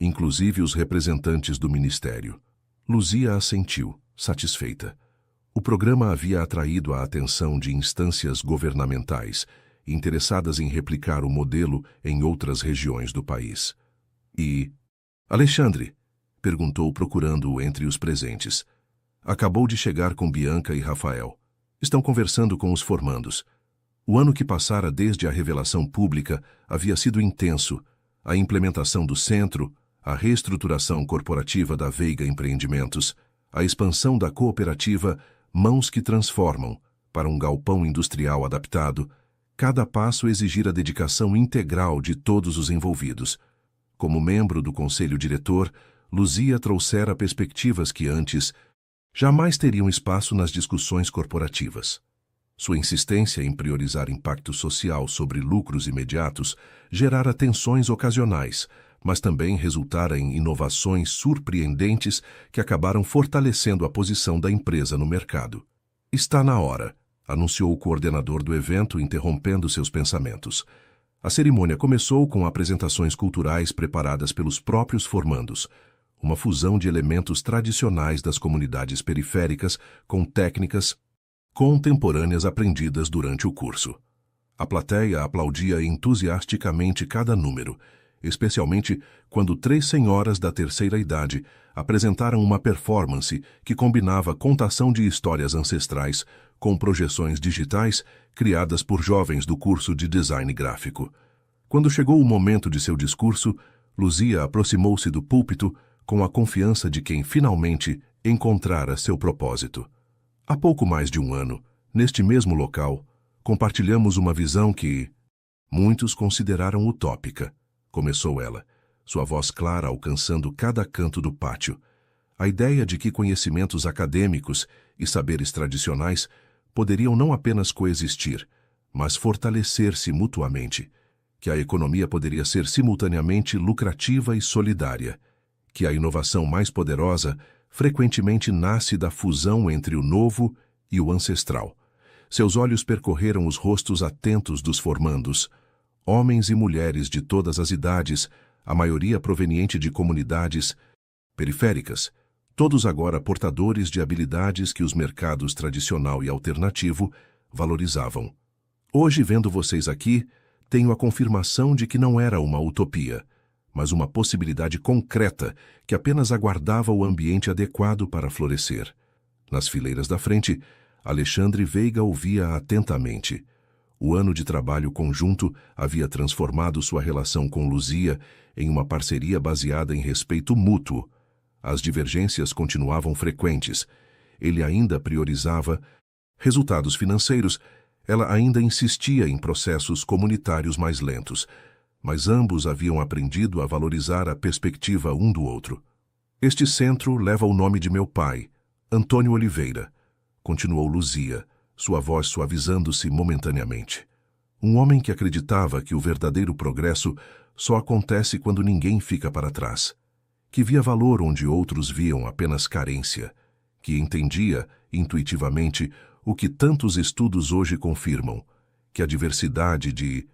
"Inclusive os representantes do ministério." Luzia assentiu, satisfeita. O programa havia atraído a atenção de instâncias governamentais, interessadas em replicar o modelo em outras regiões do país. "E Alexandre?" perguntou procurando-o entre os presentes. "Acabou de chegar com Bianca e Rafael. Estão conversando com os formandos. O ano que passara desde a revelação pública havia sido intenso. A implementação do centro, a reestruturação corporativa da Veiga Empreendimentos, a expansão da cooperativa Mãos que Transformam para um galpão industrial adaptado, cada passo exigira a dedicação integral de todos os envolvidos. Como membro do conselho diretor, Luzia trouxera perspectivas que antes jamais teriam espaço nas discussões corporativas. Sua insistência em priorizar impacto social sobre lucros imediatos gerara tensões ocasionais, mas também resultara em inovações surpreendentes que acabaram fortalecendo a posição da empresa no mercado. "Está na hora", anunciou o coordenador do evento, interrompendo seus pensamentos. A cerimônia começou com apresentações culturais preparadas pelos próprios formandos, uma fusão de elementos tradicionais das comunidades periféricas com técnicas contemporâneas aprendidas durante o curso. A plateia aplaudia entusiasticamente cada número, especialmente quando 3 senhoras da terceira idade apresentaram uma performance que combinava contação de histórias ancestrais com projeções digitais criadas por jovens do curso de design gráfico. Quando chegou o momento de seu discurso, Luzia aproximou-se do púlpito com a confiança de quem finalmente encontrara seu propósito. "Há pouco mais de um ano, neste mesmo local, compartilhamos uma visão que muitos consideraram utópica", começou ela, sua voz clara alcançando cada canto do pátio. "A ideia de que conhecimentos acadêmicos e saberes tradicionais poderiam não apenas coexistir, mas fortalecer-se mutuamente, que a economia poderia ser simultaneamente lucrativa e solidária, que a inovação mais poderosa frequentemente nasce da fusão entre o novo e o ancestral." Seus olhos percorreram os rostos atentos dos formandos, homens e mulheres de todas as idades, a maioria proveniente de comunidades periféricas, todos agora portadores de habilidades que os mercados tradicional e alternativo valorizavam. "Hoje, vendo vocês aqui, tenho a confirmação de que não era uma utopia, mas uma possibilidade concreta que apenas aguardava o ambiente adequado para florescer." Nas fileiras da frente, Alexandre Veiga ouvia atentamente. O ano de trabalho conjunto havia transformado sua relação com Luzia em uma parceria baseada em respeito mútuo. As divergências continuavam frequentes. Ele ainda priorizava resultados financeiros, ela ainda insistia em processos comunitários mais lentos, mas ambos haviam aprendido a valorizar a perspectiva um do outro. "Este centro leva o nome de meu pai, Antônio Oliveira", continuou Luzia, sua voz suavizando-se momentaneamente. "Um homem que acreditava que o verdadeiro progresso só acontece quando ninguém fica para trás, que via valor onde outros viam apenas carência, que entendia, intuitivamente, o que tantos estudos hoje confirmam, que a diversidade de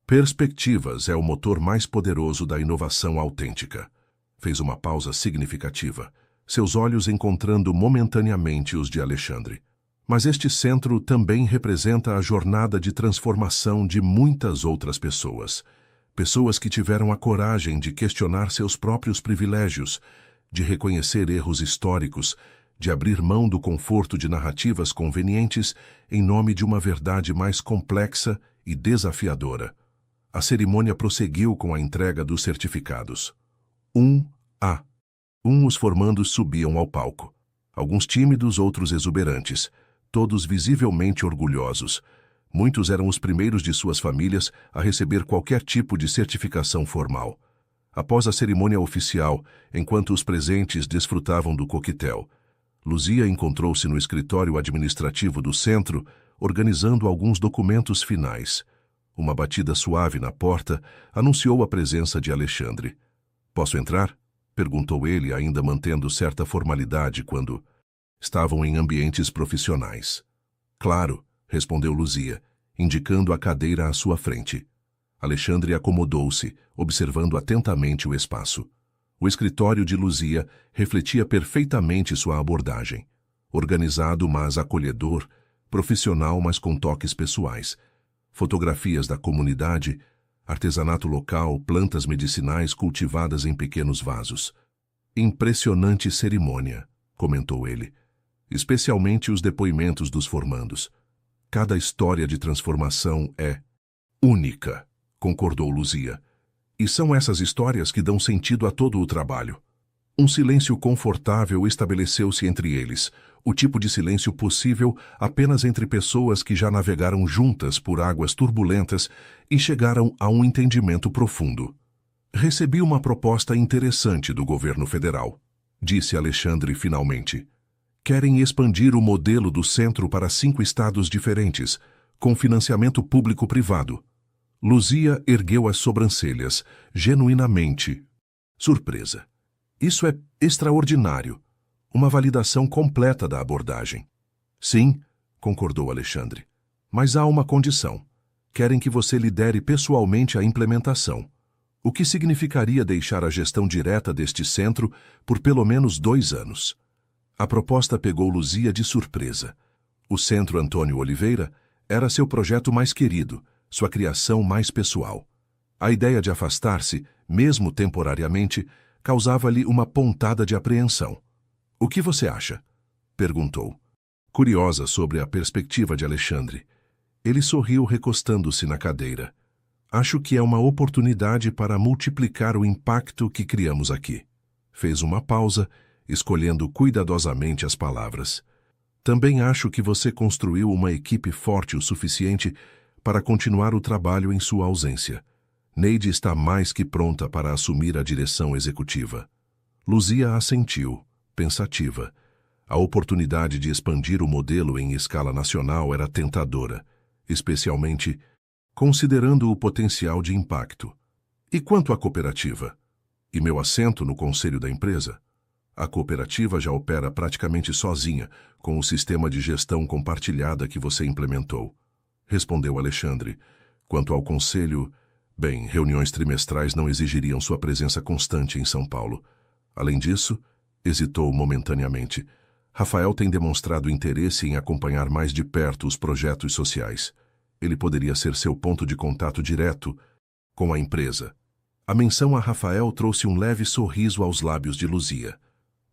perspectivas é o motor mais poderoso da inovação autêntica." Fez uma pausa significativa, seus olhos encontrando momentaneamente os de Alexandre. "Mas este centro também representa a jornada de transformação de muitas outras pessoas. Pessoas que tiveram a coragem de questionar seus próprios privilégios, de reconhecer erros históricos, de abrir mão do conforto de narrativas convenientes em nome de uma verdade mais complexa e desafiadora. A cerimônia prosseguiu com a entrega dos certificados. Os formandos subiam ao palco. Alguns tímidos, outros exuberantes, todos visivelmente orgulhosos. Muitos eram os primeiros de suas famílias a receber qualquer tipo de certificação formal. Após a cerimônia oficial, enquanto os presentes desfrutavam do coquetel, Luzia encontrou-se no escritório administrativo do centro, organizando alguns documentos finais. Uma batida suave na porta anunciou a presença de Alexandre. "Posso entrar?" perguntou ele, ainda mantendo certa formalidade quando estavam em ambientes profissionais. "Claro", respondeu Luzia, indicando a cadeira à sua frente. Alexandre acomodou-se, observando atentamente o espaço. O escritório de Luzia refletia perfeitamente sua abordagem. Organizado, mas acolhedor, profissional, mas com toques pessoais. Fotografias da comunidade, artesanato local, plantas medicinais cultivadas em pequenos vasos. "Impressionante cerimônia", comentou ele. "Especialmente os depoimentos dos formandos. Cada história de transformação é única", concordou Luzia. "E são essas histórias que dão sentido a todo o trabalho." Um silêncio confortável estabeleceu-se entre eles, o tipo de silêncio possível apenas entre pessoas que já navegaram juntas por águas turbulentas e chegaram a um entendimento profundo. "Recebi uma proposta interessante do governo federal", disse Alexandre finalmente. "Querem expandir o modelo do centro para 5 estados diferentes, com financiamento público-privado." Luzia ergueu as sobrancelhas, genuinamente surpresa. "Isso é extraordinário. Uma validação completa da abordagem." "Sim", concordou Alexandre. "Mas há uma condição. Querem que você lidere pessoalmente a implementação, o que significaria deixar a gestão direta deste centro por pelo menos 2 anos. A proposta pegou Luzia de surpresa. O Centro Antônio Oliveira era seu projeto mais querido, sua criação mais pessoal. A ideia de afastar-se, mesmo temporariamente, causava-lhe uma pontada de apreensão. "O que você acha?" perguntou. Curiosa sobre a perspectiva de Alexandre. Ele sorriu recostando-se na cadeira. "Acho que é uma oportunidade para multiplicar o impacto que criamos aqui." Fez uma pausa, escolhendo cuidadosamente as palavras. "Também acho que você construiu uma equipe forte o suficiente para continuar o trabalho em sua ausência. Neide está mais que pronta para assumir a direção executiva." Luzia assentiu, pensativa. A oportunidade de expandir o modelo em escala nacional era tentadora, especialmente considerando o potencial de impacto. "E quanto à cooperativa? E meu assento no conselho da empresa?" "A cooperativa já opera praticamente sozinha, com o sistema de gestão compartilhada que você implementou", respondeu Alexandre. "Quanto ao conselho, bem, reuniões trimestrais não exigiriam sua presença constante em São Paulo. Além disso", hesitou momentaneamente, "Rafael tem demonstrado interesse em acompanhar mais de perto os projetos sociais. Ele poderia ser seu ponto de contato direto com a empresa." A menção a Rafael trouxe um leve sorriso aos lábios de Luzia.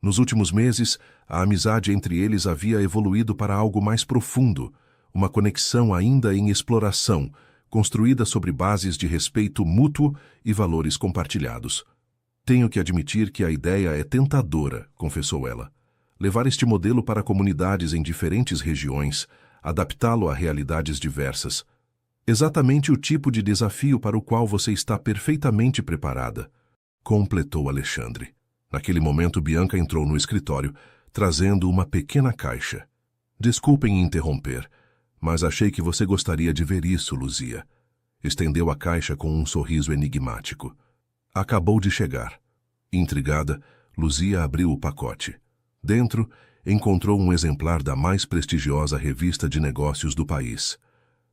Nos últimos meses, a amizade entre eles havia evoluído para algo mais profundo, uma conexão ainda em exploração, construída sobre bases de respeito mútuo e valores compartilhados. "Tenho que admitir que a ideia é tentadora", confessou ela. "Levar este modelo para comunidades em diferentes regiões, adaptá-lo a realidades diversas. Exatamente o tipo de desafio para o qual você está perfeitamente preparada", completou Alexandre. Naquele momento, Bianca entrou no escritório, trazendo uma pequena caixa. "Desculpem interromper, mas achei que você gostaria de ver isso, Luzia." Estendeu a caixa com um sorriso enigmático. Acabou de chegar. Intrigada, Luzia abriu o pacote. Dentro, encontrou um exemplar da mais prestigiosa revista de negócios do país.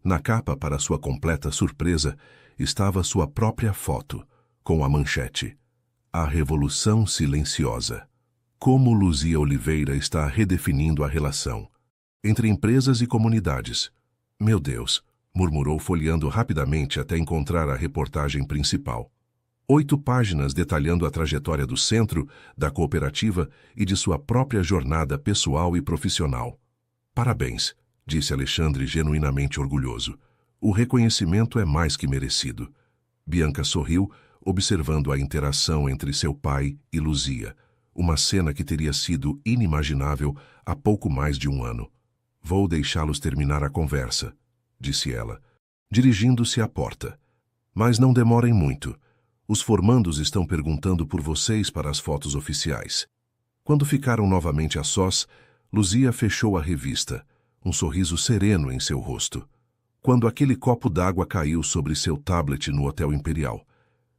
Na capa, para sua completa surpresa, estava sua própria foto, com a manchete: "A Revolução Silenciosa. Como Luzia Oliveira está redefinindo a relação entre empresas e comunidades." "Meu Deus", murmurou folheando rapidamente até encontrar a reportagem principal. 8 páginas detalhando a trajetória do centro, da cooperativa e de sua própria jornada pessoal e profissional. Parabéns, disse Alexandre genuinamente orgulhoso. O reconhecimento é mais que merecido. Bianca sorriu, observando a interação entre seu pai e Luzia, uma cena que teria sido inimaginável há pouco mais de um ano. Vou deixá-los terminar a conversa, disse ela, dirigindo-se à porta. Mas não demorem muito. Os formandos estão perguntando por vocês para as fotos oficiais. Quando ficaram novamente a sós, Luzia fechou a revista, um sorriso sereno em seu rosto. Quando aquele copo d'água caiu sobre seu tablet no Hotel Imperial.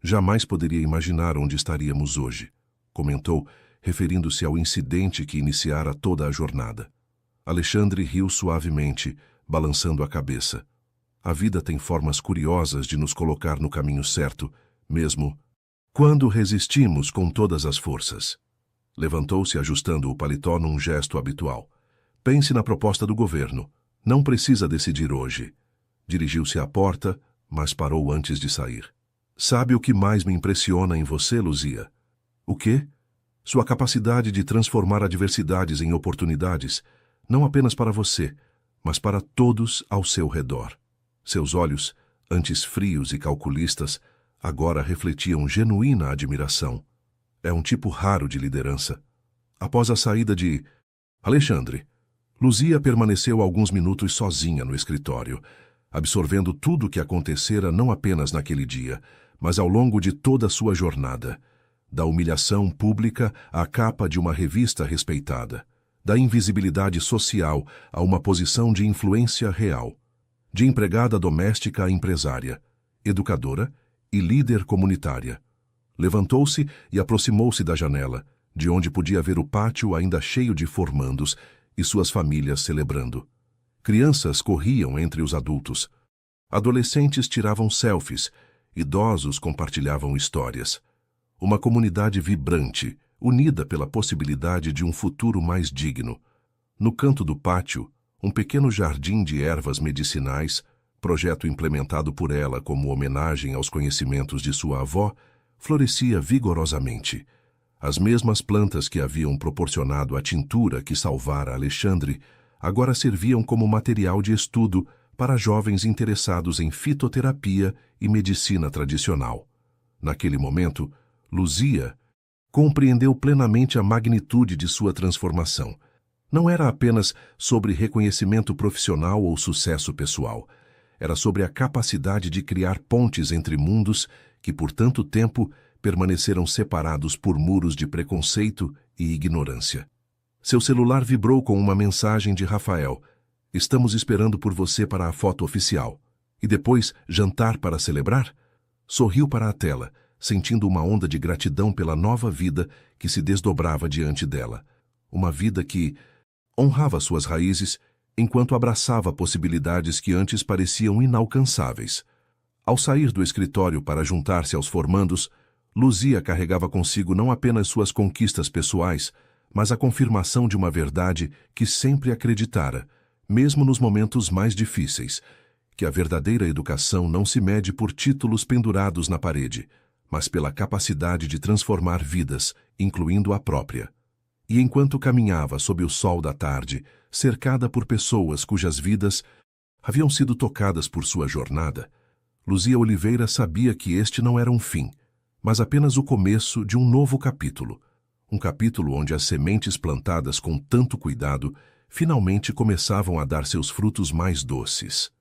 Jamais poderia imaginar onde estaríamos hoje, comentou, referindo-se ao incidente que iniciara toda a jornada. Alexandre riu suavemente, balançando a cabeça. A vida tem formas curiosas de nos colocar no caminho certo, mesmo quando resistimos com todas as forças. Levantou-se ajustando o paletó num gesto habitual. Pense na proposta do governo. Não precisa decidir hoje. Dirigiu-se à porta, mas parou antes de sair. Sabe o que mais me impressiona em você, Luzia? O quê? Sua capacidade de transformar adversidades em oportunidades, não apenas para você, mas para todos ao seu redor. Seus olhos, antes frios e calculistas, agora refletiam genuína admiração. É um tipo raro de liderança. Após a saída de Alexandre, Luzia permaneceu alguns minutos sozinha no escritório, absorvendo tudo o que acontecera não apenas naquele dia, mas ao longo de toda a sua jornada. Da humilhação pública à capa de uma revista respeitada, da invisibilidade social a uma posição de influência real, de empregada doméstica a empresária, educadora e líder comunitária. Levantou-se e aproximou-se da janela, de onde podia ver o pátio ainda cheio de formandos e suas famílias celebrando. Crianças corriam entre os adultos. Adolescentes tiravam selfies, idosos compartilhavam histórias. Uma comunidade vibrante, unida pela possibilidade de um futuro mais digno. No canto do pátio, um pequeno jardim de ervas medicinais, projeto implementado por ela como homenagem aos conhecimentos de sua avó, florescia vigorosamente. As mesmas plantas que haviam proporcionado a tintura que salvara Alexandre agora serviam como material de estudo para jovens interessados em fitoterapia e medicina tradicional. Naquele momento, Luzia compreendeu plenamente a magnitude de sua transformação. Não era apenas sobre reconhecimento profissional ou sucesso pessoal. Era sobre a capacidade de criar pontes entre mundos que por tanto tempo permaneceram separados por muros de preconceito e ignorância. Seu celular vibrou com uma mensagem de Rafael. Estamos esperando por você para a foto oficial. E depois, jantar para celebrar? Sorriu para a tela, sentindo uma onda de gratidão pela nova vida que se desdobrava diante dela. Uma vida que honrava suas raízes, enquanto abraçava possibilidades que antes pareciam inalcançáveis. Ao sair do escritório para juntar-se aos formandos, Luzia carregava consigo não apenas suas conquistas pessoais, mas a confirmação de uma verdade que sempre acreditara, mesmo nos momentos mais difíceis, que a verdadeira educação não se mede por títulos pendurados na parede, mas pela capacidade de transformar vidas, incluindo a própria. E enquanto caminhava sob o sol da tarde, cercada por pessoas cujas vidas haviam sido tocadas por sua jornada, Luzia Oliveira sabia que este não era um fim, mas apenas o começo de um novo capítulo. Um capítulo onde as sementes plantadas com tanto cuidado finalmente começavam a dar seus frutos mais doces.